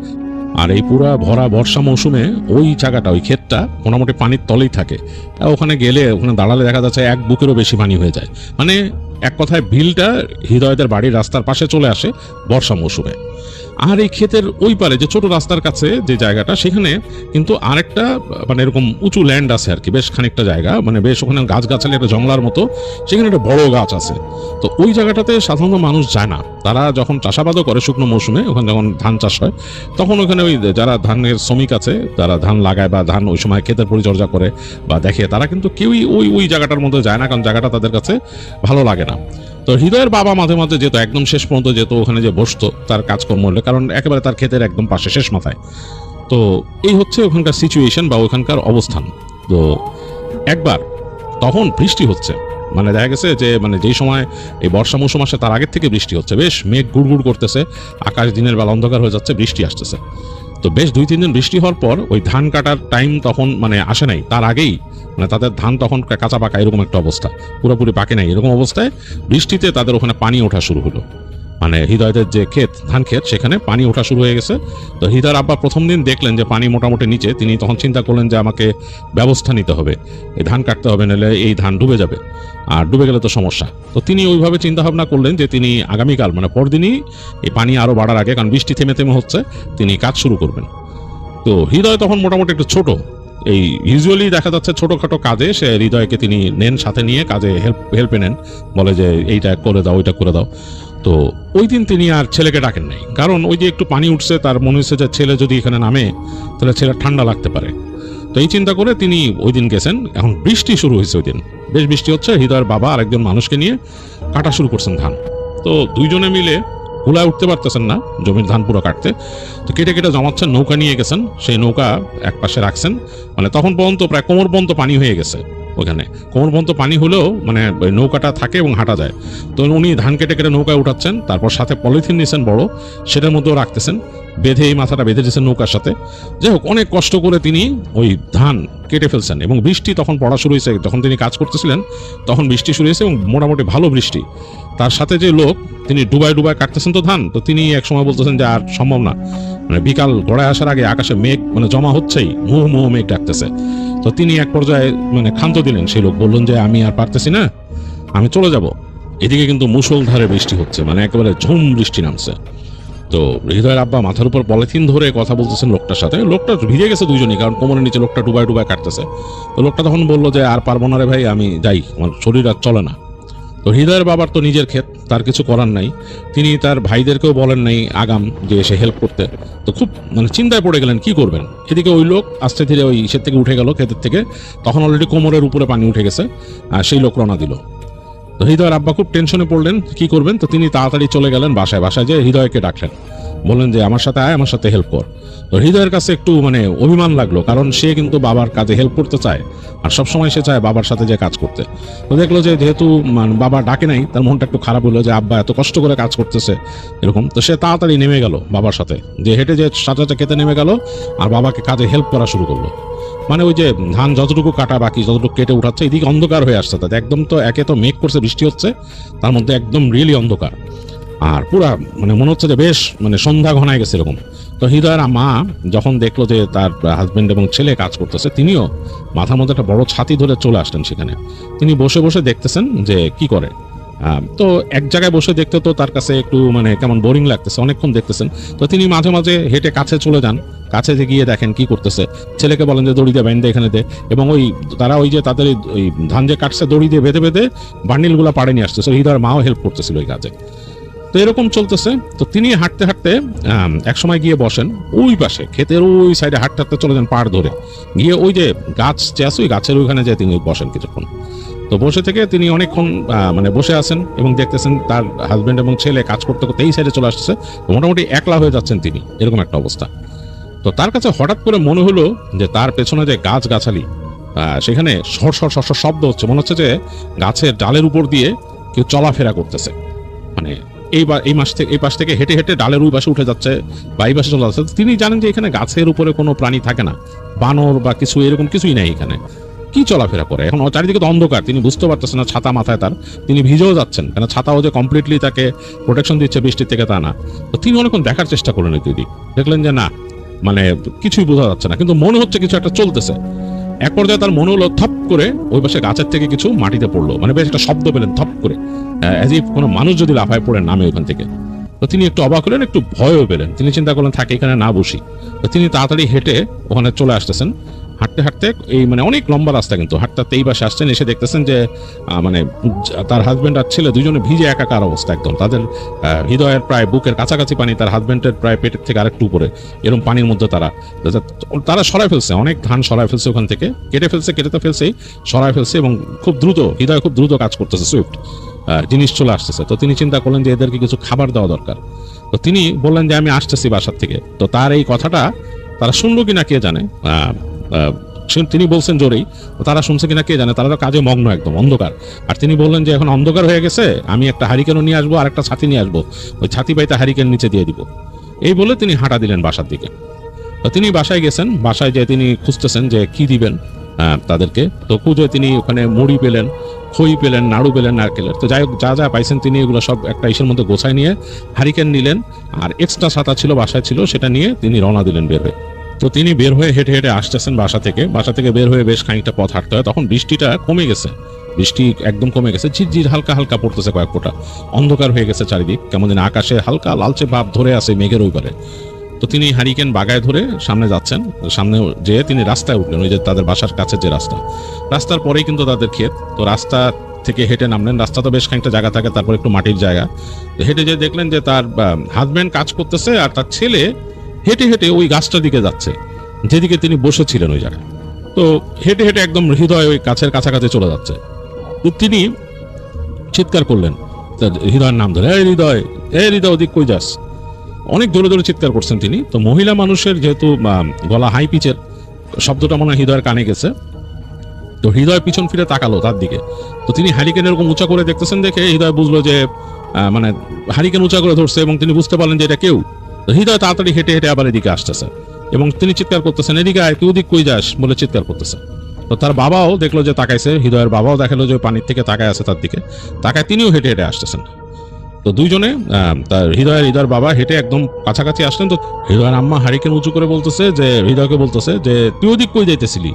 আর এই পুরা ভরা বর্ষা মৌসুমে ওই জায়গাটা, ওই ক্ষেতটা মোটামুটি পানির তলেই থাকে। ওখানে গেলে, ওখানে দাঁড়ালে দেখা যাচ্ছে 1 বুকেরও বেশি পানি হয়ে যায়। মানে এক কথায় বিলটা হৃদয়দের বাড়ির রাস্তার পাশে চলে আসে বর্ষা মৌসুমে। আর এই ক্ষেতের ওই পারে যে ছোট রাস্তার কাছে যে জায়গাটা, সেখানে কিন্তু আরেকটা মানে এরকম উঁচু ল্যান্ড আছে আর কি, বেশ খানিকটা জায়গা, মানে বেশ ওখানে গাছগাছালি একটা জঙ্গলার মতো, সেখানে একটা বড় গাছ আছে। তো ওই জায়গাটাতে সাধারণত মানুষ যায় না, তারা যখন চাষাবাদও করে শুকনো মৌসুমে, ওখানে যখন ধান চাষ হয় তখন ওখানে ওই যারা ধানের শ্রমিক আছে, তারা ধান লাগায় বা ধান ওই সময় ক্ষেতের পরিচর্যা করে বা দেখে, তারা কিন্তু কেউই ওই জায়গাটার মধ্যে যায় না, কারণ জায়গাটা তাদের কাছে ভালো লাগে না। তো হৃদয়ের বাবা মাঝে মাঝে যেত, একদম শেষ পর্যন্ত যেত ওখানে, যে বসতো তার কাজকর্ম হলে, কারণ একেবারে তার ক্ষেতের একদম পাশে, শেষ মাথায়। তো এই হচ্ছে ওখানকার সিচুয়েশন বা ওখানকার অবস্থান। তো একবার তখন বৃষ্টি হচ্ছে, মানে দেখা গেছে যে মানে যেই সময় এই বর্ষা মৌসুম আসে তার আগের থেকে বৃষ্টি হচ্ছে, বেশ মেঘ গুড়গুড় করতেছে, আকাশ দিনের বেলা অন্ধকার হয়ে যাচ্ছে, বৃষ্টি আসতেছে। তো বেশ 2-3 দিন বৃষ্টি হওয়ার পর ওই ধান কাটার টাইম তখন মানে আসে নাই, তার আগেই মানে তাদের ধান তখন কাঁচা পাকা এরকম একটা অবস্থা, পুরোপুরি পাকে নাই, এরকম অবস্থায় বৃষ্টিতে তাদের ওখানে পানি ওঠা শুরু হলো। মানে হৃদয়ের যে ক্ষেত, ধান ক্ষেত, সেখানে পানি ওঠা শুরু হয়ে গেছে। তো হৃদয়ের আব্বা প্রথম দিন দেখলেন যে পানি মোটামুটি নিচে, তিনি তখন চিন্তা করলেন যে আমাকে ব্যবস্থা নিতে হবে, এই ধান কাটতে হবে, নাহলে এই ধান ডুবে যাবে, আর ডুবে গেলে তো সমস্যা। তো তিনি ওইভাবে চিন্তা ভাবনা করলেন যে তিনি আগামীকাল মানে পরদিনই এই পানি আরো বাড়ার আগে, কারণ বৃষ্টি থেমে থেমে হচ্ছে, তিনি কাজ শুরু করবেন। তো হৃদয় তখন মোটামুটি একটু ছোট, এই ইউজুয়ালি দেখা যাচ্ছে ছোটখাটো কাজে সে হৃদয়কে তিনি নেন, সাথে নিয়ে কাজে হেল্পে নেন, বলে যে এইটা করে দাও, ওইটা করে দাও। তো ওই দিন তিনি আর ছেলেকে ডাকেন নাই, কারণ ওই যে একটু পানি উঠছে, তার মনে হচ্ছে যে ছেলে যদি এখানে নামে তাহলে ছেলে ঠান্ডা লাগতে পারে। তো এই চিন্তা করে তিনি ওই দিন গেছেন। এখন বৃষ্টি শুরু হয়েছে, ওই দিন বেশ বৃষ্টি হচ্ছে, হৃদয়ের বাবা আরেকজন মানুষকে নিয়ে কাটা শুরু করছেন ধান। তো দুইজনে মিলে কুলায় উঠতে পারতেছেন না জমির ধান পুরো কাটতে, তো কেটে কেটে জমাচ্ছেন, নৌকা নিয়ে গেছেন, সেই নৌকা এক পাশে রাখছেন। মানে তখন পর্যন্ত প্রায় কোমর পর্যন্ত পানি হয়ে গেছে, ওখানে কোমর পর্যন্ত পানি হলেও মানে নৌকাটা থাকে এবং হাঁটা যায়। তো উনি ধান কেটে কেটে নৌকায় উঠাচ্ছেন, তারপর সাথে পলিথিন নিয়েছেন বড়, সেটার মধ্যেও রাখতেছেন, বেঁধে এই মাথাটা বেঁধে দিয়েছেন নৌকার সাথে। যাই হোক, অনেক কষ্ট করে তিনি ওই ধান কেটে ফেলছেন, এবং বৃষ্টি তখন পড়া শুরু হয়েছে, যখন তিনি কাজ করতেছিলেন তখন বৃষ্টি শুরু হয়েছে, এবং মোটামুটি ভালো বৃষ্টি। তার সাথে যে লোক, তিনি ডুবাই ডুবাই কাটতেছেন তো ধান, তো তিনি এক সময় বলতেছেন যে আর সম্ভব না, মানে বিকাল গড়ায় আসার আগে আকাশে মেঘ মানে জমা হচ্ছেই, মুহ মুহ মেঘ ডাকতেছে। তো তিনি এক পর্যায়ে মানে ক্ষান্ত দিলেন, সেই লোক বললেন যে আমি আর পারতেছি না, আমি চলে যাব। এদিকে কিন্তু মুষলধারে বৃষ্টি হচ্ছে, মানে একেবারে ঝুম বৃষ্টি নামছে। তো হৃদয়ের আব্বা মাথার উপর পলিথিন ধরে কথা বলতেছেন লোকটার সাথে, লোকটা ভিজে গেছে দুইজনই, কারণ কোমরের নিচে লোকটা ডুবাই ডুবাই কাটতেছে। তো লোকটা তখন বললো যে আর পারবো না রে ভাই, আমি যাই, আমার শরীর আর চলে না। তো হৃদয়ের বাবার তো নিজের ক্ষেত, তার কিছু করার নাই, তিনি তার ভাইদেরকেও বলেন নাই আগাম যে এসে হেল্প করতে। তো খুব মানে চিন্তায় পড়ে গেলেন কি করবেন। এদিকে ওই লোক আস্তে ধীরে ওই ইসের থেকে উঠে গেল, ক্ষেতের থেকে, তখন অলরেডি কোমরের উপরে পানি উঠে গেছে, আর সেই লোক রওনা দিল। তো হৃদয়ের আব্বা খুব টেনশনে পড়লেন কি করবেন। তো তিনি তাড়াতাড়ি চলে গেলেন বাসায়, বাসায় যে হৃদয়কে ডাকলেন, বললেন যে আমার সাথে আয়, আমার সাথে হেল্প কর। তো হৃদয়ের কাছে একটু মানে অভিমান লাগলো, কারণ সে কিন্তু বাবার কাজে হেল্প করতে চায়, আর সবসময় সে চায় বাবার সাথে যে কাজ করতে। তো দেখলো যে যেহেতু বাবা ডাকে নাই, তার মনটা একটু খারাপ হলো যে আব্বা এত কষ্ট করে কাজ করতেছে এরকম। তো সে তাড়াতাড়ি নেমে গেল বাবার সাথে, যে হেঁটে যে সাথে খেতে নেমে গেল, আর বাবাকে কাজে হেল্প করা শুরু করলো। মানে ওই যে ধান যতটুকু কাটা বাকি, যতটুকু কেটে উঠাচ্ছে, এদিকে অন্ধকার হয়ে আসছে, তাতে একদম তো একে তো মেঘ করছে, বৃষ্টি হচ্ছে, তার মধ্যে একদম রিয়েলি অন্ধকার, আর পুরা মানে মনে হচ্ছে যে বেশ মানে সন্ধ্যা ঘনায় গেছে এরকম। তো হৃদয়ের মা যখন দেখলো যে তার হাজবেন্ড এবং ছেলে কাজ করতেছে, তিনিও মাথার মধ্যে একটা বড় ছাতি ধরে চলে আসলেন সেখানে। তিনি বসে বসে দেখতেছেন যে কি করে। তো এক জায়গায় বসে দেখতে তো তার কাছে একটু মানে কেমন বোরিং লাগতেছে, অনেকক্ষণ দেখতেছেন। তো তিনি মাঝে মাঝে হেঁটে কাছে চলে যান, কাছে গিয়ে দেখেন কি করতেছে, ছেলেকে বলেন যে দড়ি দিয়ে বাইন্দে এখানে দে, এবং ওই তারা ওই যে তাদের ওই ধান যে কাটছে দড়ি দিয়ে বেঁধে বেঁধে বান্ডিলগুলো পাড়ে নিয়ে আসতেছে। হৃদয়ের মাও হেল্প করতেছিল ওই কাজে। তো এরকম চলতেছে। তো তিনি হাঁটতে হাঁটতে এক সময় গিয়ে বসেন ওই পাশে ক্ষেতের ওই সাইডে, হাঁটতে হাঁটতে চলে যান পাড় ধরে গিয়ে ওই যে গাছ যে আছে ওই গাছের ওইখানে যে তিনি বসেন কিছুক্ষণ। তো বসে থেকে তিনি অনেকক্ষণ মানে বসে আছেন এবং দেখতেছেন তার হাজবেন্ড এবং ছেলে কাজ করতে করতে এই সাইডে চলে আসছে, মোটামুটি একলা হয়ে যাচ্ছেন তিনি, এরকম একটা অবস্থা। তো তার কাছে হঠাৎ করে মনে হলো যে তার পেছনে যে গাছ গাছালি, সেখানে সর সর সর শব্দ হচ্ছে, মনে হচ্ছে যে গাছের ডালের উপর দিয়ে কেউ চলাফেরা করতেছে। মানে এই পাশ থেকে হেঁটে হেঁটে ডালের ওই পাশে উঠে যাচ্ছে বা এই পাশে চলে যাচ্ছে। তিনি জানেন যে এখানে গাছের উপরে কোনো প্রাণী থাকে না, বানর বা কিছু এরকম কিছুই নেই এখানে, কি চলাফেরা করে। এখন চারিদিকে তো অন্ধকার, তিনি বুঝতে পারতেছেন না, ছাতা মাথায় তার, তিনি ভিজেও যাচ্ছেন, কেন ছাতাও যে কমপ্লিটলি তাকে প্রোটেকশন দিচ্ছে বৃষ্টির থেকে তা না। তো তিনি অনেকক্ষণ দেখার চেষ্টা করলেন দিদি, দেখলেন যে না, মানে কিছুই বোঝা যাচ্ছে না, কিন্তু মনে হচ্ছে কিছু একটা চলতেছে। এক পর্যায়ে তার মনে হলো থপ করে ওই পাশে গাছের থেকে কিছু মাটিতে পড়লো, মানে বেশ একটা শব্দ পেলেন থপ করে, অ্যাজ ইফ কোনো মানুষ যদি লাফায় পড়ে নামে ওখান থেকে। তো তিনি একটু অবাক হলেন, একটু ভয়ও পেলেন। তিনি চিন্তা করলেন থাকে এখানে না বসি। তো তিনি তাড়াতাড়ি হেঁটে ওখানে চলে আসতেছেন। হাঁটতে হাঁটতে এই মানে অনেক লম্বা রাস্তা, কিন্তু হাঁটতে হাঁটতে এই পাশে আসছেন, এসে দেখতেছেন যে মানে তার হাজবেন্ড আর ছেলে দুজনে ভিজে একাকার অবস্থা একদম। তাদের হৃদয়ের প্রায় বুকের কাছাকাছি পানি, তার হাজবেন্ডের প্রায় পেটের থেকে আরেকটু উপরে, এরকম পানির মধ্যে তারা সরাই ফেলছে, অনেক ধান সরাই ফেলছে, ওখান থেকে কেটে তো ফেলছেই, সরাই ফেলছে, এবং খুব দ্রুত হৃদয় খুব দ্রুত কাজ করতেছে, সুইফট জিনিস চলে আসতেছে। তো তিনি চিন্তা করলেন যে এদেরকে কিছু খাবার দেওয়া দরকার। তো তিনি বললেন যে আমি আসতেছি বাসার থেকে। তো তার এই কথাটা তারা শুনলো কিনা কে জানে, তিনি বলছেন জোরেই, তারা শুনছে কিনা কে জানে, তারা তো কাজে মগ্ন, একদম অন্ধকার। আর তিনি বললেন যে এখন অন্ধকার হয়ে গেছে, আমি একটা হারিকেনও নিয়ে আসবো আর একটা ছাতি নিয়ে আসবো, ওই ছাতি পাইতে হারিকেন নিচে দিয়ে দিব। এই বলে তিনি হাঁটা দিলেন বাসার দিকে। তো তিনি বাসায় গেছেন, বাসায় যেয়ে তিনি খুঁজতেছেন যে কি দিবেন তাদেরকে। তো খুঁজে তিনি ওখানে মুড়ি পেলেন, খই পেলেন, নাড়ু পেলেন নারকেলের। তো যাই হোক, যা যা পাইছেন তিনি এগুলো সব একটা ইসের মধ্যে গোছায় নিয়ে হারিকেন নিলেন, আর এক্সট্রা ছাতা ছিল বাসায় ছিল, সেটা নিয়ে তিনি রওনা দিলেন বের হয়ে। তো তিনি বের হয়ে হেঁটে হেঁটে আসতেছেন বাসা থেকে বের হয়ে বেশ খানিকটা পথ হাঁটতে হয়। তখন বৃষ্টিটা কমে গেছে, বৃষ্টি একদম কমে গেছে, ঝিরঝির হালকা হালকা পড়তেছে কয়েক ফোঁটা, অন্ধকার হয়ে গেছে চারিদিক, কেমন যেন আকাশে হালকা লালচে ভাব ধরে আছে মেঘের ওই পারে। তো তিনি হারিকেন বাগায় ধরে সামনে যাচ্ছেন, সামনে যেয়ে তিনি রাস্তায় উঠলেন, ওই যে তাদের বাসার কাছে যে রাস্তার পরেই কিন্তু তাদের ক্ষেত। তো রাস্তা থেকে হেঁটে নামলেন, রাস্তা তো বেশ খানিকটা জায়গা থাকে, তারপর একটু মাটির জায়গা। তো হেঁটে যেয়ে দেখলেন যে তার হাজব্যান্ড কাজ করতেছে, আর তার ছেলে হেঁটে হেঁটে ওই গাছটার দিকে যাচ্ছে যেদিকে তিনি বসেছিলেন ওই জায়গায়। তো হেঁটে হেঁটে একদম হৃদয় ওই গাছের কাছাকাছি চলে যাচ্ছে। তো তিনি চিৎকার করলেন হৃদয়ের নাম ধরে, এই হৃদয় ওদিক কই যাস, অনেক জোরে জোরে চিৎকার করছেন তিনি। তো মহিলা মানুষের যেহেতু গলা হাই পিচের, শব্দটা মনে হয় হৃদয়ের কানে গেছে। তো হৃদয় পিছন ফিরে তাকালো তার দিকে। তো তিনি হারিকেন এরকম উঁচা করে দেখতেছেন, দেখে হৃদয় বুঝলো যে মানে হারিকেন উঁচা করে ধরছে, এবং তিনি বুঝতে পারলেন যে এটা কেউ। হৃদয় তাড়াতাড়ি হেঁটে হেঁটে আবার এদিকে আসতেছে, এবং তিনি চিৎকার করতেছেন, এদিকে আয়, তুই ওদিক কই যাস বলে চিৎকার করতেছে। তো তার বাবাও দেখলো যে তাকাইছে, হৃদয়ের বাবাও দেখালো যে পানির থেকে তাকায় আছে তার দিকে, তাকায় তিনিও হেঁটে হেঁটে আসতেছেন। তো দুইজনে তার হৃদয়ের বাবা হেঁটে একদম কাছাকাছি আসলেন। তো হৃদয়ের আম্মা হারিকেন উঁচু করে বলতেছে, যে হৃদয়কে বলতেছে যে তুই ওদিক কই যাইতেছিলি,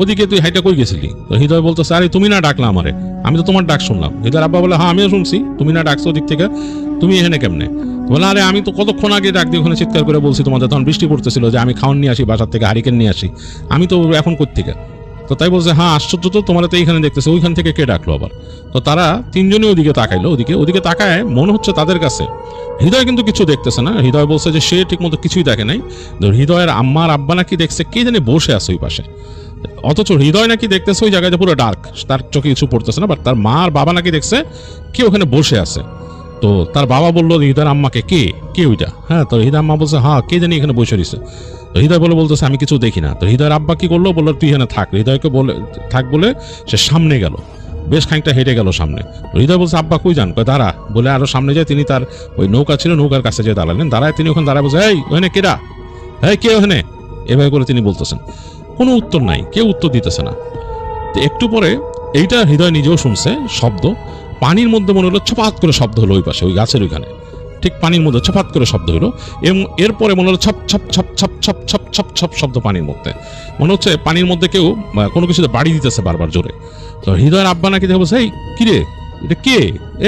ওদিকে তুই হাইটা কই গেছিলি? তো হৃদয় বলতেছে, আরে তুমি না ডাকলা আমারে, আমি তো তোমার ডাক শুনলাম। হৃদয়ের আব্বা বলে, হ্যাঁ আমিও শুনছি, তুমি না ডাকছো ওদিক থেকে, তুমি এখানে কেমনে? বলে, আরে আমি তো কতক্ষণ আগে ডাক দিয়ে ওখানে চিৎকার করে বলছি তোমাদের, তখন বৃষ্টি পড়তেছিল যে আমি খাওয়ান নিয়ে আসি বাসার থেকে, হারিকেন নিয়ে আসি, আমি তো এখন কোত্থেকে? তো তাই বলছে, হ্যাঁ আশ্চর্য তো, তোমার তো এইখানে দেখতেছে, ওইখান থেকে কে ডাকলো আবার? তো তারা তিনজনই ওদিকে তাকাইলো, ওদিকে তাকায় মনে হচ্ছে তাদের কাছে হৃদয় কিন্তু কিছু দেখতেছে না। হৃদয় বলছে যে সে ঠিক মতো কিছুই দেখে নাই। হৃদয়ের আম্মার আব্বা নাকি দেখছে কে জানে বসে আছে ওই পাশে, অথচ হৃদয় নাকি দেখতেছে ওই জায়গায় পুরো ডার্ক, তার চোখে কিছু পড়তেছে না, বাট তার মা আর বাবা নাকি দেখছে কে ওখানে বসে আছে। তো তার বাবা বললো হৃদয়ের আম্মাকে, কে ওইটা? হ্যাঁ, তো হৃদয় আম্মা বলছে, হ্যাঁ কে জানি এখানে বসে রয়েছে। তো হৃদয় বলতেছে আমি কিছু দেখি না। তো হৃদয়ের আব্বা কি করলো, বললো তুই এখানে থাক, হৃদয়কে থাক বলে সে সামনে গেল, বেশ খানিকটা হেঁটে গেল সামনে। হৃদয় বলছে, আব্বা কই যান? দাঁড়া বলে আরো সামনে যায় তিনি তার ওই নৌকা ছিল, নৌকার কাছে যেয়ে দাঁড়ালেন। দাঁড়ায় তিনি ওখানে দাঁড়ায় বলছে, এই ওখানে কেডা, এই কে ওখানে, এভাবে করে তিনি বলতেছেন। কোনো উত্তর নাই, কেউ উত্তর দিতেছে না। তো একটু পরে এইটা হৃদয় নিজেও শুনছে শব্দ, পানির মধ্যে মনে হলো ছপাত করে শব্দ হলো ওই পাশে, ওই গাছের ওইখানে ঠিক পানির মধ্যে ছপাত করে শব্দ হলো, এবং এরপরে মনে হলো ছপ ছপ ছপ ছপ ছপ ছপ ছপ ছপ শব্দ পানির মধ্যে, মনে হচ্ছে পানির মধ্যে কেউ কোনো কিছুতে বাড়ি দিতেছে বারবার জোরে। তো হৃদয়ের আব্বা নাকি দেখে বলছে, এই কিরে এটা কে,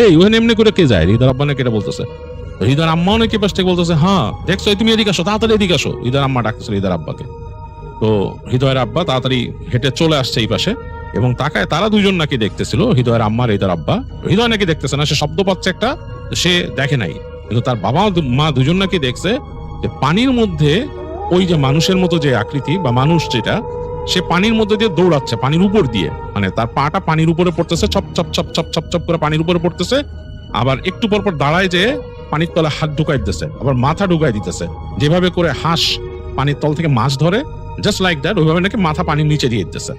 এই ওখানে এমনি করে কে যায়? হৃদয়ের আব্বা নাকি এটা বলতেছে। হৃদয়ের আম্মাও নাকি পাশ থেকে বলতেছে, হ্যাঁ দেখছো তুমি এদিকে আসো, তাড়াতাড়ি এদিকে আসো। হৃদয়ের আম্মা ডাকতেছে হৃদয়ের আব্বাকে। তো হৃদয়ের আব্বা তাড়াতাড়ি হেঁটে চলে আসছে এই পাশে, এবং তাকায় তারা দুজন নাকি দেখতেছিল, হৃদয়ের আম্মা আর হৃদয়ের আব্বা। হৃদয় নাকি দেখতেছে না, সে শব্দ পাচ্ছে একটা, সে দেখে নাই, কিন্তু তার বাবা মা দুজন নাকি দেখছে যে পানির মধ্যে ওই যে মানুষের মতো যে আকৃতি বা মানুষ যেটা, সে পানির মধ্যে দিয়ে দৌড়াচ্ছে, পানির উপর দিয়ে, মানে তার পাটা পানির উপরে পড়তেছে, ছপ ছপ ছপ ছপ ছপ ছপ করে পানির উপরে পড়তেছে, আবার একটু পর পর দাঁড়ায় যে পানির তলে হাত ঢুকাই দিতেছে, আবার মাথা ঢুকাই দিতেছে, যেভাবে করে হাঁস পানির তল থেকে মাছ ধরে, জাস্ট লাইক দ্যাট, ওইভাবে নাকি মাথা পানির নিচে দিয়ে দিতেছে,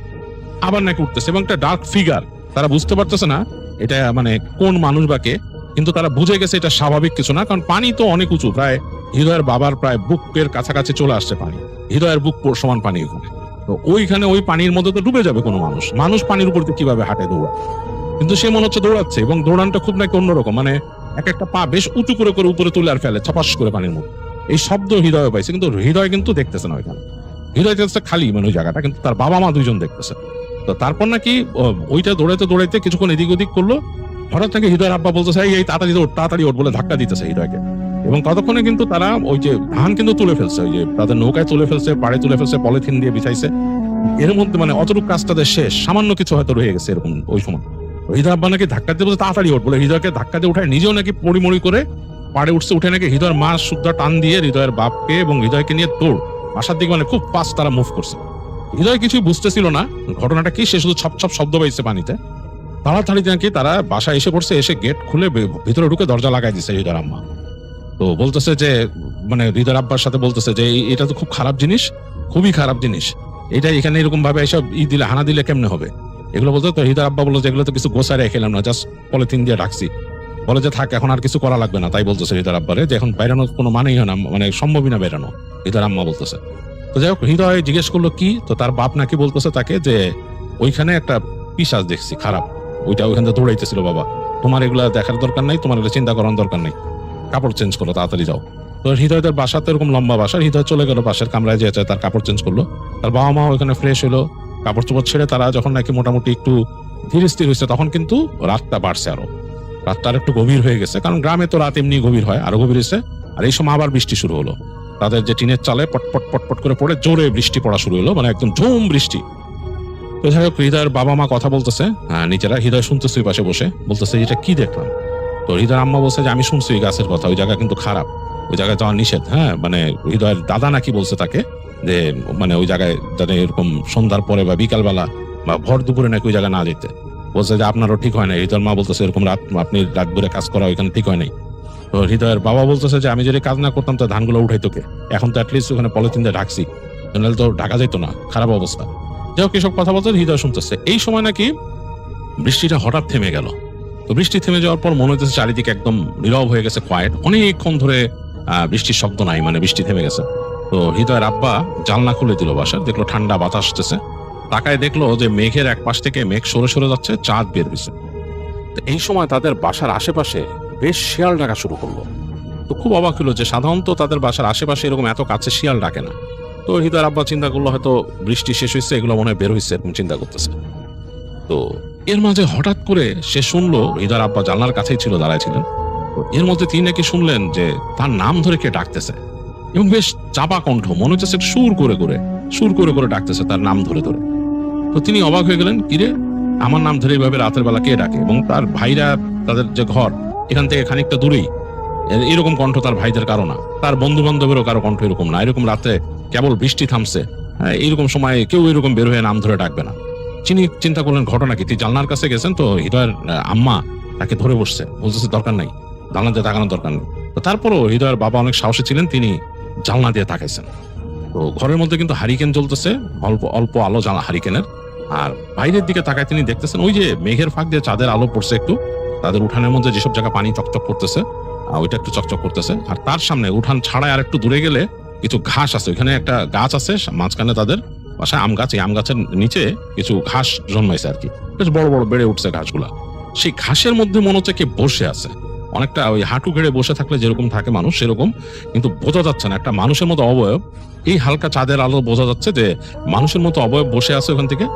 আবার নাকি উঠতেছে, এবং একটা ডার্ক ফিগার, তারা বুঝতে পারতেছে না এটা মানে কোন মানুষ বা কে, কিন্তু তারা বুঝে গেছে এটা স্বাভাবিক কিছু না, কারণ পানি তো অনেক উঁচু, প্রায় হৃদয়ের বাবার প্রায় বুকের কাছাকাছি চলে আসছে পানি, হৃদয়ের বুক সমান পানি ওখানে। তো ওইখানে ওই পানির মধ্যে তো ডুবে যাবে কোনো মানুষ পানির উপর কিভাবে হাঁটে দৌড়ায়, কিন্তু সে মনে হচ্ছে দৌড়াচ্ছে, এবং দৌড়ানটা খুব নাকি অন্যরকম, মানে একটা পা বেশ উঁচু করে করে উপরে তুলে আর ফেলে ছপাস করে পানির মধ্যে। এই শব্দ হৃদয় পাইছে, কিন্তু হৃদয় কিন্তু দেখতেছে না ওইখানে, হৃদয় দেখতেছে খালি মানে ওই জায়গাটা, কিন্তু তার বাবা মা দুইজন দেখতেছে। তো তারপর নাকি ওইটা দৌড়াইতে কিছুক্ষণ এদিক ওদিক করলো, হঠাৎ নাকি হৃদয়ের আব্বা বলতেছে, এই তাড়াতাড়ি ওঠ বলে ধাক্কা দিতেছে হৃদয়কে। এবং ততক্ষণে কিন্তু তারা ওই যে ধান কিন্তু তুলে ফেলছে, ওই যে তাদের নৌকায় তুলে ফেলছে, পাড়ে তুলে ফেলছে, পলিথিন দিয়ে বিছাইছে। এর মধ্যে মানে অতটুকু কাজ তাদের শেষ, সামান্য কিছু হয়তো রয়ে গেছে এরকম ওই সময়। হৃদয় আব্বা নাকি ধাক্কা দিয়ে বলছে তাড়াতাড়ি ওঠ, বলে হৃদয়কে ধাক্কা দিয়ে উঠায়, নিজেও নাকি পড়িমড়ি করে পাড়ে উঠছে। উঠে নাকি হৃদয়ের মা সুদ্ধা টান দিয়ে হৃদয়ের বাপকে এবং হৃদয়কে নিয়ে দৌড় বাসার দিকে, মানে খুব ফাস্ট তারা মুভ করছে। হৃদয় কিছুই বুঝতেছিল না ঘটনাটা কি, সে শুধু ছপ ছপ শব্দ পাইছে পানিতে। তাড়াতাড়ি নাকি তারা বাসায় এসে পড়ছে, এসে গেট খুলে ভিতরে ঢুকে দরজা লাগাই দিছে হৃদয়ের আম্মা। তো বলতেছে যে মানে হৃদয়ের আব্বার সাথে বলতেছে যে এটা তো খুব খারাপ জিনিস, খুবই খারাপ জিনিস, এটা এখানে এরকম ভাবে এসব দিলে হানা দিলে কেমনে হবে এগুলো বলতে। তো হৃদয় আব্বা বললো যে এগুলো তো কিছু গোছায় রেখেলাম না, জাস্ট পলিথিন দিয়ে রাখছি। বলে যে থাক, এখন আর কিছু করা লাগবে না। তাই বলতেছে হৃদয় আব্বারে যে এখন বেরানোর কোনো মানেই হয় না, মানে সম্ভবই না বেরানো, হৃদয় আম্মা বলতেছে। তো যাই হোক, হৃদয় জিজ্ঞেস করলো কি, তো তার বাপ নাকি বলতেছে তাকে যে ওইখানে একটা পিশাচ দেখছি খারাপ, ওইটা ওইখান থেকে দৌড়াইতেছিল। বাবা তোমার এগুলা দেখার দরকার নাই, তোমার এগুলো চিন্তা করার দরকার নেই, কাপড় চেঞ্জ করো, তাড়াতাড়ি যাও। তো হৃদয়দের বাসাতে এরকম লম্বা বাসা, হৃদয় চলে গেল পাশের কামরায়, যেয়ে তার কাপড় চেঞ্জ করলো। তার বাবা মা ওইখানে ফ্রেশ হলো, কাপড় চোপড় ছেড়ে তারা যখন নাকি মোটামুটি একটু ধীর স্থির হয়েছে, তখন কিন্তু রাতটা বাড়ছে, আরো রাতটা আর একটু গভীর হয়ে গেছে। কারণ গ্রামে তো রাত এমনি গভীর হয়, আরো গভীর হয়েছে। আর এই সময় আবার বৃষ্টি শুরু হলো, তাদের যে টিনের চালে পটপট পটপট করে পড়ে জোরে বৃষ্টি পড়া শুরু হলো, মানে একদম ঝুম বৃষ্টি। তো যাই হোক, হৃদয়ের বাবা মা কথা বলতেছে, নিচেরা, হৃদয় শুনতেছে ওই পাশে বসে, বলতেছে এটা কি দেখলাম। তো হৃদয়ের আম্মা বলছে যে আমি শুনছি ওই গাছের কথা, ওই জায়গা কিন্তু খারাপ, ওই জায়গায় যাওয়া নিষেধ। হ্যাঁ, মানে হৃদয়ের দাদা নাকি বলছে তাকে যে মানে ওই জায়গায় যাতে এরকম সন্ধ্যার পরে বা বিকালবেলা বা ভর দুপুরে নাকি ওই জায়গায় না যেতে। বলছে যে আপনারও ঠিক হয় না। হৃদয়ের মা বলতেছে এরকম আপনি রাত ভরে কাজ করা ওইখানে ঠিক হয় নাই। তো হৃদয়ের বাবা বলতেছে যে আমি যদি কাজ না করতাম তো ধানগুলো উঠাই তোকে, এখন তো অ্যাটলিস্ট ওখানে পলিথিন দিয়ে ঢাকছি, নাহলে তো ঢাকা যেত না, খারাপ অবস্থা। যাই হোক, এসব কথা বলতে হৃদয় শুনতেছে। এই সময় নাকি বৃষ্টিটা হঠাৎ থেমে গেল। তো বৃষ্টি থেমে যাওয়ার পর মনে হইতেছে চারিদিকে একদম নীরব হয়ে গেছে, কোয়াইট, অনেকক্ষণ ধরে বৃষ্টির শব্দ নাই, মানে বৃষ্টি থেমে গেছে। তো হৃদয়ের আব্বা জানলা খুলে দিল বাসার, দেখলো ঠান্ডা বাতাস আসতেছে। তাকায় দেখলো যে মেঘের এক পাশ থেকে মেঘ সরে সরে যাচ্ছে, চাঁদ বের হয়েছে। তো এই সময় তাদের বাসার আশেপাশে বেশ শিয়াল ডাকা শুরু করলো। তো খুব অবাক হলো যে সাধারণত তাদের বাসার আশেপাশে এরকম এত কাছে শিয়াল ডাকে না। তো হৃদয়ের আব্বা চিন্তা করলো হয়তো বৃষ্টি শেষ হয়েছে, এগুলো মনে হয় বের হয়েছে, এরকম চিন্তা করতেছে। তো এর মাঝে হঠাৎ করে সে শুনলো, হৃদয়ের আব্বা জানলার কাছেই ছিল, দাঁড়ায় ছিলেন। তো এর মধ্যে তিনি নাকি শুনলেন যে তার নাম ধরে কে ডাকতেছে, এবং বেশ চাপা কণ্ঠ, মনে হচ্ছে সুর করে করে ডাকতেছে তার নাম ধরে ধরে। তো তিনি অবাক হয়ে গেলেন, কিরে আমার নাম ধরে এইভাবে রাতের বেলা কে ডাকে? এবং তার ভাইরা, তাদের যে ঘর এখান থেকে খানিকটা দূরেই, এরকম কণ্ঠ তার ভাইদের কারো না, তার বন্ধু বান্ধবেরও কারো কণ্ঠ এরকম না। এরকম রাতে কেবল বৃষ্টি থামছে, এইরকম সময় কেউ এরকম বের হয়ে নাম ধরে ডাকবে না। তিনি চিন্তা করলেন ঘটনা কি। তিনি জানলার কাছে গেছেন, তো হৃদয়ের আম্মা তাকে ধরে বসছে, বলতেছে দরকার নাই, জানলা দিয়ে তাকানোর দরকার নেই। তো তারপরও হৃদয়ের বাবা অনেক সাহসী ছিলেন, তিনি জানলা দিয়ে তাকাইছেন। তো ঘরের মধ্যে কিন্তু হারিকেন জ্বলতেছে, অল্প অল্প আলো জ্বালা হারিকেনের। আর বাইরের দিকে তাকায় তিনি দেখতেছেন ওই যে মেঘের ফাঁক দিয়ে চাঁদের আলো পড়ছে একটু, তাদের উঠানের মধ্যে যেসব জায়গা পানি চকচক করতেছে, ওইটা একটু চকচক করতেছে। আর তার সামনে উঠান ছাড়াই আর একটু দূরে গেলে কিছু ঘাস আছে, ওইখানে একটা গাছ আছে মাঝখানে তাদের বাসায়, আম গাছ। এই আম গাছের নিচে কিছু ঘাস জন্মাইছে আর কি, বেশ বড় বড় বেড়ে উঠছে ঘাসগুলা। সেই ঘাসের মধ্যে মনে হচ্ছে কে বসে আছে, অনেকটা ওই হাঁটু গেড়ে বসে থাকলে যেরকম থাকে মানুষ সেরকম, কিন্তু বোঝা যাচ্ছে না একটা মানুষের মতো অবয়ব। এই হালকা চাঁদের আলো বোঝা যাচ্ছে যে মানুষের মতো অবয়ব বসে আছে ওখান থেকে।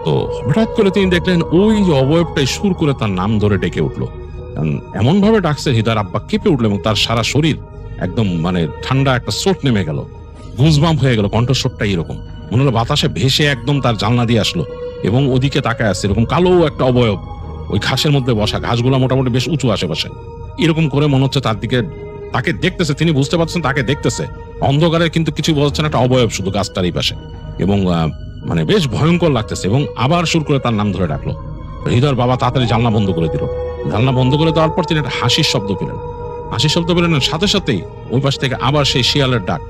তো হঠাৎ করে তিনি দেখলেন ওই যে অবয়বটাই সুর করে তার নাম ধরে ডেকে উঠলো, এমন ভাবে ডাকছে হৃদয়ের আব্বা কেঁপে উঠলো, এবং তার সারা শরীর একদম মানে ঠান্ডা একটা স্রোত নেমে গেল, গুজবাম্প হয়ে গেল, কণ্ঠস্বরটা এরকম মনে হলো বাতাসে ভেসে একদম তার জানলা দিয়ে আসলো, এবং ওদিকে তাকায় আসছে এরকম কালো একটা অবয়ব, ওই ঘাসের মধ্যে বসা, ঘাসগুলো মোটামুটি বেশ উঁচু আশেপাশে, এরকম করে মনে হচ্ছে তার দিকে তাকে দেখতেছে। তিনি বুঝতে পারছেন তাকে দেখতেছে, অন্ধকারে কিন্তু কিছু বোঝাচ্ছে না, একটা অবয়ব শুধু গাছটার এই পাশে, এবং মানে বেশ ভয়ঙ্কর লাগতেছে। এবং আবার সুর করে তার নাম ধরে ডাকলো। হৃদয়ের বাবা তাড়াতাড়ি জানলা বন্ধ করে দিল। জানলা বন্ধ করে দেওয়ার পর তিনি একটা হাসির শব্দ পেলেন। হাসির শব্দ পেলেন, সাথে সাথেই ওই পাশ থেকে আবার সেই শিয়ালের ডাক,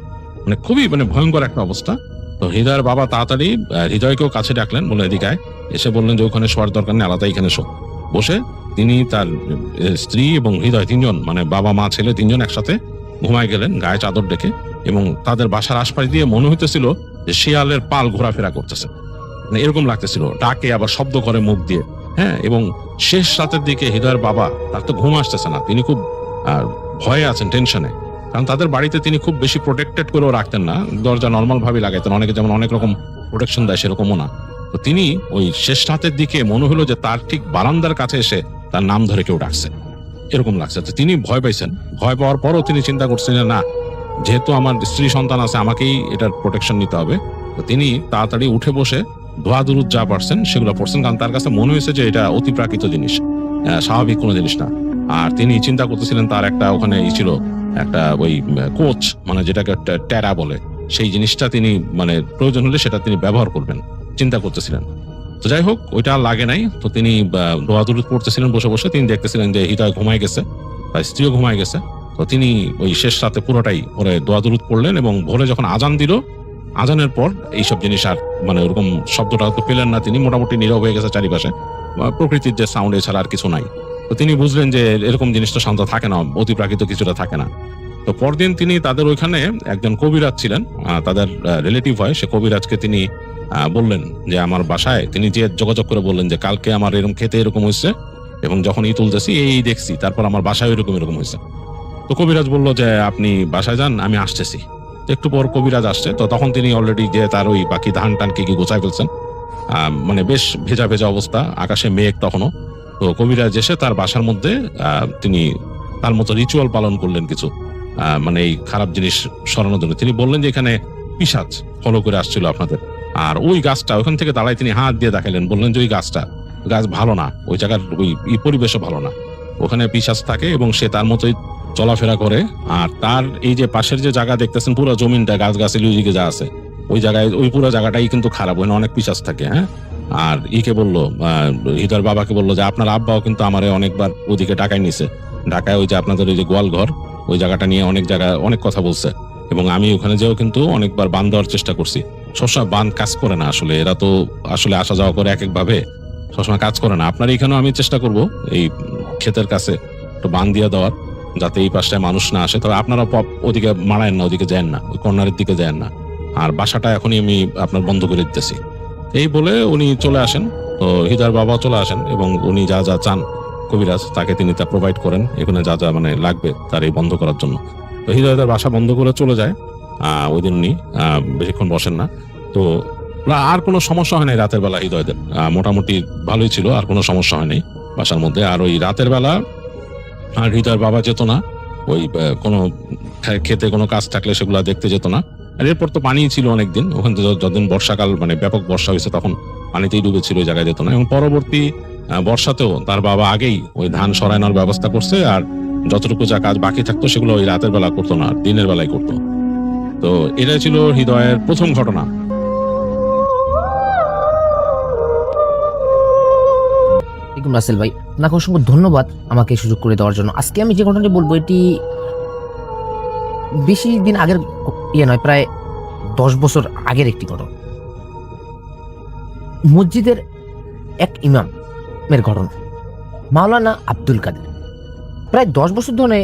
মানে খুবই মানে ভয়ঙ্কর একটা অবস্থা। তো হৃদয়ের বাবা তাড়াতাড়ি হৃদয়কেও কাছে ডাকলেন, বলে এদিকে আয়। এসে বললেন যে ওখানে শোয়ার দরকার নেই, আলাদা এখানে শো। বসে তিনি তার স্ত্রী এবং হৃদয় তিনজন, মানে বাবা মা ছেলে তিনজন একসাথে ঘুমায় গেলেন গায়ে চাদর ডেকে। এবং তাদের বাসার আশপাশ দিয়ে মনে হইতেছিল যে শিয়ালের পাল ঘোরাফেরা করতেছে, মানে এরকম লাগতেছিল, ডাকে আবার শব্দ করে মুখ দিয়ে। হ্যাঁ, এবং শেষ রাতের দিকে হৃদয়ের বাবা, তার তো ঘুম আসতেছে না, তিনি খুব ভয়ে আছেন, টেনশনে, কারণ তাদের বাড়িতে তিনি খুব বেশি প্রোটেক্টেড করেও রাখতেন না, দরজা নর্মাল ভাবে লাগাইতেন, অনেকে যেমন অনেক রকম প্রোটেকশন দেয় সেরকমও না। তো তিনি ওই শেষ রাতের দিকে মনে হলো যে তার ঠিক বারান্দার কাছে এসে তার নাম ধরে কেউ ডাকছে। এরকম লাগছে। তো তিনি ভয় পাইছেন। ভয় পাওয়ার পরও তিনি চিন্তা করছেন যে না, যেহেতু আমার স্ত্রী সন্তান আছে, আমাকেই এটার প্রোটেকশন নিতে হবে। তো তিনি তাড়াতাড়ি উঠে বসে দোয়া দুরুদ যা পারছেন সেগুলো পড়ছেন, কারণ তার কাছে মনে হয়েছে যে এটা অতিপ্রাকৃত জিনিস, স্বাভাবিক কোনো জিনিস না। আর তিনি চিন্তা করতেছিলেন তার একটা ওখানে ছিল একটা ওই কোচ, মানে যেটাকে টেরা বলে, সেই জিনিসটা তিনি মানে প্রয়োজন হলে সেটা তিনি ব্যবহার করবেন চিন্তা করতেছিলেন। তো যাই হোক, ওইটা আর লাগে নাই। তো তিনি দোয়া দুরুদ পড়তেছিলেন বসে বসে। তিনি দেখতেছিলেন যে হৃদয় ঘুমায় গেছে, তার স্ত্রীও ঘুমায় গেছে। তো তিনি ওই শেষ রাতে পুরোটাই পরে দোয়া দুরুদ পড়লেন, এবং ভোরে যখন আজান দিল, আজানের পর এইসব জিনিস আর মানে ওরকম শব্দটা তো পেলেন না। তিনি মোটামুটি নীরব হয়ে গেছে চারিপাশে, প্রকৃতির যে সাউন্ড এছাড়া আর কিছু নাই। তো তিনি বুঝলেন যে এরকম জিনিসটা শান্ত থাকে না, অতিপ্রাকৃত কিছুটা থাকে না। তো পরদিন তিনি তাদের ওইখানে একজন কবিরাজ ছিলেন, তাদের রিলেটিভ হয়, সে কবিরাজকে তিনি বললেন যে আমার বাসায়, তিনি যে যোগাযোগ করে বললেন যে কালকে আমার এরকম খেতে এরকম হয়েছে, এবং যখন ই তুলতেছি এই দেখছি, তারপর আমার বাসায় এরকম হয়েছে। তো কবিরাজ বলল যে আপনি বাসায় যান, আমি আসতেছি। তো একটু পর কবিরাজ আসছে। তো তখন তিনি অলরেডি যে তার ওই বাকি ধান টান কি গোছায় ফেলছেন, মানে বেশ ভেজা ভেজা অবস্থা, আকাশে মেঘ তখনও। তো কবিরাজ এসে তার বাসার মধ্যে তিনি তার মতো রিচুয়াল পালন করলেন কিছু, মানে এই খারাপ জিনিস সরানোর জন্য। তিনি বললেন যে এখানে পিশাচ ফলো করে আসছিল আপনাদের, আর ওই গাছটা ওখান থেকে দাঁড়ায় তিনি হাত দিয়ে দেখালেন, বললেন যে ওই গাছ ভালো না, ওই জায়গার ওই পরিবেশও ভালো না, ওখানে পিশাচ থাকে এবং সে তার মতোই চলাফেরা করে। আর তার এই যে পাশের যে জায়গা দেখতেছেন, পুরো জমিনটা গাছগাছালি ওইদিকে যা আছে, ওই জায়গায় ওই পুরো জায়গাটাই কিন্তু খারাপ, ওখানে অনেক পিশাচ থাকে। হ্যাঁ, আর ইকে বললো, হৃদয়ের বাবাকে বললো যে আপনার আব্বাও কিন্তু আমারে অনেকবার ওদিকে ডাকায় নিছে, ডাকায় ওই যে আপনাদের ওই যে গোয়াল ঘর, ওই জায়গাটা নিয়ে অনেক কথা বলছে, এবং আমি ওখানে যেও কিন্তু অনেকবার বান দেওয়ার চেষ্টা করছি। সবসময় বান কাজ করে না, আসলে এরা তো আসলে আসা যাওয়া করে এক এক ভাবে, সবসময় কাজ করে না। আপনার এখানেও আমি চেষ্টা করব এই ক্ষেতের কাছে একটু বান দিয়ে দেওয়ার, যাতে এই পাশটায় মানুষ না আসে। তবে আপনারা ওদিকে মারায়েন না, ওদিকে যান না, ওই কর্নারের দিকে যান না। আর বাসাটা এখনই আমি আপনার বন্ধ করে দিতেছি। এই বলে উনি চলে আসেন। তো হৃদয়ের বাবাও চলে আসেন, এবং উনি যা যা চান কবিরাজ তাকে তিনি তা প্রোভাইড করেন, এখানে যা যা মানে লাগবে তার এই বন্ধ করার জন্য। তো হৃদয়ের বাসা বন্ধ করে চলে যায়। ওই দিন উনি বেশিক্ষণ বসেন না। তো আর কোনো সমস্যা হয় নাই রাতের বেলা, হৃদয়দের মোটামুটি ভালোই ছিল, আর কোনো সমস্যা হয় নাই বাসার মধ্যে। আর ওই রাতের বেলা আর হৃদয়ের বাবা যেত না, ওই কোনো খেতে কোনো কাজ থাকলে সেগুলো দেখতে যেত না। আর এরপর তো পানি ছিল অনেকদিন ওখান থেকে, যতদিন বর্ষাকাল মানে ব্যাপক বর্ষা হয়েছে তখন পানিতেই ডুবেছিল, ওই জায়গায় যেত না। এবং পরবর্তী বর্ষাতেও তার বাবা আগেই ওই ধান সরানোর ব্যবস্থা করছে, আর যতটুকু যা কাজ বাকি থাকতো সেগুলো ওই রাতের বেলা করতো না, দিনের বেলায় করতো। তো এটাই ছিল হৃদয়ের প্রথম ঘটনা। রাসেল ভাই, আপনাকে অসংখ্য ধন্যবাদ আমাকে সুযোগ করে দেওয়ার জন্য। আজকে আমি যে ঘটনাটি বলবো এটি বেশি দিন আগের নয়, প্রায় 10 বছর আগের একটি ঘটনা। মসজিদের এক ইমামের ঘটনা, মাওলানা আব্দুল কাদের। প্রায় 10 বছর ধরে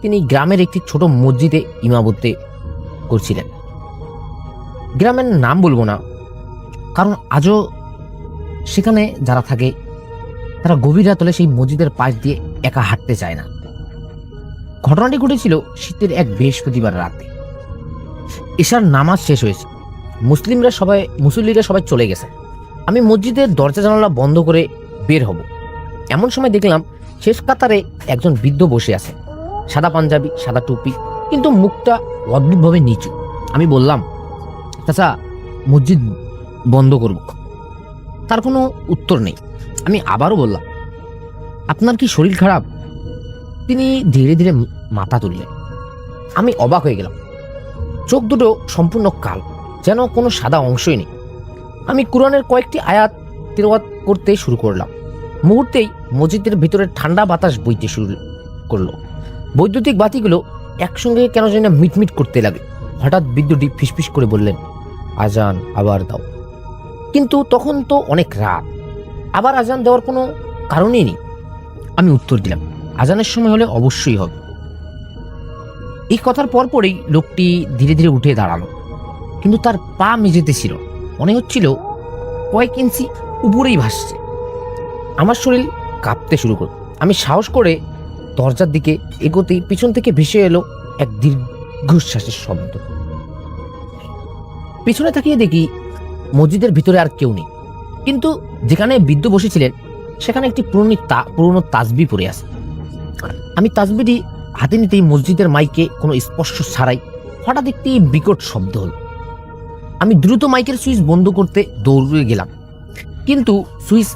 তিনি গ্রামের একটি ছোট মসজিদে ইমামতি করছিলেন। গ্রামের নাম বলবো না, কারণ আজও সেখানে যারা থাকে তারা গভীর রাত হলে সেই মসজিদের পাশ দিয়ে একা হাঁটতে চায় না। ঘটনাটি ঘটেছিল শীতের এক বৃহস্পতিবার রাতে। এশার নামাজ শেষ হয়েছে, মুসল্লিরা সবাই চলে গেছে। আমি মসজিদের দরজা জানালা বন্ধ করে বের হব, এমন সময় দেখলাম শেষ কাতারে একজন বৃদ্ধ বসে আছে, সাদা পাঞ্জাবি, সাদা টুপি, কিন্তু মুখটা অদ্ভুতভাবে নিচু। আমি বললাম, চাচা মসজিদ বন্ধ করব। তার কোনো উত্তর নেই। আমি আবারও বললাম, আপনার কি শরীর খারাপ? তিনি ধীরে ধীরে মাথা তুললেন। আমি অবাক হয়ে গেলাম, চোখ দুটো সম্পূর্ণ কাল, যেন কোনো সাদা অংশই নেই। আমি কুরআনের কয়েকটি আয়াত তিলাওয়াত করতে শুরু করলাম। মুহূর্তেই মসজিদের ভিতরে ঠান্ডা বাতাস বইতে শুরু করলো। বৈদ্যুতিক বাতিগুলো একসঙ্গে কেন জানি না মিটমিট করতে লাগে। হঠাৎ বিদ্যুৎটি ফিসফিস করে বললেন, আজান আবার দাও। কিন্তু তখন তো অনেক রাত, আবার আজান দেওয়ার কোনো কারণই নেই। আমি উত্তর দিলাম, আজানের সময় হলে অবশ্যই হবে। এই কথার পরপরই লোকটি ধীরে ধীরে উঠে দাঁড়ালো, কিন্তু তার পা মেঝেতে ছিল, মনে হচ্ছিল কয়েক ইঞ্চি উপরেই ভাসছে। আমার শরীর কাঁপতে শুরু করল। আমি সাহস করে দরজার দিকে এগোতেই পিছন থেকে ভেসে এলো এক দীর্ঘশ্বাসের শব্দ। পিছনে তাকিয়ে দেখি মসজিদের ভিতরে আর কেউ নেই, কিন্তু যেখানে বৃদ্ধ বসেছিলেন সেখানে একটি পুরনো তাসবিহ পড়ে আছে। আমি তাসবিহটি হাতে নিতেই মসজিদের মাইকে কোনো স্পর্শ ছাড়াই হঠাৎ একটি বিকট শব্দ হল। আমি দ্রুত মাইকের সুইচ বন্ধ করতে দৌড়ে গেলাম, কিন্তু সুইচ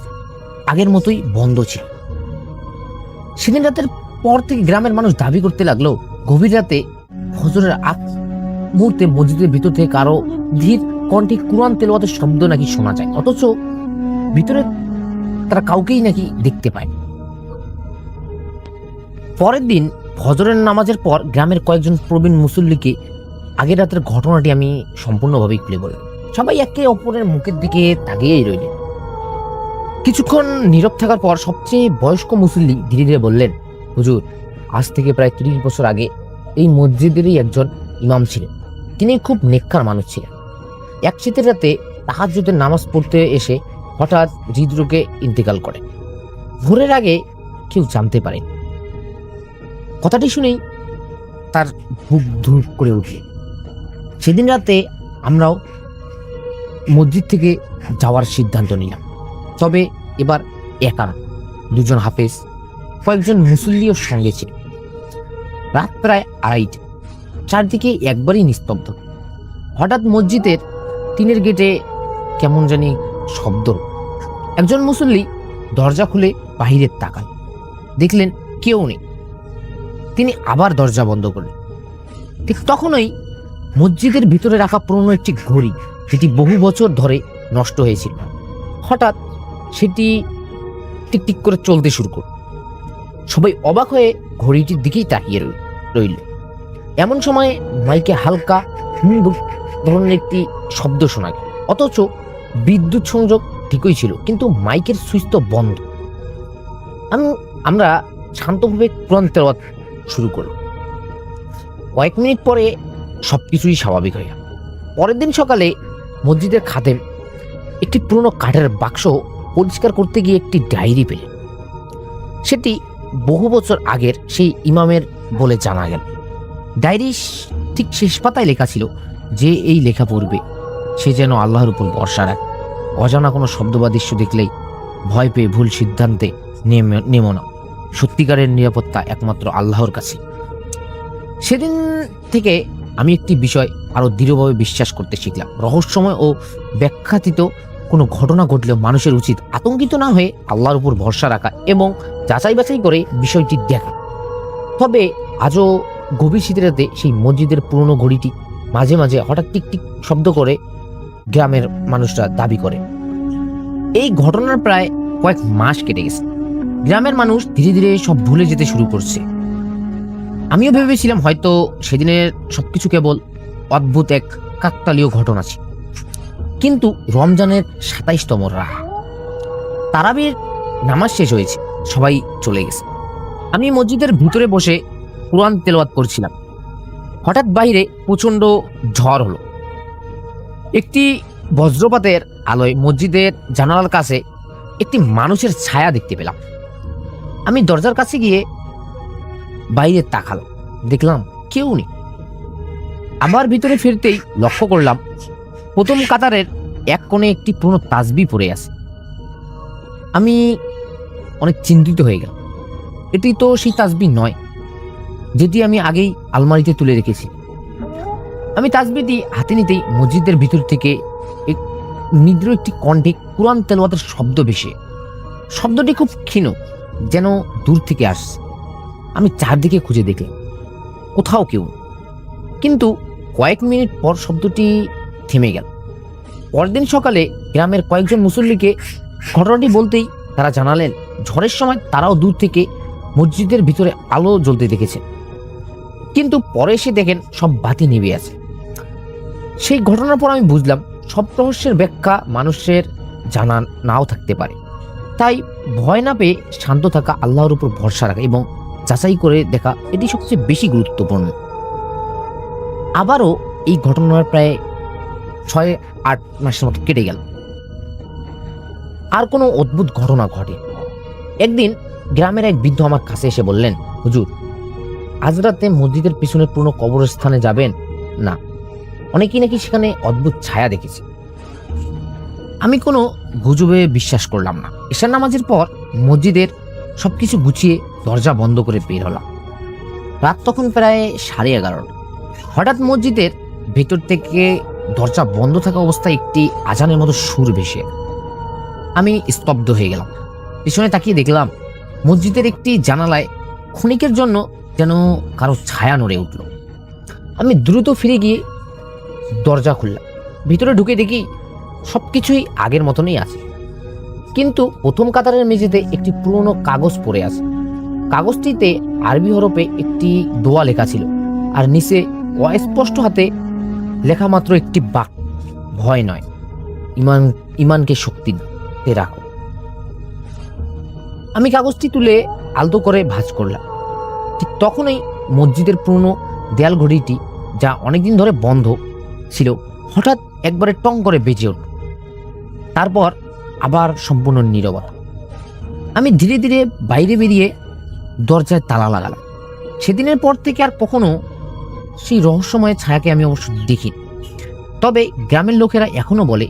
আগের মতোই বন্ধ ছিল। সেদিন রাতের পর থেকে গ্রামের মানুষ দাবি করতে লাগলো গভীর রাতে ফজরের আগ মুহূর্তে মসজিদের ভিতর থেকে কারো ধীর কণ্ঠে কুরআন তেলাওয়াতের শব্দ নাকি শোনা যায়, অথচ ভিতরে তারা কাউকেই নাকি দেখতে পায়। পরের দিন ফজরের নামাজের পর গ্রামের কয়েকজন প্রবীণ মুসল্লিকে আগের রাতের ঘটনাটি আমি সম্পূর্ণভাবে খুলে বললাম। সবাই একে অপরের মুখের দিকে তাকিয়েই রইলেন। কিছুক্ষণ নীরব থাকার পর সবচেয়ে বয়স্ক মুসল্লি ধীরে ধীরে বললেন, হুজুর, আজ থেকে প্রায় 30 বছর আগে এই মসজিদেরই একজন ইমাম ছিলেন। তিনি খুব নেককার মানুষ ছিলেন। এক শীতের রাতে তাহাজ্জুদের নামাজ পড়তে এসে হঠাৎ হৃদরোগে ইন্তেকাল করেন। ভোরের আগে কেউ জানতে পারেন। কথাটি শুনেই তার বুক ধুপ করে উঠল। সেদিন রাতে আমরাও মসজিদ থেকে যাওয়ার সিদ্ধান্ত নিলাম, তবে এবার একা না, 2জন হাফেজ, কয়েকজন মুসল্লিও সঙ্গে ছিল। রাত প্রায় 2:30, চারদিকে একবারই নিস্তব্ধ। হঠাৎ মসজিদের টিনের গেটে কেমন জানি শব্দ। একজন মুসল্লি দরজা খুলে বাহিরে তাকান, দেখলেন কেউ নেই। তিনি আবার দরজা বন্ধ করলেন। ঠিক তখনই মসজিদের ভিতরে রাখা পুরনো একটি ঘড়ি, যেটি বহু বছর ধরে নষ্ট হয়েছিল, হঠাৎ সেটি টিকটিক করে চলতে শুরু করল। সবাই অবাক হয়ে ঘড়িটির দিকেই তাকিয়ে রইল। এমন সময় মাইকে হালকা ধরনের একটি শব্দ শোনা গেল, অথচ বিদ্যুৎ সংযোগ ঠিকই ছিল, কিন্তু মাইকের সুইচ তো বন্ধ। আমরা শান্তভাবে কোরআন তেলাওয়াত শুরু করল। কয়েক মিনিট পরে সবকিছুই স্বাভাবিক হয়ে গেল। পরের দিন সকালে মসজিদের খাদেম একটি পুরনো কাঠের বাক্স পরিষ্কার করতে গিয়ে একটি ডায়েরি পেলেন। সেটি বহু বছর আগের সেই ইমামের বলে জানা গেল। ডায়েরি ঠিক শেষ পাতায় লেখা ছিল যে এই লেখা পড়বে সে যেন আল্লাহর উপর ভরসা রাখে। অজানা কোনো শব্দ বা দৃশ্য দেখলেই ভয় পেয়ে ভুল সিদ্ধান্তে নেমো না। সত্যিকারের নিরাপত্তা একমাত্র আল্লাহর কাছে। সেদিন থেকে আমি একটি বিষয় আরো দৃঢ়ভাবে বিশ্বাস করতে শিখলাম। রহস্যময় ও ব্যাখ্যাতীত কোনো ঘটনা ঘটলেও মানুষের উচিত আতঙ্কিত না হয়ে আল্লাহর উপর ভরসা রাখা এবং যাচাই বাছাই করে বিষয়টি দেখা। তবে আজও গভীর শীতের রাতে সেই মসজিদের পুরনো ঘড়িটি মাঝে মাঝে হঠাৎ টিকটিক শব্দ করে গ্রামের মানুষরা দাবি করে। এই ঘটনার প্রায় কয়েক মাস কেটে গেছে। গ্রামের মানুষ ধীরে ধীরে সব ভুলে যেতে শুরু করছে। আমিও ভেবেছিলাম হয়তো সেদিনের সবকিছু কেবল অদ্ভুত এক কাকতালীয় ঘটনা ছিল, কিন্তু রমজানের 27তম রাত, তারাবির নামাজ শেষ হয়েছে, সবাই চলে গেছে। আমি মসজিদের ভিতরে বসে কোরআন তেলাওয়াত করছিলাম। হঠাৎ বাইরে প্রচন্ড ঝড় হলো। একটি বজ্রপাতের আলোয় মসজিদের জানালার কাছে একটি মানুষের ছায়া দেখতে পেলাম। আমি দরজার কাছে গিয়ে বাইরে তাকালাম, দেখলাম কেউ নেই। আবার ভিতরে ফিরতেই লক্ষ্য করলাম প্রথম কাতারের এক কোণে একটি পুরনো তাসবিহ পড়ে আছে। আমি অনেক চিন্তিত হয়ে গেলাম। এটি তো সেই তাসবিহ নয় যেটি আমি আগেই আলমারিতে তুলে রেখেছি। আমি তাসবিহটি হাতে নিতেই মসজিদের ভিতর থেকে নিদ্র একটি কণ্ঠে কোরআন তেলাওয়াতের শব্দ ভেসে। শব্দটি খুব ক্ষীণ, যেন দূর থেকে আসছে। আমি চারদিকে খুঁজে দেখলাম, কোথাও কেউ, কিন্তু কয়েক মিনিট পর শব্দটি থেমে গেল। পরদিন সকালে গ্রামের কয়েকজন মুসল্লিকে ঘটনাটি বলতেই তারা জানালেন ঝড়ের সময় তারাও দূর থেকে মসজিদের ভিতরে আলো জ্বলতে দেখেছেন, কিন্তু পরে এসে দেখেন সব বাতি নিভে আছে। সেই ঘটনার পর আমি বুঝলাম সব রহস্যের ব্যাখ্যা মানুষের জানা নাও থাকতে পারে। তাই ভয় না পেয়ে শান্ত থাকা, আল্লাহর উপর ভরসা রাখা এবং যাচাই করে দেখা, এটি সবচেয়ে বেশি গুরুত্বপূর্ণ। আবারও এই ঘটনার প্রায় 6-8 মাসের মতো কেটে গেল। আর কোনো অদ্ভুত ঘটনা ঘটে। একদিন গ্রামের এক বৃদ্ধ আমার কাছে এসে বললেন, হুজুর, আজ রাতে মসজিদের পিছনে পুরনো কবরস্থানে যাবেন না? অনেকেই নাকি সেখানে অদ্ভুত ছায়া দেখেছে। আমি কোনো গুজবে বিশ্বাস করলাম না। ঈশার নামাজের পর মসজিদের সবকিছু গুছিয়ে দরজা বন্ধ করে বের হলাম। রাত তখন প্রায় 11:30। হঠাৎ মসজিদের ভেতর থেকে দরজা বন্ধ থাকা অবস্থায় একটি আজানের মতো সুর ভেসে। আমি স্তব্ধ হয়ে গেলাম। পিছনে তাকিয়ে দেখলাম মসজিদের একটি জানালায় ক্ষণিকের জন্য যেন কারো ছায়া নড়ে উঠল। আমি দ্রুত ফিরে গিয়ে দরজা খুললাম। ভিতরে ঢুকে দেখি সবকিছুই আগের মতনই আছে, কিন্তু প্রথম কাতারের মেঝেতে একটি পুরনো কাগজ পড়ে আছে। কাগজটিতে আরবি হরফে একটি দোয়া লেখা ছিল, আর নিচে অস্পষ্ট হাতে লেখা মাত্র একটি বাক্য, ভয় নয়, ইমানকে শক্তিতে রাখো। আমি কাগজটি তুলে আলতো করে ভাঁজ করলাম। ঠিক তখনই মসজিদের পুরনো দেয়াল ঘড়িটি, যা অনেকদিন ধরে বন্ধ ছিল, হঠাৎ একবারে টং করে বেজে উঠল। তারপর আবার সম্পূর্ণ নীরবতা। আমি ধীরে ধীরে বাইরে বেরিয়ে দরজায় তালা লাগালাম। সেদিনের পর থেকে আর কখনো সেই রহস্যময় ছায়াকে আমি অবশ্য দেখি। তবে গ্রামের লোকেরা এখনো বলে,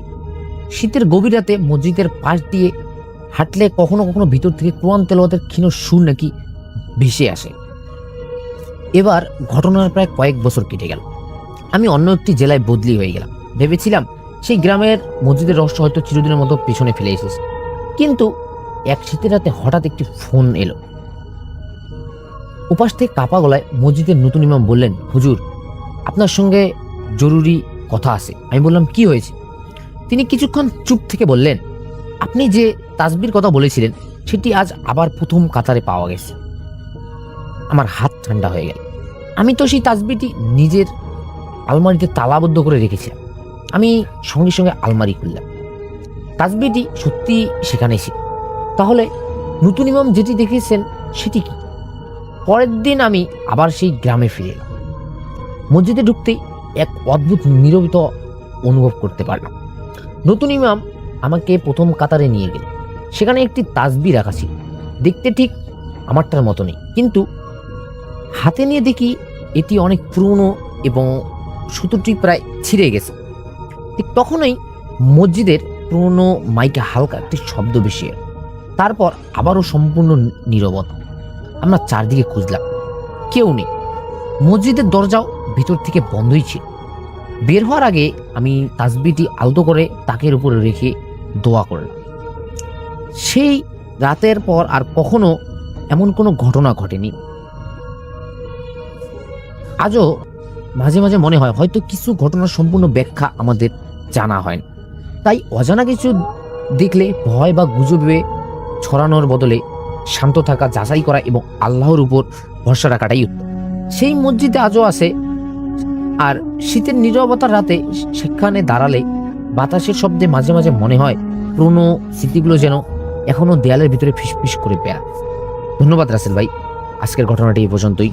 শীতের গভীর রাতে মসজিদের পাশ দিয়ে হাঁটলে কখনো কখনো ভিতর থেকে কোরআন তেলাওয়াতের ক্ষীণ সুর নাকি ভেসে আসে। এবার ঘটনার প্রায় কয়েক বছর কেটে গেল। আমি অন্য একটি জেলায় বদলি হয়ে গেলাম। ভেবেছিলাম সেই গ্রামের মসজিদের রহস্য হয়তো চিরদিনের মতো পেছনে ফেলে এসেছে, কিন্তু এক শীতের রাতে হঠাৎ একটি ফোন এলো। উপাস থেকে কাপা গলায় মসজিদের নতুন ইমাম বললেন, হুজুর, আপনার সঙ্গে জরুরি কথা আছে। আমি বললাম, কি হয়েছে? তিনি কিছুক্ষণ চুপ থেকে বললেন, আপনি যে তাসবির কথা বলেছিলেন সেটি আজ আবার প্রথম কাতারে পাওয়া গেছে। আমার হাত ঠান্ডা হয়ে গেল। আমি তো সেই তাসবিটি নিজের আলমারিতে তালাবদ্ধ করে রেখেছিলাম। আমি সঙ্গে সঙ্গে আলমারি খুললাম। তাসবিটি সত্যি সেখানে ছিল। তাহলে নতুন ইমাম যেটি দেখেছেন সেটি কি? পরের দিন আমি আবার সেই গ্রামে ফিরে এলাম। মসজিদে ঢুকতেই এক অদ্ভুত নীরবতা অনুভব করতে পারলাম। নতুন ইমাম আমাকে প্রথম কাতারে নিয়ে গেল। সেখানে একটি তাসবি রাখা ছিল, দেখতে ঠিক আমারটার মতনই, কিন্তু হাতে নিয়ে দেখি এটি অনেক পুরনো এবং সুতোটি প্রায় ছিঁড়ে গেছে। ঠিক তখনই মসজিদের পুরনো মাইকে হালকা একটি শব্দ ভেসে এলো। তারপর আবারও সম্পূর্ণ নীরবতা। আমরা চারদিকে খুঁজলাম, কেউ নেই। মসজিদের দরজাও ভিতর থেকে বন্ধই ছিল। বের হওয়ার আগে আমি তাসবিটি আলতো করে তাকের উপরে রেখে দোয়া করলাম। সেই রাতের পর আর কখনো এমন কোনো ঘটনা ঘটেনি। আজও মাঝে মাঝে মনে হয় হয়তো কিছু ঘটনার সম্পূর্ণ ব্যাখ্যা আমাদের জানা হয় না। তাই অজানা কিছু দেখলে ভয় বা গুজবে ছড়ানোর বদলে শান্ত থাকা, যাচাই করা এবং আল্লাহর উপর ভরসা রাখাটাই উত্তম। সেই মসজিদে আজও আছে, আর শীতের নীরবতার রাতে সেখানে দাঁড়ালে বাতাসের শব্দে মাঝে মাঝে মনে হয় পুরনো স্মৃতিগুলো যেন এখনো দেয়ালের ভিতরে ফিসফিস করে বেড়ায়। ধন্যবাদ রাসেল ভাই, আজকের ঘটনাটি এই পর্যন্তই।